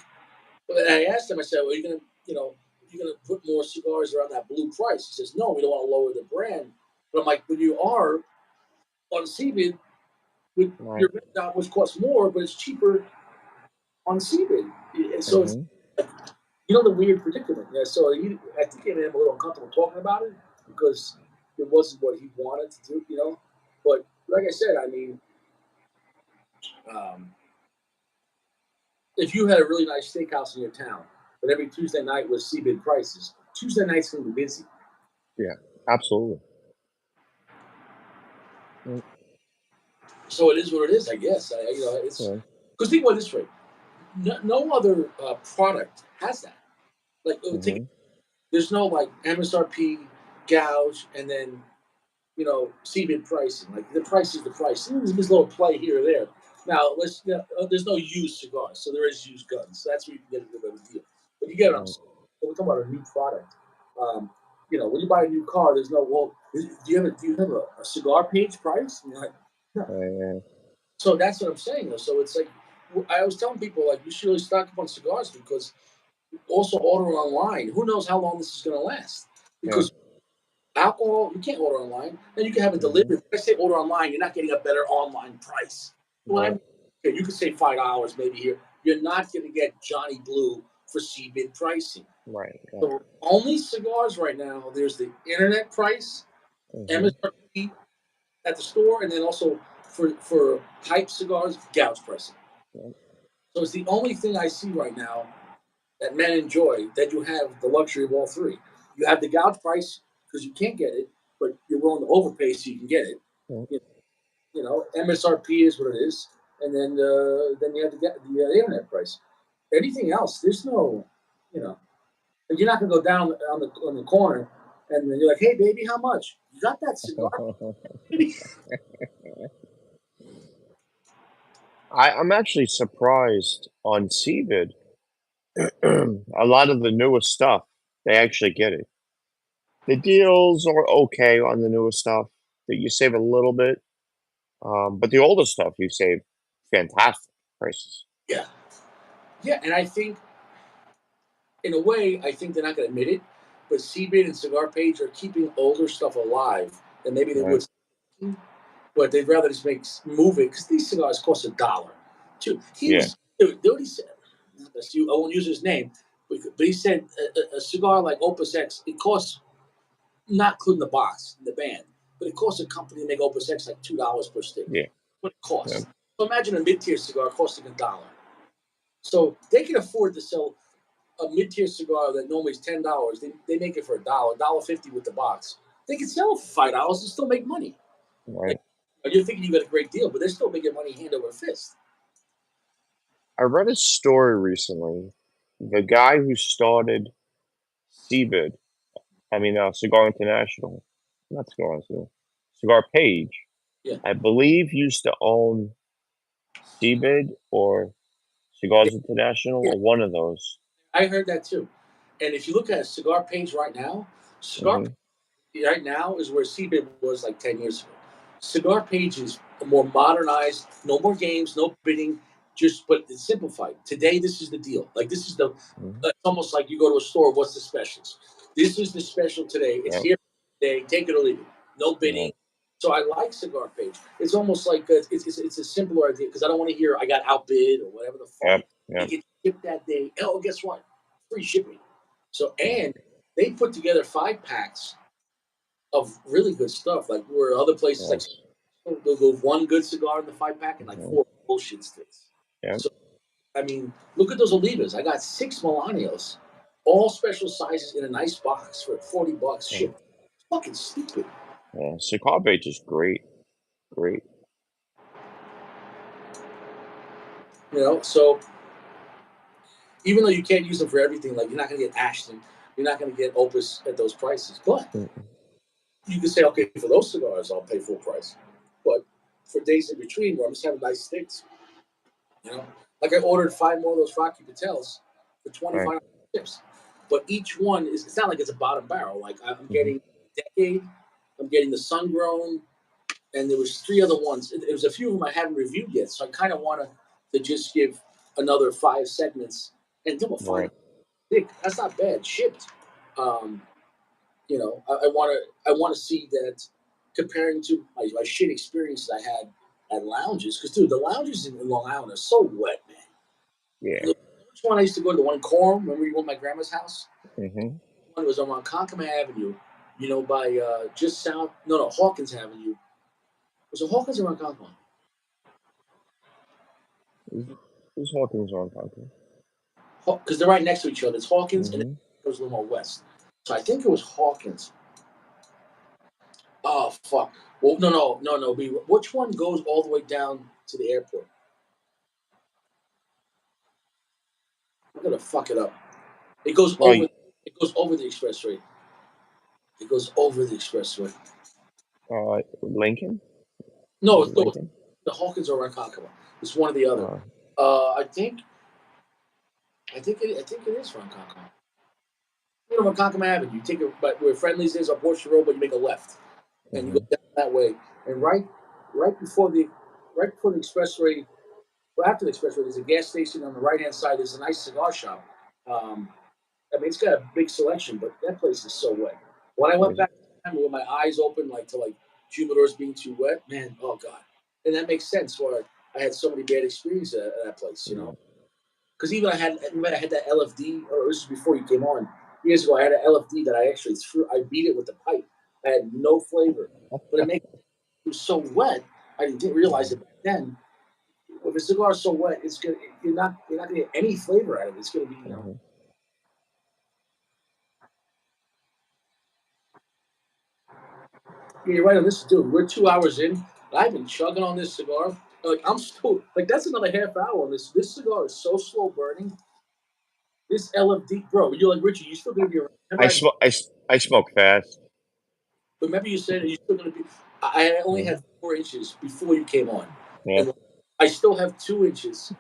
And I asked him, I said, well, you're going to, you're going to put more cigars around that blue price. He says, no, we don't want to lower the brand. But I'm like, when you are on CBID, with Right. your red dot, which costs more, but it's cheaper on CBID. And so it's, Mm-hmm. the weird predicament. Yeah, so I think he made him a little uncomfortable talking about it because it wasn't what he wanted to do. But like I said, I mean, um, if you had a really nice steakhouse in your town, but every Tuesday night was CBID prices, Tuesday night's going to be busy. Yeah. Absolutely. Mm. So it is what it is, I guess. It's Yeah. because think about it this way: no other product has that. Like, Mm-hmm. there's no like MSRP gouge and then CBID pricing. Like the price is the price. There's a little play here or there. Now there's no used cigars, so there is used guns. So that's where you can get a little bit of a deal. But you get what I'm Right. saying. We're talking about a new product. When you buy a new car, there's no do you have a cigar page price? And you're like, no. Yeah. So that's what I'm saying. Though. So it's like I was telling people like you should really stock up on cigars because also order online. Who knows how long this is going to last? Yeah. Because alcohol, you can't order online. Then you can have it Mm-hmm. delivered. If I say order online, you're not getting a better online price. Well, Right. you could say $5 maybe here. You're not going to get Johnny Blue for CBID pricing. Right. Yeah. So only cigars right now. There's the internet price, Mm-hmm. MSRP at the store, and then also for pipe cigars, gouge pricing. Yeah. So it's the only thing I see right now that men enjoy that you have the luxury of all three. You have the gouge price because you can't get it, but you're willing to overpay so you can get it. Yeah. MSRP is what it is, and then you have the internet price. Anything else, there's no, you know, you're not gonna go down on the corner and then you're like, hey baby, how much? You got that cigar? I'm actually surprised on CBID. A lot of the newest stuff, they actually get it. The deals are okay on the newest stuff. That you save a little bit, but the older stuff you save fantastic prices. Yeah, yeah, and I think in a way, I think they're not going to admit it, but CBIT and Cigar Page are keeping older stuff alive than maybe they Right? would, but they'd rather just move it because these cigars cost $1. Too. He Yeah. was dude. He said, I won't use his name, but he said a cigar like Opus X it costs not including the box, the band, but it costs a company to make Opus X like $2 per stick. Yeah. What it Yeah. costs. So imagine a mid-tier cigar costing $1. So they can afford to sell a mid-tier cigar that normally is $10. They make it for $1.50 with the box. They can sell it for $5 and still make money. Right. Like, you're thinking you got a great deal, but they're still making money hand over fist. I read a story recently. The guy who started CBID, Cigar International, not Cigar International, Cigar Page, Yeah, I believe used to own CBID or yeah, Cigars International yeah. or one of those. I heard that too. And if you look at a cigar page right now, cigar Hmm. right now is where CBIT was like 10 years ago. Cigar Page is more modernized, no more games, no bidding, but it's simplified. Today, this is the deal. Like, this is Hmm. it's almost like you go to a store, what's the specials? This is the special today. It's Yep. here today, take it or leave it. No bidding. Right. So I like Cigar Page. It's almost like it's a simpler idea because I don't want to hear I got outbid or whatever the fuck. Yep. It Yep. gets shipped that day. Oh, guess what? Free shipping. So, Right. and they put together 5 packs of really good stuff. Like where other places like Yes. they'll go one good cigar in the 5 pack and like Hmm. 4 bullshit sticks. Yep. So I mean, look at those Olivas. I got 6 Milanios, all special sizes in a nice box for $40 Right. shipped. It's fucking stupid. Yeah. Cigar Page is great. Great. So even though you can't use them for everything, like you're not gonna get Ashton, you're not gonna get Opus at those prices. But Mm. you can say, okay, for those cigars, I'll pay full price. But for days in between where I'm just having nice sticks, You know, like I ordered 5 more of those Rocky Patels for Right. 25 chips, but each one is. It's not like it's a bottom barrel. Like I'm Hmm. getting Decade, I'm getting the Sun Grown, and there was 3 other ones. There was a few of them I haven't reviewed yet, so I kind of want to just give another 5 segments and double find Right. thick. That's not bad. Shipped. Um, I want to see that comparing to my shit experiences I had at lounges. Because dude, the lounges in Long Island are so wet, man. Yeah. The first one I used to go to, the one in Coram. Remember you went to my grandma's house? Hmm. One was on Ronkonkoma Avenue. By just south. No, Hawkins Avenue. Was it Hawkins or Ronkonkoma? Who's Hawkins on country? Because they're right next to each other. It's Hawkins, and then Hmm. it goes a little more west. So I think it was Hawkins. Oh fuck. Well, no. Which one goes all the way down to the airport? I'm gonna fuck it up. It goes over. Well, It goes over the expressway. It goes over the expressway. Lincoln? No, Is it it's Lincoln? the Hawkins or Ronkonkoma. It's one or the other. Uh, I think. I think it is Ronkonkoma. Ronkonkoma Avenue. You take it, but where Friendly's is on Portia Road, but you make a left, and you go hmm. down that way. And right before the expressway, well, after the expressway, there's a gas station on the right hand side. There's a nice cigar shop. Um, it's got a big selection, but that place is so wet. When I went Is it? back with my eyes open, like to like humidors being too wet, man, oh god. And that makes sense why I had so many bad experiences at that place, Yeah. Because even I had that LFD, or this was before you came on years ago. I had an LFD that I actually threw. I beat it with the pipe. I had no flavor, but it was so wet. I didn't realize it back then. If a cigar is so wet, it's gonna you're not gonna get any flavor out of it. It's gonna be Hmm. Yeah, you're right on this, dude. We're 2 hours in. I've been chugging on this cigar. Like I'm still like that's another half hour on this. This cigar is so slow burning. This LFD, bro. You're like Richie. You still gonna be around? I smoke fast. Remember you said you're still gonna be. I only Hmm. had 4 inches before you came on, Yeah. and I still have 2 inches.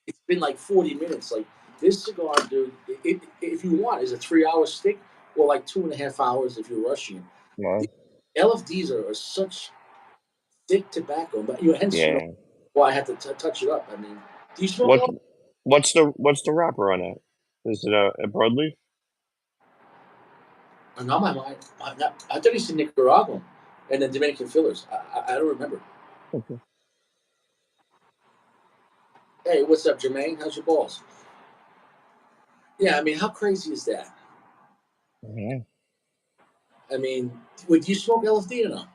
It's been like 40 minutes. Like this cigar, dude. If you want, is a 3 hour stick or like 2.5 hours if you're rushing. The Well, LFDs are such thick tobacco, but hence yeah. why I had to touch it up. I mean, do you smoke a What lot? what's the wrapper on that? Is it a broadleaf? No, I thought you said Nicaraguan and then Dominican fillers. I don't remember. Okay. Hey, what's up, Jermaine? How's your balls? Yeah, I mean, how crazy is that? Yeah. I mean, would you smoke LFD or not?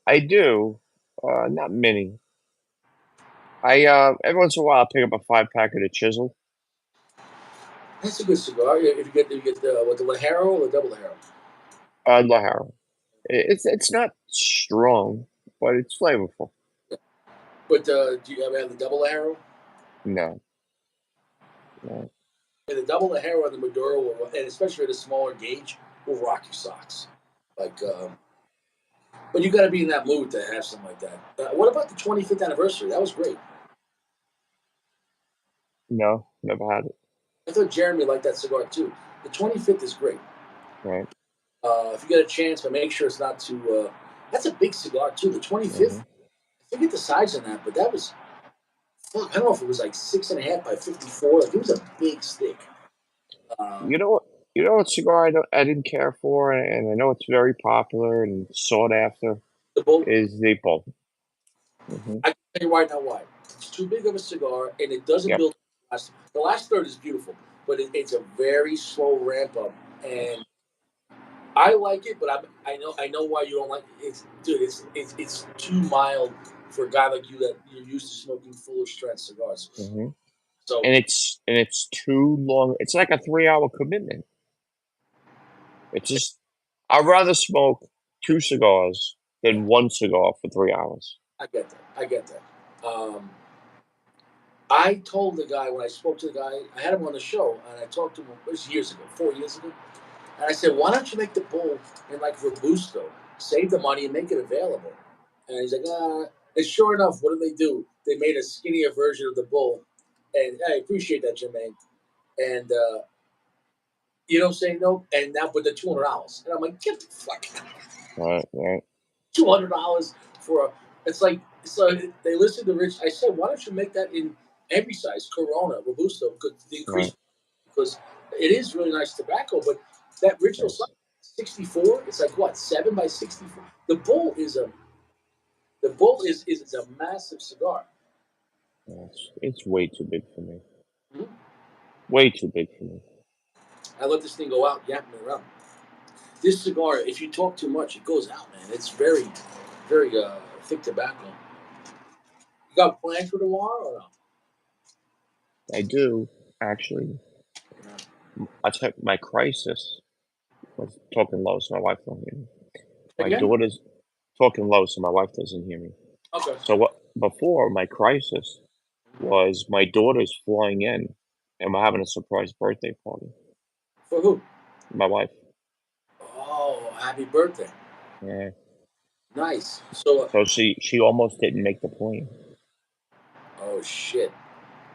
I do. Not many. I every once in a while I pick up a 5 pack of the Chisel. That's a good cigar. Yeah, if you get the Lajero or the double Lajero. Lahara. It's not strong, but it's flavorful. But do you ever have the double Lajero? No, no. And the double Lajero and the Maduro, and especially the smaller gauge, will rock your socks. Like, but you got to be in that mood to have something like that. What about the 25th anniversary? That was great. No, never had it. I thought Jeremy liked that cigar too. The 25th is great. Right. If you get a chance, but make sure it's not too. That's a big cigar too. The Hmm. 25th. I forget the size on that, but that was. Fuck, I don't know if it was like 6.5 by 54. Like it was a big stick. Um, You know what? You know what cigar I didn't care for, and I know it's very popular and sought after the bull. is the Bull. Hmm. I can tell you right now why. It's too big of a cigar, and it doesn't Yep. build. The last third is beautiful, but it's a very slow ramp up, and I like it, but I know why you don't like it. It's dude, it's too mild for a guy like you that you're used to smoking fuller strength cigars. Hmm. So And it's too long. It's like a 3 hour commitment. It's just I'd rather smoke 2 cigars yeah, than one cigar for 3 hours. I get that. I get that. I told the guy when I spoke to the guy, I had him on the show, and I talked to him. It was years ago, 4 years ago, and I said, "Why don't you make the bull in like Robusto? Save the money and make it available." And he's like, "Ah." And sure enough, what do? They made a skinnier version of the bull, and I appreciate that, Jermaine. And you know what I'm saying? No, and now with the $200, and I'm like, get the fuck out. Right. $200 for a. It's like so they listed the rich. I said, why don't you make that in every size? Corona, Robusto, because the Right. increase because it is really nice tobacco, but that original size, Yes. 64. It's like what 7 by 64. The bull is a massive cigar. Yes. It's way too big for me. Mhm. Way too big for me. I let this thing go out, yapping around. This cigar, if you talk too much, it goes out, man. It's very, very thick tobacco. You got plans for tomorrow or no? I do actually. Yeah. I took my crisis. Was talking low, so my wife don't hear me. My Again? daughter's talking low, so my wife doesn't hear me. Okay. So what? Before my crisis was my daughter's flying in, and we're having a surprise birthday party. For who? My wife. Oh, happy birthday. Yeah. Nice. So, So she almost didn't make the plane. oh shit.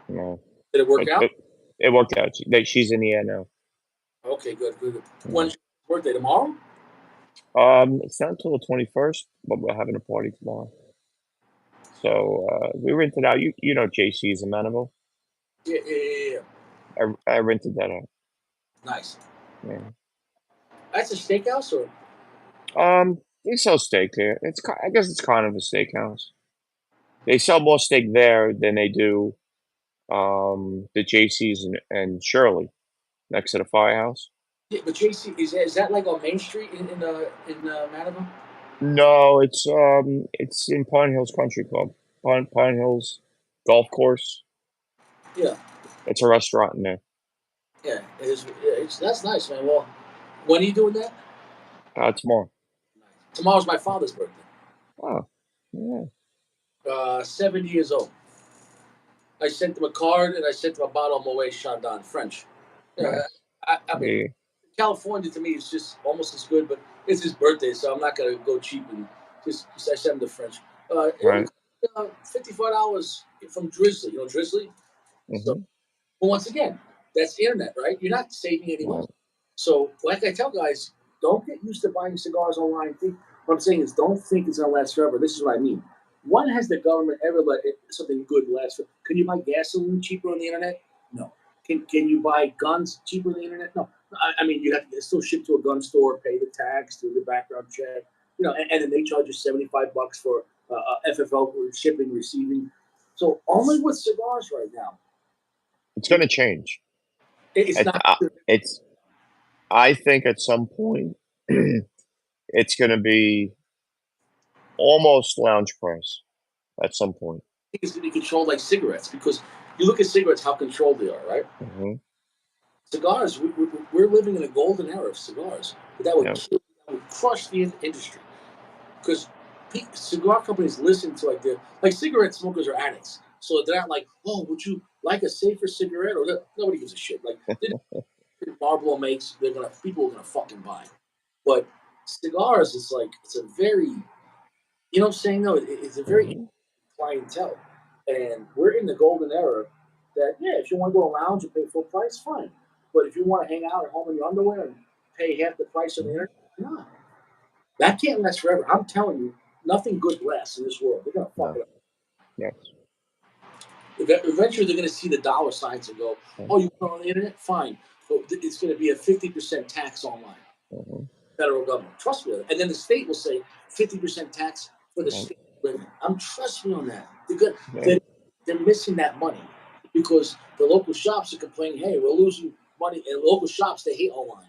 You know. Did it work It out? it, it worked out. She's in the air now. Okay, good. Yeah. When's your birthday? Tomorrow? It's not until the 21st, but we're having a party tomorrow. So we rented out. You know JC's in Manival. Yeah. I rented that out. Nice. Yeah. That's a steakhouse or? They sell steak there. I guess it's kind of a steakhouse. They sell more steak there than they do the JC's and Shirley next to the firehouse. Yeah, but JC is that like on Main Street in Malibu? No, it's in Pine Hills Country Club. Pine Hills Golf Course. Yeah, It's a restaurant in there. yeah. That's nice, man. Well, when are you doing that? Tomorrow. Tomorrow's my father's birthday. Oh, yeah. 70 years old. I sent him a card and I sent him a bottle of Moet Chandon French. Yeah, Nice. I mean, Yeah. California to me is just almost as good, but it's his birthday, so I'm not gonna go cheap and just I sent him the French. It Right. was $55 from Drizzly. You know Drizzly. So, Mm-hmm. but once again, that's the internet, right? You're not saving any money. Right. So, like I tell guys, don't get used to buying cigars online. What I'm saying is, don't think it's gonna last forever. This is what I mean. When has the government ever something good last? Can you buy gasoline cheaper on the internet? No. Can you buy guns cheaper on the internet? No. I mean, you have to still ship to a gun store, pay the tax, do the background check, and then they charge you $75 for FFL shipping, receiving. So only with cigars right now, It's gonna change. it's It, not it's. I think at some point, it's gonna be almost lounge price. At some point. it's going to be controlled like cigarettes because you look at cigarettes, how controlled they are, right? Mm-hmm. Cigars, we're living in a golden era of cigars, but that would Yeah. kill, that would crush the industry because cigar companies listen to like cigarette smokers are addicts, so they're not like, oh, would you like a safer cigarette? Or nobody gives a shit. Like Marlboro makes, people are gonna fucking buy, but cigars is like it's a very, you know what I'm saying? No, it's a very Mm-hmm. clientele. And we're in the golden era that, yeah, if you want to go to a lounge and pay full price, fine. But if you want to hang out at home in your underwear and pay half the price on the internet, no. That can't last forever. I'm telling you, nothing good lasts in this world. They're going to fuck No. it up. Yes. Eventually, they're going to see the dollar signs and go, Mm-hmm. oh, you put it on the internet? Fine. But it's going to be a 50% tax online. Mm-hmm. Federal government. Trust me on that. And then the state will say 50% tax for the Right. state living. I'm trust me on that. They're good. Yeah. They're missing that money because the local shops are complaining, hey, we're losing money. And local shops, they hate online.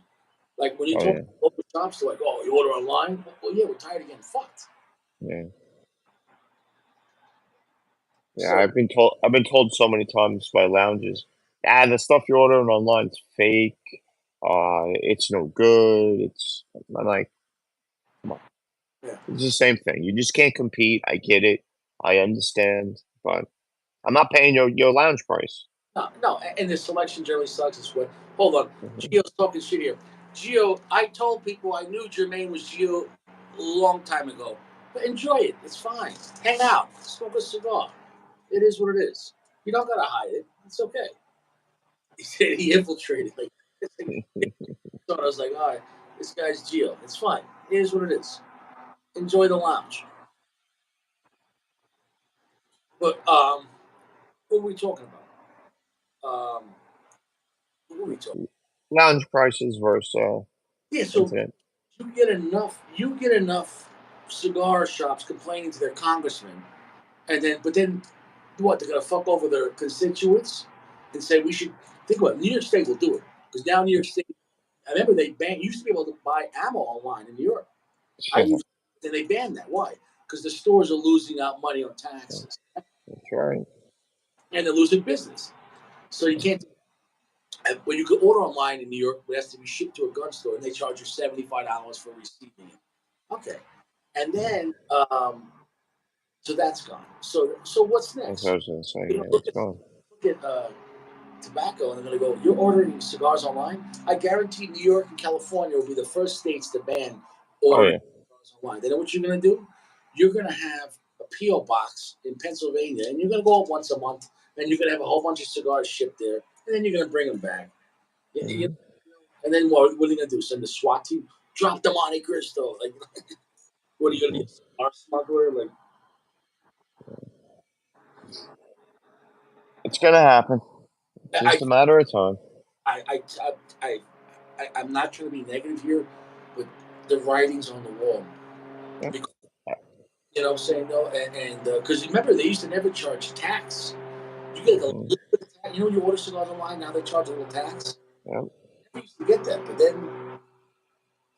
Like when you Oh talk yeah. to local shops, they're like, oh, you order online? Well, yeah, we're tired of getting fucked. Yeah. Yeah. So I've been told so many times by lounges, the stuff you're ordering online is fake. It's no good. I'm like, come on. yeah. It's the same thing. You just can't compete. I get it. I understand, but I'm not paying your lounge price. No, and the selection generally sucks. It's what. Hold on, Mm-hmm. Gio's talking shit here. Gio, I told people I knew Jermaine was Gio a long time ago. But enjoy it. It's fine. Hang out. Smoke a cigar. It is what it is. You don't gotta hide it. It's okay. He said he infiltrated. Like so I was like, all right, this guy's Gio. It's fine. It is what it is. Enjoy the lounge. But what were we talking about? What were we talking? Lounge prices versus Yeah. So internet. You get enough cigar shops complaining to their congressman, and then what? They're gonna fuck over their constituents and say we should think about it. New York State will do it because now New York State. I remember they banned. You used to be able to buy ammo online in New York. I That's used, then they banned that. Why? Because the stores are losing out money on taxes right. and they're losing business. So you can't. When you can order online in New York, it has to be shipped to a gun store, and they charge you $75 for receiving it. Okay, and then so that's gone. So what's That's what I next? was gonna say. You know, Yeah, it's gone. look at tobacco, and they're going to go. You're ordering cigars online. I guarantee New York and California will be the first states to ban Oh ordering yeah. cigars online. Then what you're going to do? You're going to have a PO box in Pennsylvania, and you're going to go up once a month, and you're going to have a whole bunch of cigars shipped there, and then you're going to bring them back. Mm-hmm. And then what are you going to do? Send the SWAT team? Drop the Monte Cristo? Like, what are you going to be? Mm-hmm. A cigar smuggler? Like, It's gonna happen. It's I, just a matter of time. I, I, I, I'm not trying to be negative here, but the writing's on the wall. Yep. Because, you know what I'm saying? No, and because remember, they used to never charge tax. You get a little Mm-hmm. bit of tax. You know, you order cigars online, now they charge a little tax. Yep. I used to get that, but then,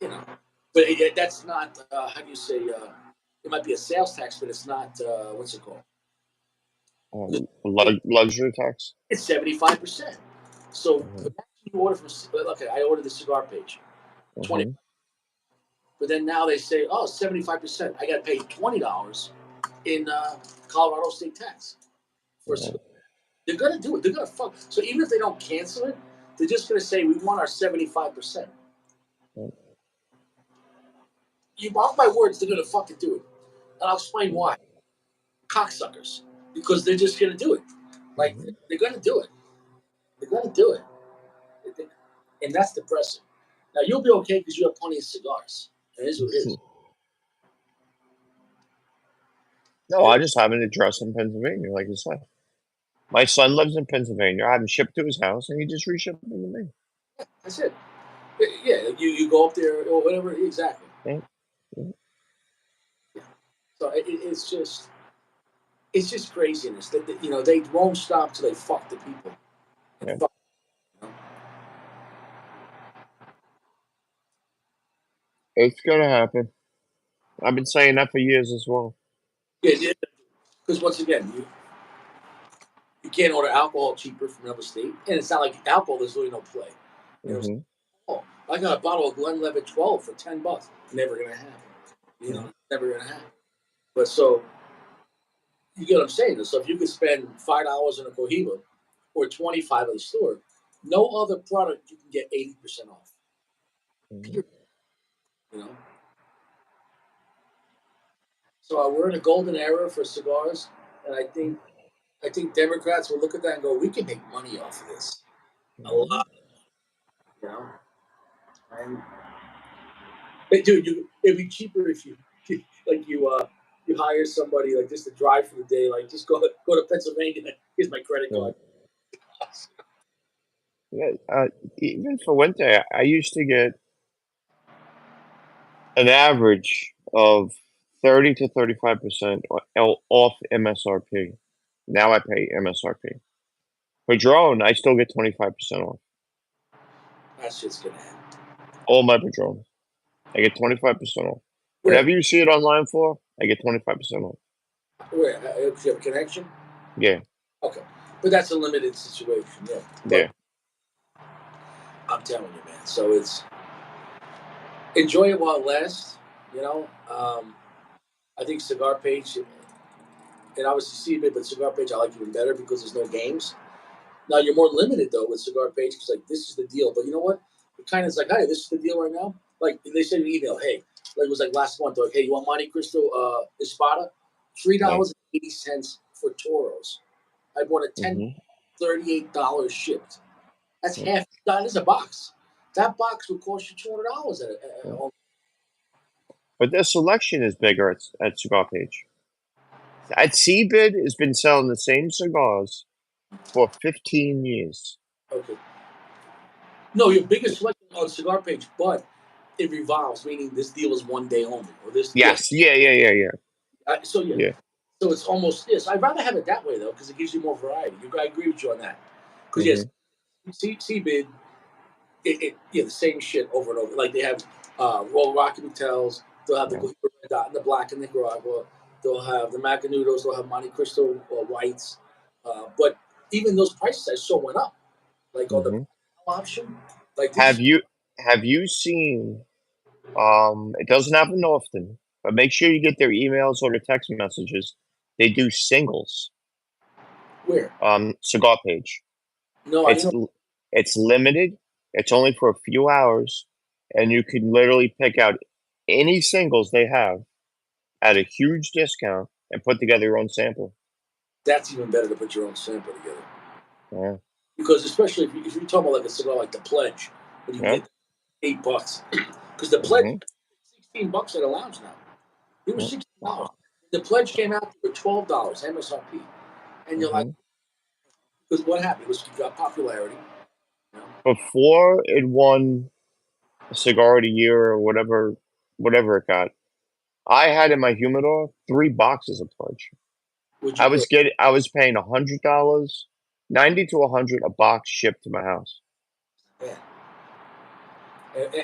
you know, but that's not, how do you say, it might be a sales tax, but it's not, what's it called? Luxury tax. It's 75%. So Mm-hmm. imagine you order from, okay, I ordered the cigar page, 20, Mm-hmm. but then now they say, oh, 75%. I got to pay $20 in Colorado state tax for a cigar. They're gonna do it. They're gonna fuck. So even if they don't cancel it, they're just gonna say we want our 75%. Yep. You mark my words, they're gonna fucking do it, and I'll explain why. Cocksuckers, because they're just gonna do it. Like Mm-hmm. they're gonna do it. They're gonna do it, and that's depressing. Now you'll be okay because you have plenty of cigars. It is what it is. No, I just have an address in Pennsylvania, like you said. My son lives in Pennsylvania. I have him shipped to his house, and he just reshipped them to me. That's it. Yeah, you go up there or whatever. Exactly. Yep. Yep. Yeah. So it's just craziness that you know they won't stop till they fuck the people. And Yep. fuck, you know? It's gonna happen. I've been saying that for years as well. Yeah, because once again, you can't order alcohol cheaper from another state, and it's not like alcohol. There's really no play. You know, Mm-hmm. oh, I got a bottle of Glenlivet 12 for $10. Never gonna happen. You Yep. know, never gonna happen. But so you get what I'm saying. So if you could spend $5 on a Cohiba or 25 at the store, no other product you can get 80% off. Mm-hmm. Period. You know. So we're in a golden era for cigars, and I think Democrats will look at that and go, "We can make money off of this a Mm-hmm. lot." You know, and hey, dude, it'd be cheaper if you like you hire somebody like just to drive for the day, like just go to Pennsylvania. Here's my credit Yeah. card. Yeah. Even for winter, I used to get an average of 30 to 35% off MSRP. Now I pay MSRP. For drone, I still get 25% off. That shit's gonna happen. All my Padrones. I get 25% off. Where Whatever you see it online for, I get 25% off. where if you have a connection? Yeah, Okay, but that's a limited situation. Yeah, but yeah. I'm telling you, man. So it's enjoy it while it lasts. You know, I think Cigar Page and obviously CB, but Cigar Page I like even better because there's no games. Now you're more limited though with Cigar Page because like this is the deal. But you know what? It kind of is like, hey, this is the deal right now. Like they send an email, hey, Like it was like last month. Like, hey, you want Monte Cristo Espada? $3.80 for Toros. I bought a Mm-hmm. $38 shipped. That's Yeah. half. That is a box. That box would cost you $200 Yeah. But their selection is bigger at Cigar Page. At Seabid has been selling the same cigars for 15 years. Okay. No, your biggest selection on Cigar Page, but it revolves, meaning this deal is one day only, or this. Yes. Yeah. So yeah. Yeah. So it's almost this. I'd rather have it that way though, because it gives you more variety. I agree with you on that. Because yes, Mm-hmm. Seabid, the same shit over and over. Like they have Roll Rocky Motels. They'll have the Yeah. Cohiba Red Dot and the Black in Nicaragua. They'll have the Macanudos. They'll have Monte Cristo Whites. But even those prices I saw went up. Like on the Mm-hmm. option, like this Have is you seen? It doesn't happen often, but make sure you get their emails or their text messages. They do singles. where? Cigar Page. No, I It's didn't. it's limited. It's only for a few hours, and you can literally pick out any singles they have at a huge discount and put together your own sample. That's even better to put your own sample together. Yeah. Because especially if you're talking about like a cigar like the Pledge, when you can Yeah. get $8, because the Pledge Mm-hmm. $16 at a lounge now. It was Yeah. $16. The Pledge came out for $12 MSRP, and you're like, Mm-hmm. because what happened? It was you got popularity. You know? Before it won a cigar of the year or whatever it got, I had in my humidor 3 boxes of Pledge. Would you pay? I was paying $100, 90 to 100 a box shipped to my house. Yeah.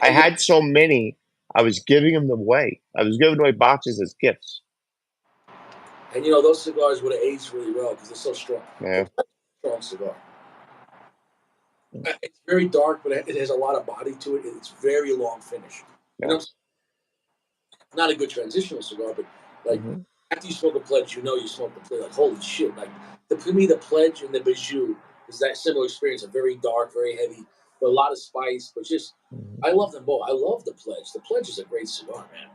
I had so many, I was giving them away. I was giving away boxes as gifts. And you know those cigars would have aged really well because they're so strong. The Yeah. Pledge is a strong cigar. It's very dark, but it has a lot of body to it. It's very long finish. You know, Yes. not a good transitional cigar, but like Mm-hmm. after you smoke a Pledge, you know you smoke the Pledge. Like holy shit! Like to me, the Pledge and the Bijou is that similar experience. A very dark, very heavy, but a lot of spice. But just Mm-hmm. I love them both. I love the Pledge. The Pledge is a great cigar, man.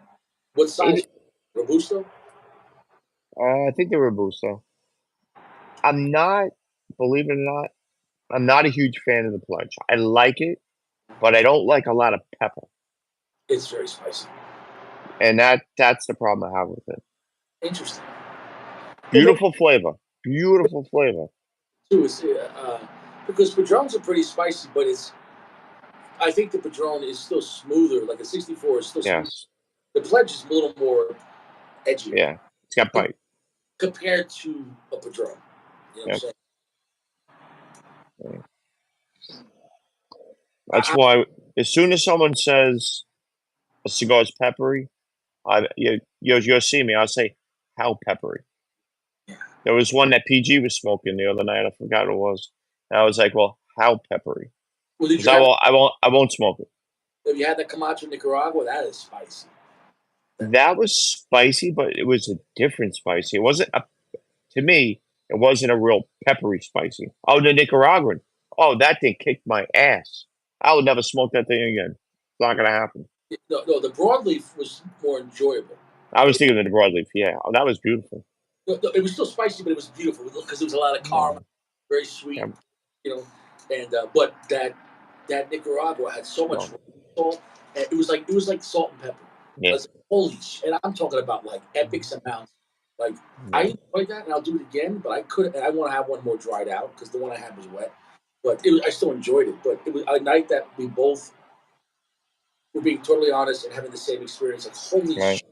What size? It, Robusto? I think they were Robusto. I'm not, believe it or not, I'm not a huge fan of the Pledge. I like it, but I don't like a lot of pepper, It's very spicy. and that's the problem I have with it. Interesting. Well, maybe Beautiful flavor. too is because Padrones are pretty spicy, but it's I think the Padron is still smoother. Like a 64 is still smooth. Yes. The Pledge is a little more edgier Yeah. It's got bite. compared to a Padron. You know what I'm Yep. saying? Yeah. That's I, why as soon as someone says a cigar is peppery, you'll see me. I'll say, how peppery? There was one that PG was smoking the other night. I forgot what it was. And I was like, well, how peppery? well, did Because you have I won't smoke it. have you had the Camacho Nicaragua? That is spicy. That was spicy, but it was a different spicy. It wasn't to me. It wasn't a real peppery spicy. Oh, the Nicaraguan. Oh, that thing kicked my ass. I would never smoke that thing again. It's not gonna happen. No, the broadleaf was more enjoyable. I was thinking of the broadleaf. Yeah, oh, that was beautiful. No, it was still spicy, but it was beautiful because there was a lot of caramel, very sweet, Yeah, you know. And but that Nicaragua had so much no, salt. And it was like salt and pepper. yeah, It's holy shit! And I'm talking about like epic amounts. Like I yeah. enjoyed that, and I'll do it again. But I could, and I want to have one more dried out because the one I had was wet. But I still enjoyed it. But it was a night that we both were being totally honest and having the same experience. Like holy Right. shit!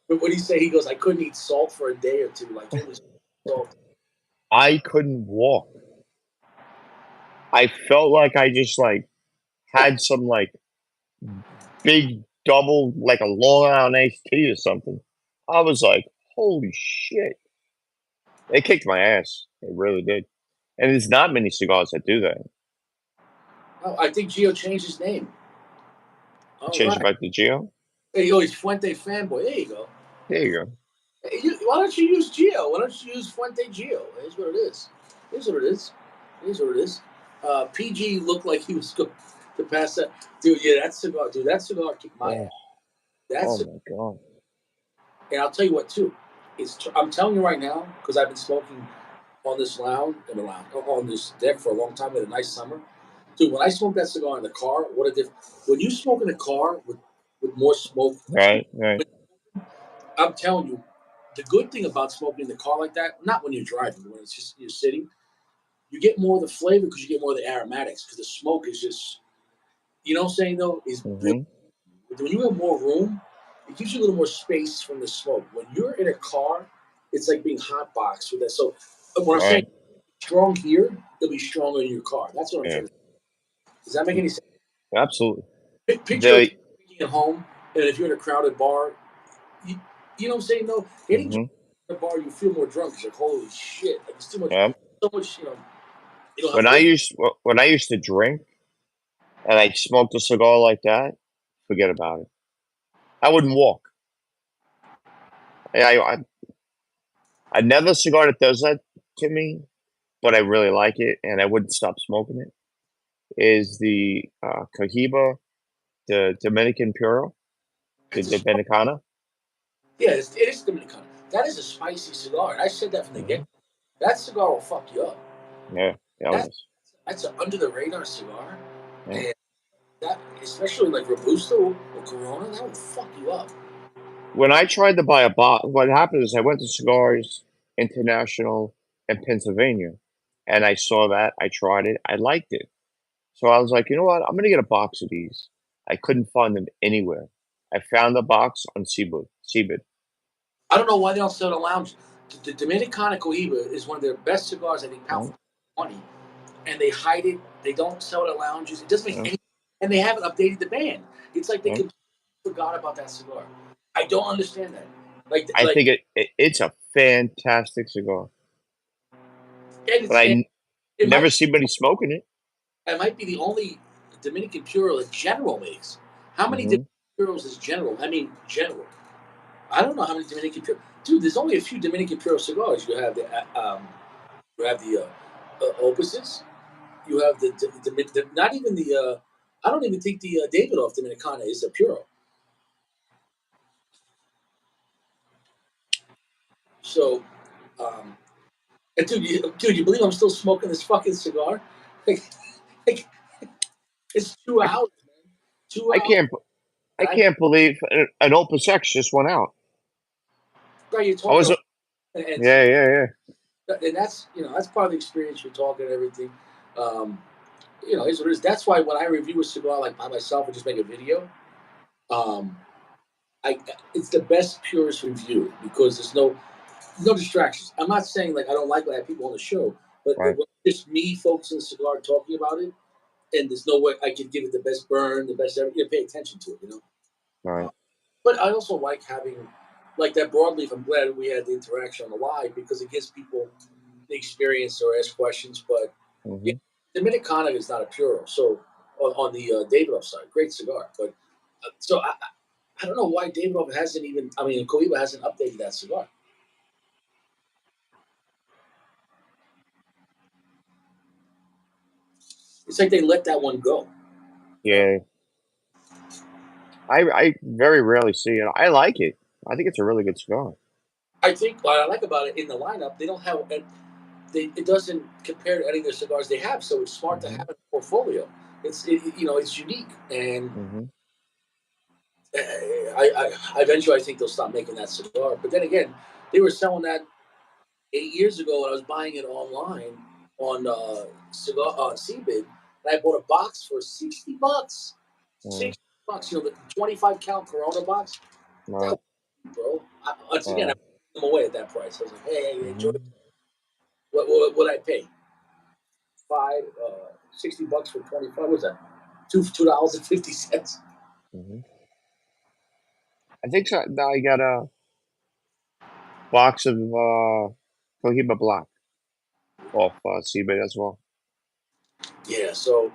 But what did he say? He goes, "I couldn't eat salt for a day or two. Like it was salt." I couldn't walk. I felt like I just like had some like big double, like a Long Island iced tea or something. I was like, holy shit! It kicked my ass. It really did. And there's not many cigars that do that. Oh, I think Gio changed his name. All Change it right. back to Geo. There you go. He's Fuente fanboy. There you go. There you go. Hey, why don't you use Gio? Why don't you use Fuente Gio? Here's what it is. Here's what it is. Here's what it is. PG looked like he was going to pass that. Dude, yeah, that cigar. Dude, that cigar kicked my Oh, ass. That's Oh my god. and I'll tell you what too. I'm telling you right now because I've been smoking on this on this deck for a long time. We had a nice summer, dude. When I smoke that cigar in the car, what a difference! When you smoke in a car with more smoke, Right, right. I'm telling you, the good thing about smoking in the car like that, not when you're driving, but when it's just you're sitting, you get more of the flavor because you get more of the aromatics because the smoke is just, you know what I'm saying though, is built. Mm-hmm. When you have more room, it gives you a little more space from the smoke. When you're in a car, it's like being hot boxed with that. So when I'm saying Right. strong here, it'll be stronger in your car. That's what I'm Yeah. trying to say. Does that make any sense? Absolutely. Picture The drinking at home, and if you're in a crowded bar, you, you know what I'm saying though? Any drink mm-hmm. in a bar, you feel more drunk. It's like, holy shit. Like, it's too much, Yeah. so much, you don't have When I used to drink and I smoked a cigar like that, forget about it. I wouldn't walk. Another cigar that does that to me, but I really like it, and I wouldn't stop smoking it, is the Cohiba, the Dominican Puro, the it's a Dominicana. Yeah, it is Dominican. That is a spicy cigar. And I said that from the Hmm. get. That cigar will fuck you up. Yeah, yeah, it That's is. that's an under the radar cigar, Yeah. and that especially like Robusto or Corona, that will fuck you up. When I tried to buy a box, what happened is I went to Cigars International in Pennsylvania, and I saw that. I tried it. I liked it. So I was like, you know what? I'm gonna get a box of these. I couldn't find them anywhere. I found the box on Seabird. I don't know why they don't sell it in lounge. The Dominicana Cohiba is one of their best cigars. I think pound Yeah, for money, and they hide it. They don't sell it at lounges. It doesn't make yeah, any, and they haven't updated the band. It's like they yeah. completely forgot about that cigar. I don't understand that. Like I like think it's a fantastic cigar, and but it's and it never might see anybody smoking it. It might be the only Dominican Puro that General makes. How many Hmm. Dominican Puros is General? I mean, General. I don't know how many Dominican Puro. Dude, there's only a few Dominican Puro cigars. You have the Opuses. You have not even the. I don't even think the Davidoff Dominicana is a Puro. So, um, and dude, you believe I'm still smoking this fucking cigar? Like, like it's 2 hours, man. Two I hours, can't I and I can't believe an Opus X just went out. got you I was talking, and yeah, yeah, yeah. and that's that's part of the experience. You're talking and everything. Um, is what it is. That's why when I review a cigar like by myself and just make a video, um, I it's the best purest review because there's no distractions. I'm not saying like I don't like when I have people on the show, but Right, when it's just me focusing on the cigar talking about it, and there's no way I can give it the best burn, the best everything. Pay attention to it. right. But I also like having like that broadleaf. I'm glad we had the interaction on the live because it gives people the experience or ask questions. But yeah, Hmm. Dominicana is not a puro. So on the Davidoff side, great cigar. But so I don't know why Davidoff hasn't even. I mean, Cohiba hasn't updated that cigar. It's like they let that one go. You know, Yeah, I very rarely see it. I like it. I think it's a really good cigar. I think what I like about it in the lineup, they don't have it doesn't compare to any of the cigars they have. So it's smart to have Hmm. a portfolio. It's unique and Hmm. I eventually I think they'll stop making that cigar. But then again, they were selling that 8 years ago when I was buying it online on cigar on Cbid, and I bought a box for $60. Yeah, $60. The 25 count Corona box. That right. was, bro. Once again, I Uh, put them away at that price. I was like, hey, enjoy. hmm. What I pay? Five, $60 for 25. What was that? $2.50. Hmm. I think so. Now I got a box of Cohiba Black off Seabird as well. Yeah, so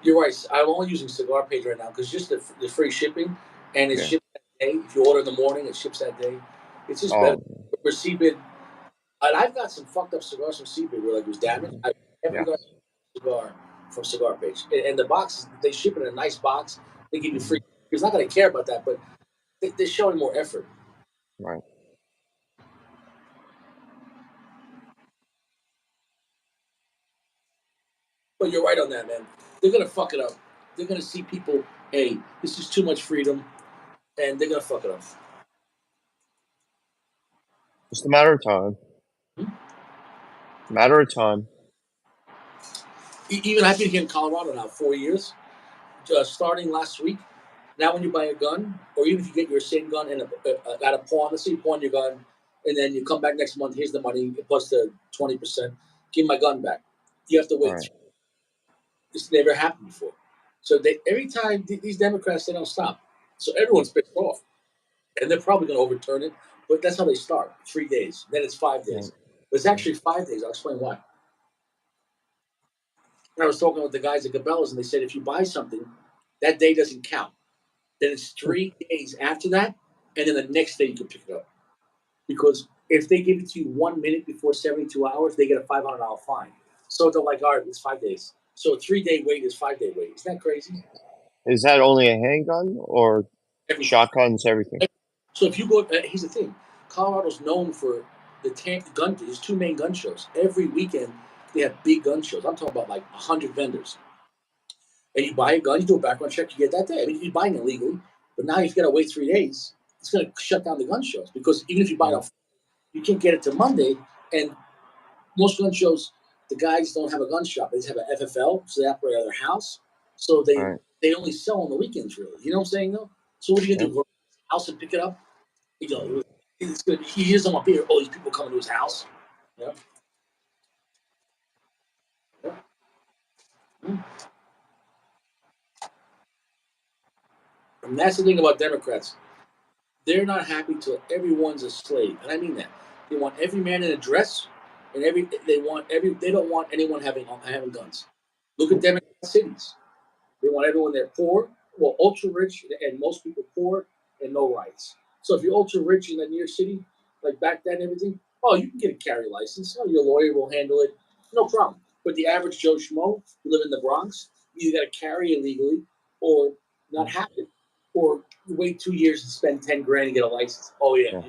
you're right. I'm only using Cigar Page right now because just the free shipping and it's Yeah. shipped that day. If you order in the morning, it ships that day. It's just better Oh, for Cbid. And I've got some fucked up cigars from Cbid where like it was damaged. mhm. I never got Yes. a cigar from Cigar Page. And the box, they ship it in a nice box. They give you free. Hmm. He's not going to care about that, but They're showing more effort. Right. But you're right on that, man. They're gonna fuck it up. They're gonna see people. Hey, this is too much freedom, and they're gonna fuck it up. Just a matter of time. Matter of time. Even I've been here in Colorado now 4 years. Starting last week. Now, when you buy a gun, or even if you get your same gun and at a pawn, let's say you pawn your gun, and then you come back next month, here's the money plus the 20%. Give my gun back. You have to wait. Right. This never happened before. So every time these Democrats, they don't stop. So everyone's pissed off, and they're probably going to overturn it. But that's how they start: 3 days, then it's 5 days. Right. But it's actually 5 days. I'll explain why. I was talking with the guys at Cabela's, and they said if you buy something, that day doesn't count. Then it's 3 days after that, and then the next day you can pick it up. Because if they give it to you 1 minute before 72 hours, they get a $500 fine. So they're like, all right, it's 5 days. So a 3 day wait is 5 day wait. Isn't that crazy? Is that only a handgun or Everything. shotguns? Everything. So if you go, here's the thing: Colorado's known for the gun. There's two main gun shows every weekend. They have big gun shows. I'm talking about like 100 vendors. And you buy a gun, you do a background check, you get that day. I mean, you're buying it legally, but now you've got to wait 3 days. It's going to shut down the gun shows because even if you buy it off, you can't get it to Monday. And most gun shows, the guys don't have a gun shop. They just have an FFL, so they operate out of their house. So they only sell on the weekends, really. You know what I'm saying, though? So what are you going to do? Go to his house and pick it up? You know, it's gonna be, he doesn't want all these people coming to his house. Yeah. Yeah. Mm. And that's the thing about Democrats. They're not happy till everyone's a slave, and I mean that. They want every man in a dress, and they don't want anyone having guns. Look at Democrat cities. They want everyone there poor, well, ultra rich, and most people poor and no rights. So if you're ultra rich in New York City, like back then, everything, oh, you can get a carry license. Oh, your lawyer will handle it, no problem. But the average Joe Schmo who live in the Bronx, you got to carry illegally or not have it, or wait 2 years and spend 10 grand and get a license. Oh yeah.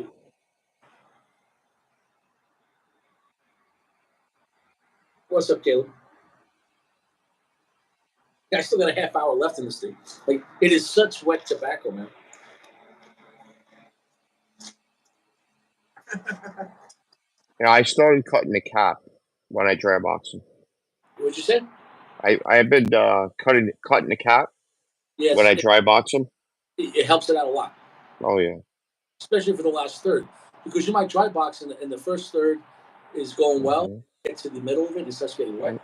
What's up, Caleb? I still got a half hour left in this thing. Like it is such wet tobacco, man. Yeah, I started cutting the cap when I dry box them. What'd you say? I have been cutting the cap Yes, when I dry box them. it helps it out a lot. Oh yeah. Especially for the last third, because you might dry box in the first third is going well, get to the middle of it, and it starts getting wet.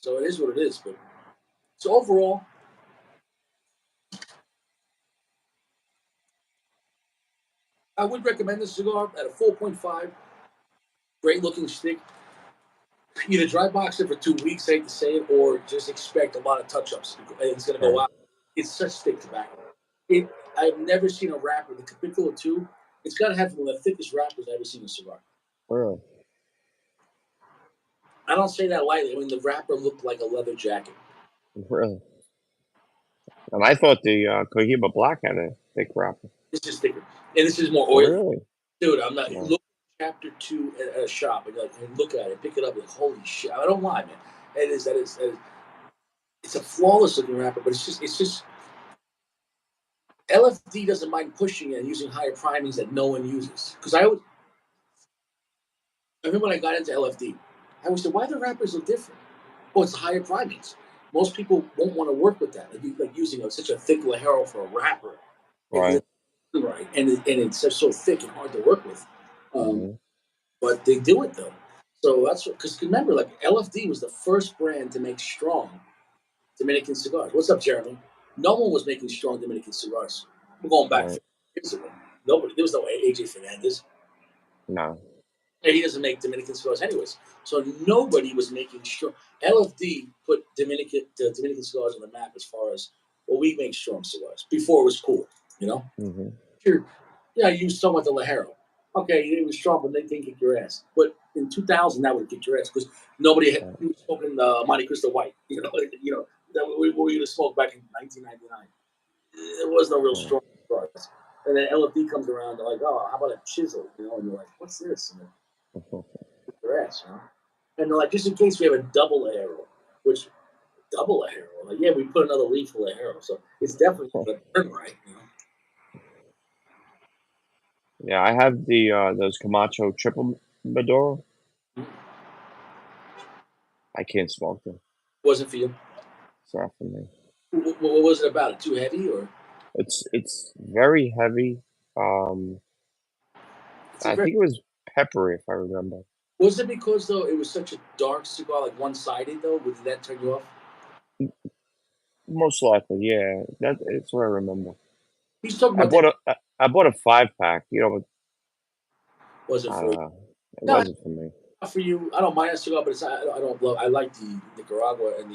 So it is what it is. But so overall, I would recommend this cigar at a 4.5. Great looking stick. Either dry box it for 2 weeks, I hate to say it, or just expect a lot of touch ups. It's going to go out. It's such thick tobacco. I've never seen a wrapper, the Capitulo Two. It's got to have one of the thickest wrappers I've ever seen in a cigar. Really? I don't say that lightly. I mean, the wrapper looked like a leather jacket. Really? And I thought the Cohiba Black had a thick wrapper. This is thicker, and this is more oily. Really? Dude, I'm not. Look at Chapter 2 at a shop, and like, look at it, pick it up, and holy shit! I don't lie, man. That is. It's a flawless looking wrapper, but it's just. LFD doesn't mind pushing it and using higher primings that no one uses. Because I remember when I got into LFD, I always said, why the wrappers look different? Oh, it's higher primings. Most people won't want to work with that, like using such a thick Lajero for a wrapper. Right. Right, and it's just so thick and hard to work with. But they do it though. So that's because remember, like LFD was the first brand to make strong Dominican cigars. What's up, Jeremy? No one was making strong Dominican cigars. We're going back 4 years ago. Nobody. There was no AJ Fernandez. No. And he doesn't make Dominican cigars anyways. So nobody was making strong. LFD put Dominican cigars on the map as far as, well, we make strong cigars. Before it was cool, you know? Sure. Yeah, you saw what the Lajero. Okay, it was strong, but they didn't kick your ass. But in 2000, that would have kicked your ass because nobody had smoking Monte Cristo White. You know, that we were going to smoke back in 1999. There was no real strong cigars. And then LFD comes around, they're like, oh, how about a chisel? And you're like, what's this? And then their ass, And they're like, just in case we have a double arrow, which double arrow, like, yeah, we put another leaf full of arrow, so it's definitely gonna burn right, Yeah, I have the those Camacho triple Maduro. I can't smoke them. Wasn't for you. It's not for me. What was it about? Too heavy or? It's very heavy. Um, It's a I very. think it was peppery, if I remember. Was it because though it was such a dark cigar, like one sided though? Did that turn you off? Most likely, yeah. It's what I remember. He's talking I about that. bought I bought a 5 pack. Wasn't I for don't you. know. It No, wasn't for me. not for you. I don't mind a cigar, but it's I don't love. I like the Nicaragua and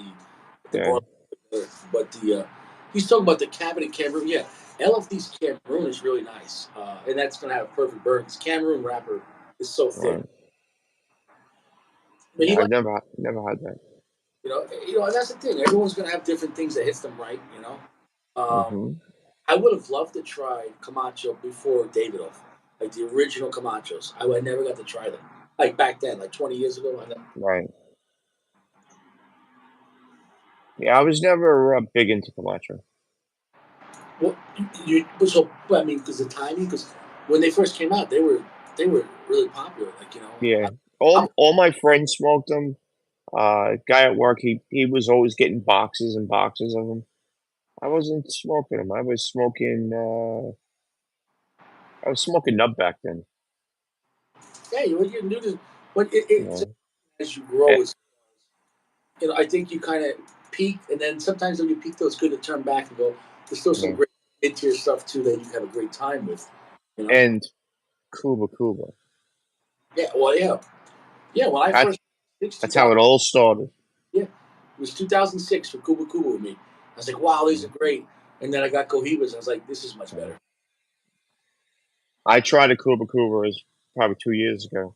the Yeah, bar, but the he's talking about the cabinet Cameroon. Yeah, LFD's Cameroon is really nice, and that's gonna have a perfect burn. This Cameroon wrapper is so thin. right. But Yeah, he I've like never had that. and that's the thing. Everyone's gonna have different things that hits them right. Hmm. I would have loved to try Camacho before Davidoff, like the original Camachos. I never got to try them, like back then, like 20 years ago. Right. Yeah, I was never big into Camacho. Well, I mean, because the timing, because when they first came out, they were really popular. Yeah. I'm, All my friends smoked them. Guy at work, he was always getting boxes and boxes of them. I wasn't smoking them. I was smoking nub back then. yeah, you knew this, but You it's know. as you grow, Eh, I think you kind of peak, and then sometimes when you peak, though, it's good to turn back and go. There's still some yeah. great mid-tier stuff too that you can have a great time with. You know, And Cuba. yeah, well, yeah, yeah. When I That's first six two that's how thousand, it all started. yeah, it was 2006 for Cuba Cuba with me. I was like, wow, these Mm, are great. And then I got Cohibas. I was like, this is much yeah. better. I tried a Cuba is probably 2 years ago,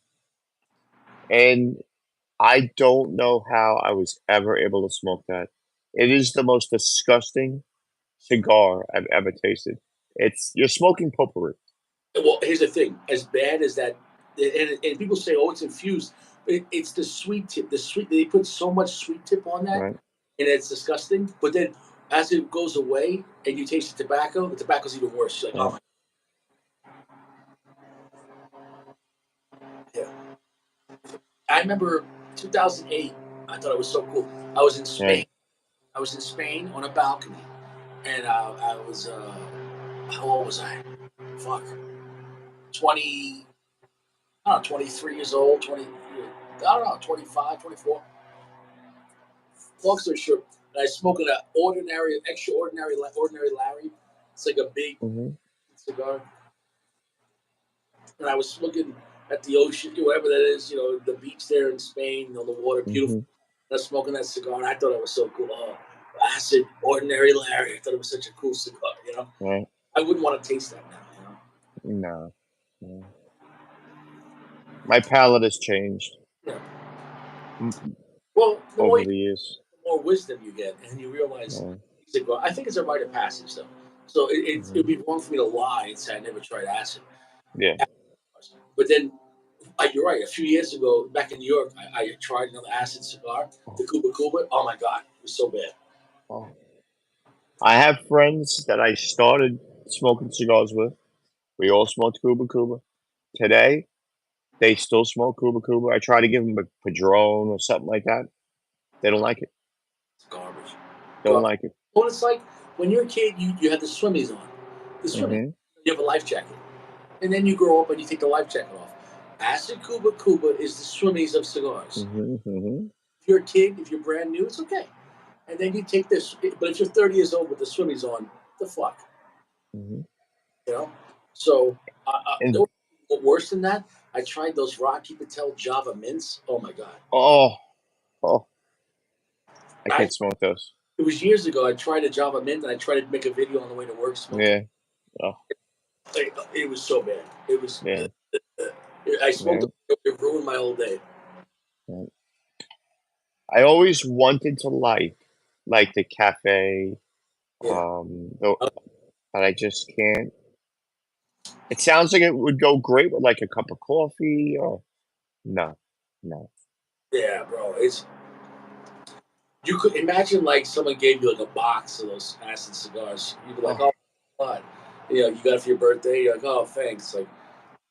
and I don't know how I was ever able to smoke that. It is the most disgusting cigar I've ever tasted. You're smoking potpourri, Well, here's the thing: as bad as that, and people say, "Oh, it's infused," but it's the sweet tip. The sweet they put so much sweet tip on that, right? and it's disgusting. But then, as it goes away and you taste the tobacco's even worse. You're like, "Oh Right. my, yeah." I remember 2008. I thought it was so cool. I was in Spain. Right. I was in Spain on a balcony, and I was how old was I? Fuck, 20. I don't know, 23 years old, 20. I don't know, 25, 24. Long story short, and I smoke an ordinary Larry. It's like a big Hmm. cigar. And I was looking at the ocean, whatever that is, the beach there in Spain, the water, beautiful. Hmm. And I was smoking that cigar, and I thought it was so cool. Oh, acid, ordinary Larry. I thought it was such a cool cigar. Right. I wouldn't want to taste that now. No. No. My palate has changed Yeah. m- Well, the more over the years. more wisdom you get, and you realize Right. cigar. I think it's a rite of passage, though. So it'd Hmm. be wrong for me to lie and say I never tried acid. Yeah. But then you're right. A few years ago, back in New York, I tried another acid cigar, the Oh, Cuba Cuba. Oh my god, it was so bad. oh. I have friends that I started smoking cigars with. We all smoked Cuba. Today, they still smoke Cuba. I try to give them a Padron or something like that. They don't like it. It's garbage. Don't Garbage. like it. What it's like when you're a kid, you have the swimmies on, the swimmies. Hmm. You have a life jacket, and then you grow up and you take the life jacket off. Acid Cuba is the swimmies of cigars. Hmm. Hmm. If you're a kid, if you're brand new, it's okay. And then you take this. But if you're 30 years old with the swimmies on, the fuck, Hmm. you know. So, And worse than that, I tried those Rocky Patel Java mints. Oh my god! oh, oh, I I can't smoke those. It was years ago. I tried a Java mint, and I tried to make a video on the way to work smoking. Yeah. Oh, It was so bad. It was. yeah. I smoked Yeah. it. It ruined my whole day. Yeah. I always wanted to like like the cafe, Yeah. but I just can't. It sounds like it would go great with like a cup of coffee. Or no, no. Yeah, bro. It's you could imagine like someone gave you like a box of those acid cigars. You'd be like, Oh, oh, God. You know, you got it for your birthday. You're like, oh, thanks. Like,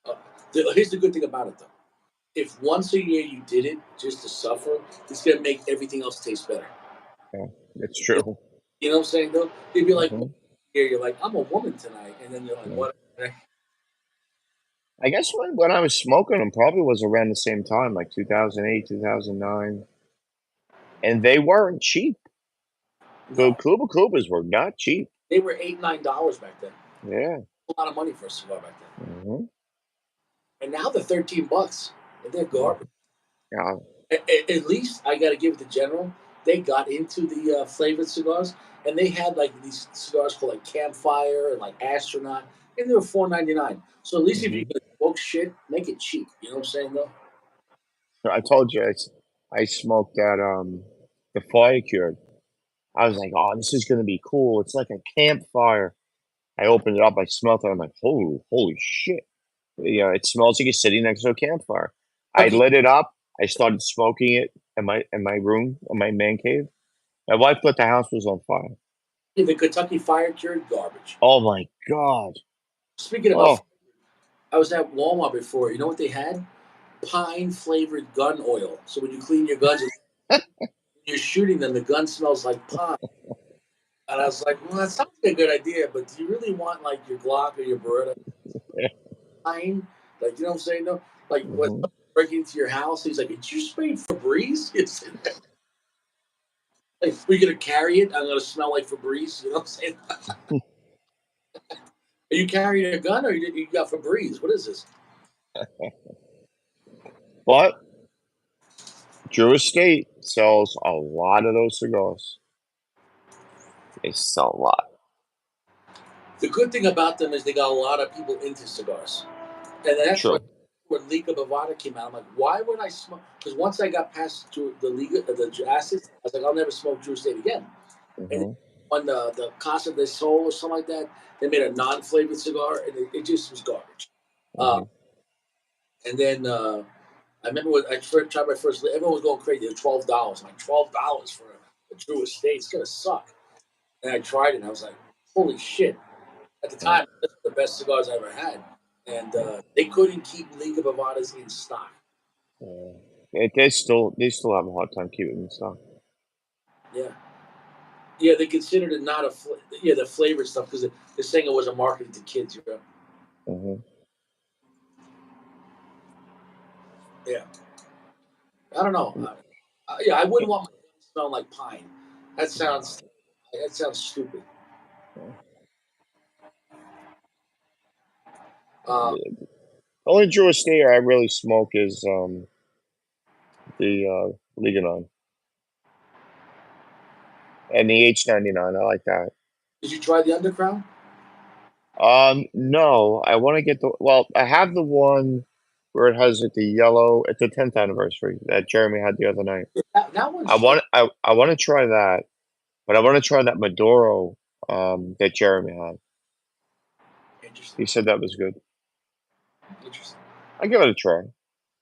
uh, here's the good thing about it though. If once a year you did it just to suffer, it's gonna make everything else taste better. yeah, it's You true. know what I'm saying though? You'd be like, Hmm. here you're like, I'm a woman tonight, and then you're like, Yeah. what? I guess when I was smoking them, probably was around the same time, like 2008, 2009, and they weren't cheap. The No, Cuba Cubas were not cheap. they were $8, $9 back then. Yeah. A lot of money for a cigar back then. Hmm. And now they're $13, and they're Yeah. garbage. Yeah. At least I got to give it to General. They got into the flavored cigars, and they had like these cigars called like Campfire and like Astronaut, and they were $4.99. So at least if you're Hmm. gonna smoke shit, make it cheap. You know what I'm saying though? I told you I smoked that the fire cured. I was like, oh, this is gonna be cool. It's like a campfire. I opened it up, I smelled it, I'm like, holy shit. Yeah, it smells like you're sitting next to a campfire. I Okay, lit it up, I started smoking it in my room, in my man cave. My wife thought the house was on fire. the Kentucky Fire Cured garbage. Oh my god. Speaking about, Oh, I was at Walmart before. You know what they had? Pine flavored gun oil. So when you clean your guns, when you're shooting them, the gun smells like pine. And I was like, well, that sounds like a good idea, but do you really want like your Glock or your Beretta pine? Like, you know what I'm saying? No, like what hmm. breaking into your house? He's like, did you spray Febreze? It's like, we're gonna carry it. I'm gonna smell like Febreze. You know what I'm saying? Are you carrying a gun or you got Febreze? What is this? But Drew Estate sells a lot of those cigars. They sell a lot. The good thing about them is they got a lot of people into cigars, and that's why True. when Liga Bovada came out, I'm like, why would I smoke? Because once I got past the Liga, the acids, I was like, I'll never smoke Drew Estate again. And Hmm. on the Casa de Sol or something like that, they made a non-flavored cigar, and it just was garbage. Uh, Hmm. and then I remember when I first tried my first, everyone was going crazy. It was $12. I'm like, $12 for a Drew Estate, it's gonna suck. And I tried it, and I was like, holy shit! At the time, that's the best cigars I ever had, and they couldn't keep Liga Bovadas in stock. They still have a hard time keeping in stock. Yeah, yeah, they considered it not yeah, the flavored stuff because they're saying it wasn't marketed to kids. You know? Hmm. Yeah, I don't know. Yeah, I wouldn't want my gun to smell like pine. That sounds that sounds stupid. Uh, The only Drew Estate I really smoke is the Liga 9 and the H99. I like that. did you try the Underground? No, I want to get well, I have the one where it has like the yellow. It's the 10th anniversary that Jeremy had the other night. That one's I want to try that, but I want to try that Maduro that Jeremy had. interesting. He said that was good. Interesting, I give it a try.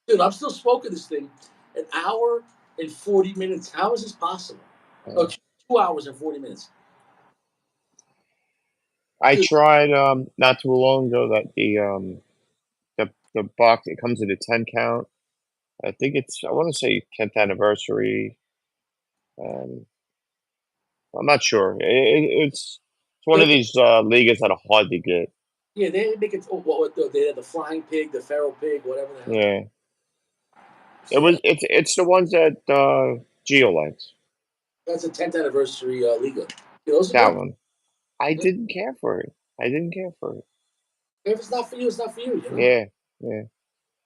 dude. I'm still smoking this thing an hour and 40 minutes. How is this possible? Oh, Uh, 2 hours and 40 minutes, I dude. tried not too long ago that the box it comes in a 10 count. I think I want to say 10th anniversary. Um, I'm not sure. It's one of these leagues that are hard to get. Yeah, they make it. Oh, what they had the flying pig, the feral pig, whatever the hell. Yeah, it's the ones that Geo likes. That's a 10th anniversary Liga. Yeah, those are That good. one. I didn't care for it. I didn't care for it. If it's not for you, it's not for you. You know. Yeah, yeah.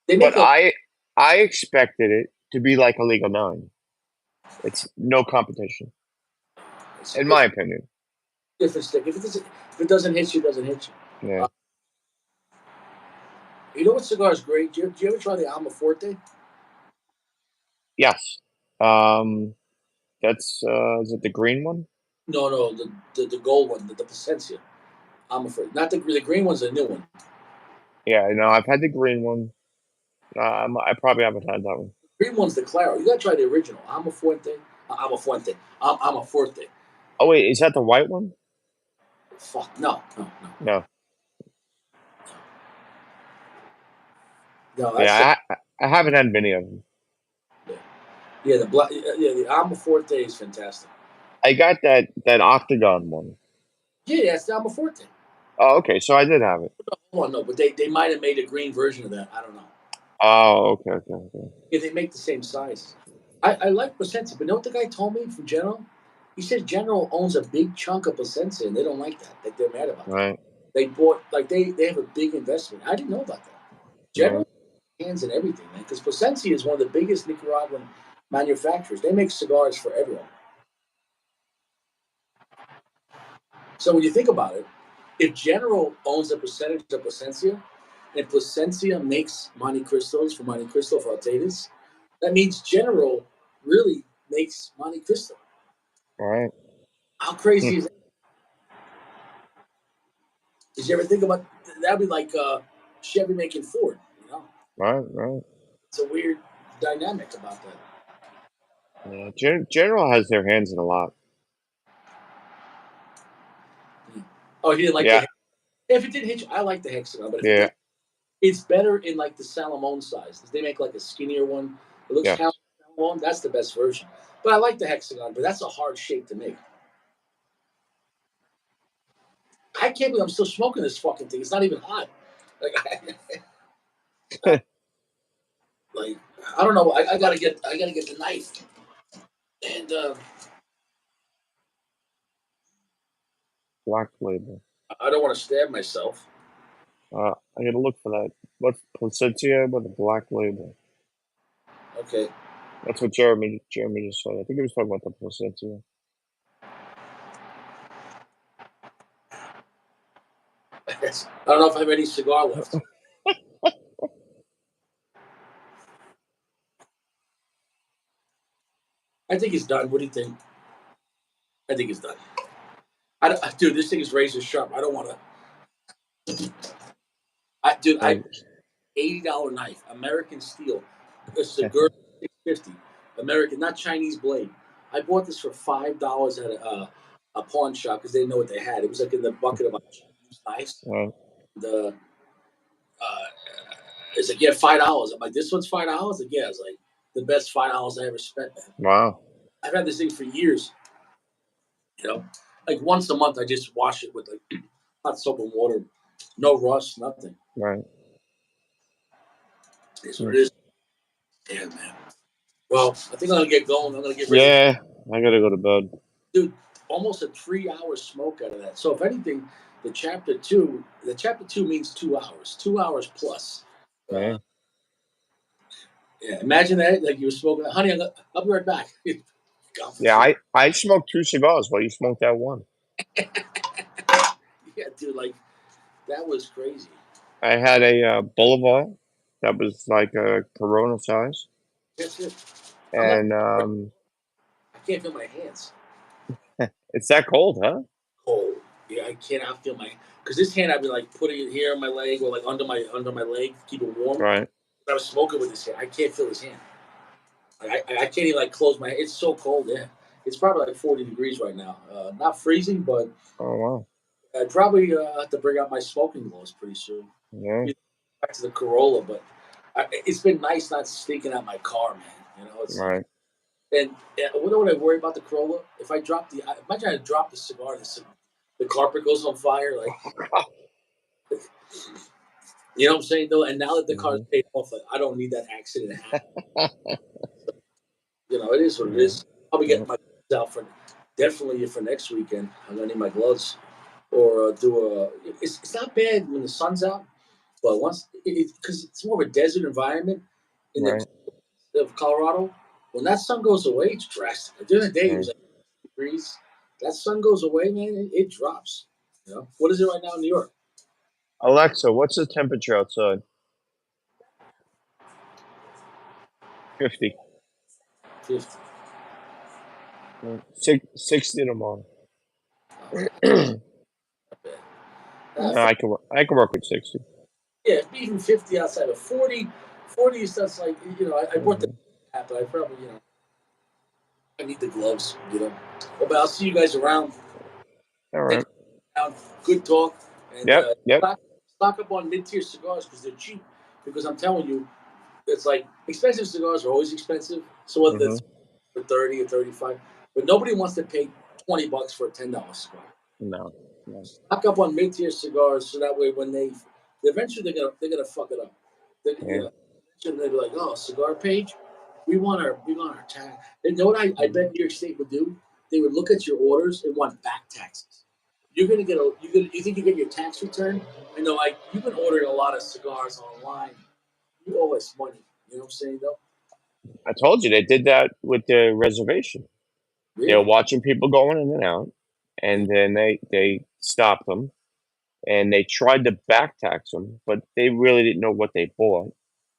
They But make a. I expected it to be like a League of Nine. It's no competition, It's a in my different, opinion. different stick. If it doesn't hit you, it doesn't hit you. Yeah. You know what cigar is great? Do you ever try the Alma Forte? Yes. Um, That's is it the green one? No, the gold one, the Placencia. I'm afraid not the green one's a new one. Yeah, no, I've had the green one. I probably haven't had that one. The green one's the Claro. You gotta try the original. I'm a Fuente. I'm a Fuente. I'm a Forte. Oh wait, is that the white one? Fuck no. No. No, that's Yeah, I haven't had many of them. yeah. The black. Yeah, the I'm a Forte is fantastic. I got that octagon one. Yeah, that's the I'm a Forte. Oh, okay, so I did have it. Oh no, but they might have made a green version of that. I don't know. Oh, okay. Yeah, they make the same size. I like Placencia, but you know what the guy told me from General? He said General owns a big chunk of Placencia, and they don't like that. Like they're mad about that. Right, They bought like they have a big investment. I didn't know about that. right, General hands and everything, man, because Placencia is one of the biggest Nicaraguan manufacturers. They make cigars for everyone. So when you think about it, if General owns a percentage of Placencia, and Placencia makes Monte Cristos for Monte Cristo for Altadas, that means General really makes Monte Cristo. right. How Hmm. crazy is that? Did you ever think about that'd be like Chevy making Ford, you know? Right. It's a weird dynamic about that. Yeah, General has their hands in a lot. Oh, he didn't like Yeah, the if it didn't hit you, I like the hexagon, but if it yeah, does, it's better in like the Salomon size. They make like a skinnier one. It looks kind yes. of Salomon. That's the best version. But I like the hexagon, but that's a hard shape to make. I can't believe I'm still smoking this fucking thing. It's not even hot. Like, like I don't know. I gotta get the knife, and Black label. I don't want to stab myself. I gotta look for that. What Placencia with a black label? Okay, That's what Jeremy just said. I think he was talking about the Placencia. I don't know if I have any cigar left. I think it's done. What do you think? I think it's done. Dude, this thing is razor sharp. I don't want to. I Right. $80 knife, American steel, a cigar 650, American, not Chinese blade. I bought this for $5 at a pawn shop because they didn't know what they had. It was like in the bucket of Chinese knives. Right. The it's like yeah, $5. I'm like, this one's $5. Like yeah, it's like the best $5 I ever spent, man. Wow. I've had this thing for years. You know, like once a month, I just wash it with like hot soap and water, no rust, nothing. Right. It's Hmm. what it is. Yeah, man. Well, I think I'm gonna get going. I'm gonna get ready. Yeah, I gotta go to bed. Dude, almost a 3 hour smoke out of that. So if anything, the chapter two means 2 hours, 2 hours plus. Yeah. Yeah, imagine that. Like you were smoking, honey. I'll be right back. Gone for Yeah, 3 hours. I smoked 2 cigars while you smoked that one. Yeah, dude, like that was crazy. I had a Boulevard that was like a Corona size, That's it. I'm not. and I can't feel my hands. it's that cold, huh? Cold. Yeah, I cannot feel my because this hand I've been like putting it here on my leg or like under my leg to keep it warm. Right. I was smoking with this hand. I can't feel his hand. I can't even like close my. It's so cold. Yeah, it's probably like 40 degrees right now. Not freezing, but Oh wow. I probably have to bring out my smoking gloves pretty soon. Yeah. Back to the Corolla, but it's been nice not sneaking out my car, man. You know, it's like, Right. and what do I worry about the Corolla? If I drop imagine I drop the cigar, the carpet goes on fire, like you know what I'm saying though. And now that the car's Mhm. paid off, like, I don't need that accident to happen. You know, it is what it Yeah. is. I'll be Yeah. getting my gloves out for definitely for next weekend. I'm gonna need my gloves or do a. It's not bad when the sun's out, but once because it's more of a desert environment in the Right. of Colorado. When that sun goes away, it's drastic. Like, during the day, it Right. was like degrees. That sun goes away, man, it drops. You know what is it right now in New York? Alexa, what's the temperature outside? 50. 50. 60 tomorrow. Okay, No, not bad. I can work with 60. Yeah, even 50 outside of 40. 40 is that's like I bought the Hmm. hat, but I probably I need the gloves. Well, but I'll see you guys around. All Thanks right. for coming down. Good talk, and Yep. Yep. stock up on mid-tier cigars because they're cheap. Because I'm telling you, it's like expensive cigars are always expensive. So whether Hmm. it's for 30 or 35, but nobody wants to pay $20 for a $10 cigar. No. No. Stock up on mid-tier cigars so that way when they eventually they're gonna fuck it up. Yeah. Eventually they'll be like, oh, cigar page, we want our tax. You know what I Mhm. bet New York State would do? They would look at your orders and want back taxes. You think you get your tax return? I know, like you've been ordering a lot of cigars online. You owe us money. You know what I'm saying though? I told you they did that with the reservation. They were Really? watching people going in and out, Yeah. and then they stopped them and they tried to back tax them, but they really didn't know what they bought,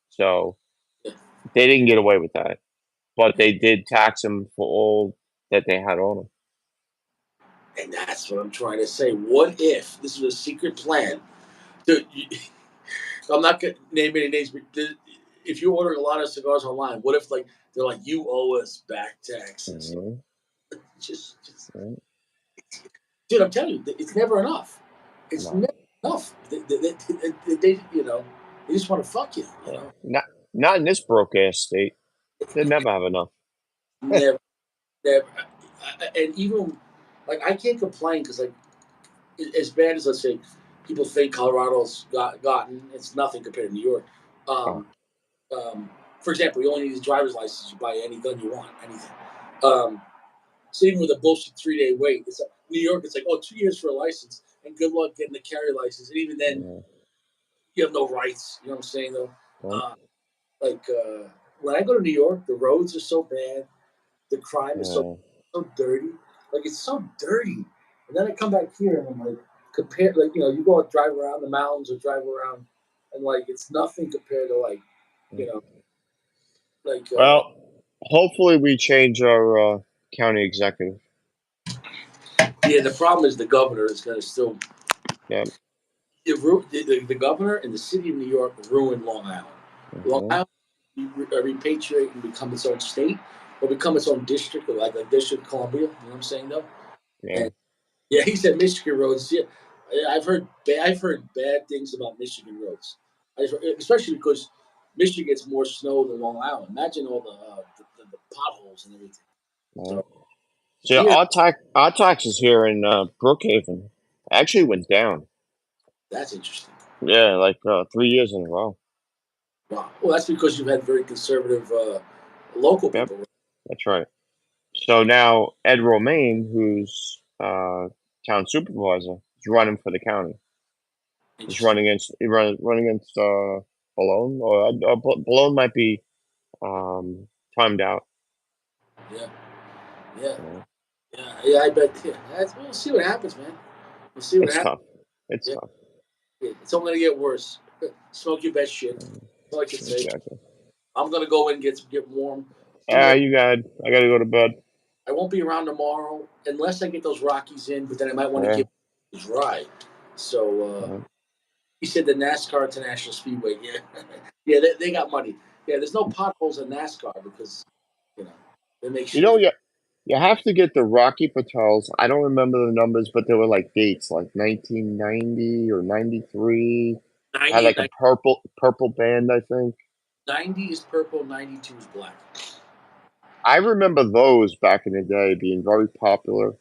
so Yeah. they didn't get away with that. But Yeah. they did tax them for all that they had on them. And that's what I'm trying to say. What if this was a secret plan? Dude, I'm not gonna name any names, but if you're ordering a lot of cigars online, what if like they're like you owe us back taxes? Hmm. Just Right? dude, I'm telling you, it's never enough. It's No, never enough. They just want to fuck you. You yeah. know, Not in this broke ass state. They never have enough. never, never. And even like I can't complain because like as bad as let's say people think Colorado's gotten, it's nothing compared to New York. Oh, Um, for example, you only need a driver's license to buy any gun you want, anything. Um, so even with a bullshit 3 day wait, it's New York. It's like 2 years for a license, and good luck getting the carry license. And even then, yeah. you have no rights. You know what I'm saying though? Right? Uh, like when I go to New York, the roads are so bad, the crime is so Yeah. so dirty. Like it's so dirty. And then I come back here and I'm like, compare like you go and drive around the mountains or drive around, and like it's nothing compared to like you know like Well, hopefully we change our county executive. yeah. The problem is the governor is going to still Yeah. the governor and the city of New York ruined Long Island. Long Hmm. Island repatriate and become its own state or become its own district, like District of Columbia. You know what I'm saying though? Yeah. And yeah, he said Michigan roads. Yeah, I've heard bad things about Michigan roads, especially because Michigan gets more snow than Long Island. Imagine all the potholes and everything. Yeah. So See, here, our taxes here in Brookhaven actually went down. that's interesting. Yeah, like 3 years in a row. Wow. Well, that's because you've had very conservative local Yep, people. that's right. So now Ed Romaine, who's town supervisor, is running for the county. He's Interesting. running against running against Balone, or Balone might be timed out. Yeah. Yeah. You know? Yeah. I bet. Yeah. We'll see what happens, man. We'll see what It's happens. tough. It's Yeah. tough. Yeah. It's only gonna get worse. Smoke your best shit. That's all I can say. Exactly. I'm gonna go in and get warm. Ah, Tomorrow, I got to go to bed. I won't be around tomorrow unless I get those Rockies in. But then I might want to Yeah. give it a dry. So Yeah. he said the NASCAR International Speedway. Yeah. Yeah. They got money. Yeah. There's no potholes in NASCAR because you know they make You sure know, that you have to get the Rocky Patels. I don't remember the numbers, but they were like dates, like 1990 or 93. Had 90 like and a purple band, I think. 90 is purple, 92 is black. I remember those back in the day being very popular.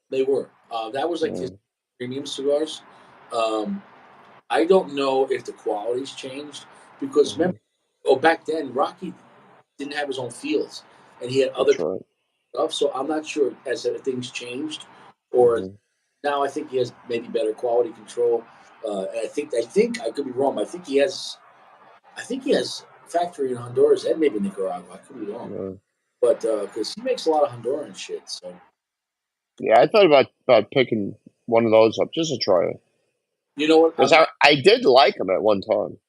They were. That was like his Yeah. premium cigars. Um, I don't know if the quality's changed because Hmm. remember, back then Rocky didn't have his own fields and he had other That's right. stuff. So I'm not sure as things changed or Hmm. now I think he has maybe better quality control. And I think I could be wrong. I think he has factory in Honduras and maybe Nicaragua. I could be wrong, Yeah. but because he makes a lot of Honduran shit. So Yeah, I thought about picking one of those up just to try it you know what? because I did like them at one time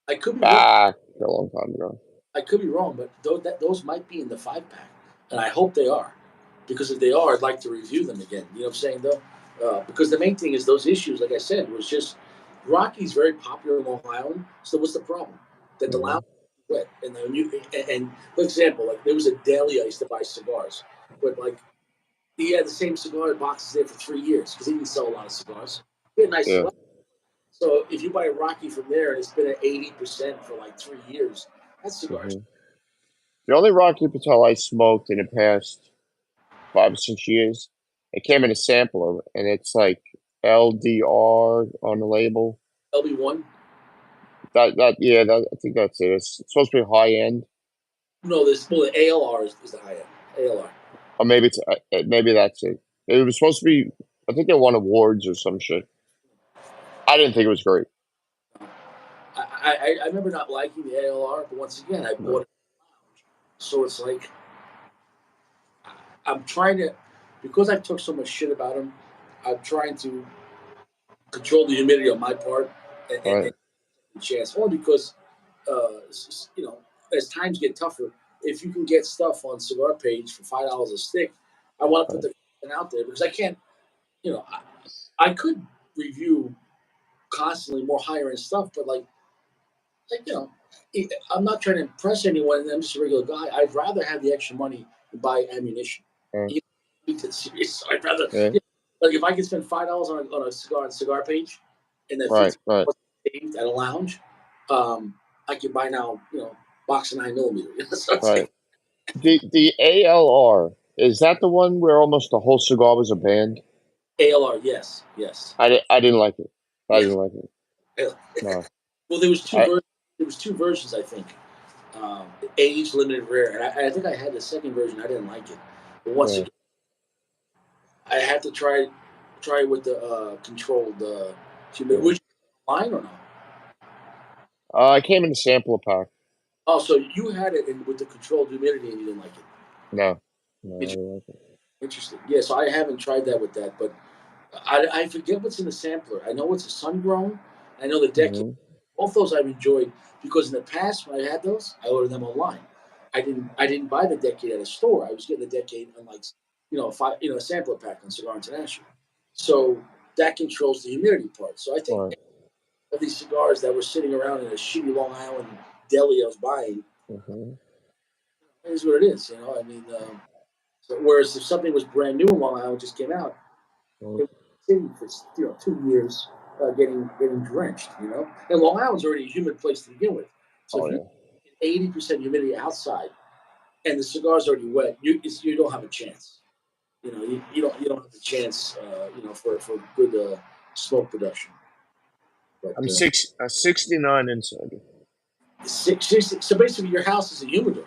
I could be wrong. back a long time ago. I could be wrong, but those might be in the 5 pack, and I hope they are because if they are, I'd like to review them again. You know what I'm saying, though? Because the main thing is those issues, like I said, was just Rocky's very popular in Long Island. So what's the problem? That the Mhm. lounge is wet, and then and for example, like there was a deli I used to buy cigars, but like he had the same cigar boxes there for 3 years because he didn't sell a lot of cigars. He had nice Yeah. cigars. So if you buy a Rocky from there and it's been at 80% for like 3 years, that's cigars. Mhm. The only Rocky Patel I smoked in the past 5 or 6 years, it came in a sampler, and it's like LDR on the label. LB1. I think that's it. It's supposed to be high end, No, the ALR is the high end. ALR. or maybe that's it. It was supposed to be. I think they won awards or some shit. I didn't think it was great. I remember not liking the ALR, but once again, I bought No. it. So it's like I'm trying to, because I took so much shit about him. I'm trying to control the humidity on my part and Right. the chance. Only because, you know, as times get tougher, if you can get stuff on Cigar Page for $5 a stick, I want to put Right. the content out there because I can't. You know, I could review constantly more higher end stuff, but like you know, I'm not trying to impress anyone. I'm just a regular guy. I'd rather have the extra money and buy ammunition. Right. You know, serious. So I'd rather, Yeah. like, if I could spend $5 on a cigar Page, and then Right. 50 Right. saved at a lounge, I could buy now. Box of 9mm. So it's Right. like The ALR, is that the one where almost the whole cigar was a band? ALR. Yes, yes, I didn't like it. I yes. didn't like it. No. Well, there was two I versions. There was two versions, I think. Age limited rare, and I think I had the second version. I didn't like it, but once yeah. again, I had to try with the controlled humidity. Yeah. Would you line or not? I came in a sampler pack. Oh, so you had it with the controlled humidity and you didn't like it. No. No, I Did you? didn't like it. Interesting. Yeah, so I haven't tried that with that, but I forget what's in the sampler. I know it's a sun grown. I know the decade. Hmm. Both those I've enjoyed because in the past when I had those, I ordered them online. I didn't buy the decade at a store. I was getting the decade on like a sampler pack on Cigar International. So that controls the humidity part. So I think Right. of these cigars that were sitting around in a shitty Long Island deli I was buying, Hmm. it is what it is. I mean, so whereas if something was brand new in Long Island just came out, it was sitting for 2 years, getting drenched. And Long Island's already a humid place to begin with. So Oh if you yeah. get 80% humidity outside and the cigar's already wet, you don't have a chance. You don't have a chance. For good smoke production. But I'm 69 inside. so basically, your house is a humidor.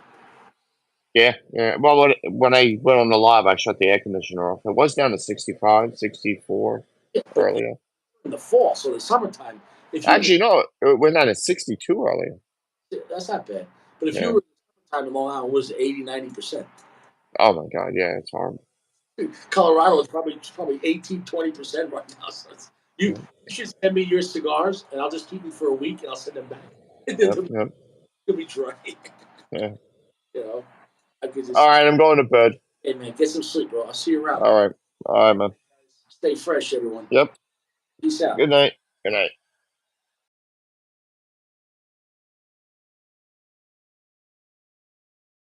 Yeah, yeah. Well, when I went on the live, I shut the air conditioner off. It was down to 65, 64 Yeah, but earlier. in the fall, so the summertime, if you were Actually, no, it went down to 62 earlier. that's not bad. But if you Yeah. were in the summertime in Long Island, was 80, 90%. Oh my God. Yeah, it's horrible. Colorado is probably 18, 20% right now. So you Yeah. should send me your cigars, and I'll just keep them for a week, and I'll send them back. Yep. They'll Yep. be dry. Yeah. you know, I could All just, right, I'm going to bed. hey man, get some sleep, bro. I'll see you around. All right. All right, man. Stay fresh, everyone. Yep. Peace out. Good night. Good night.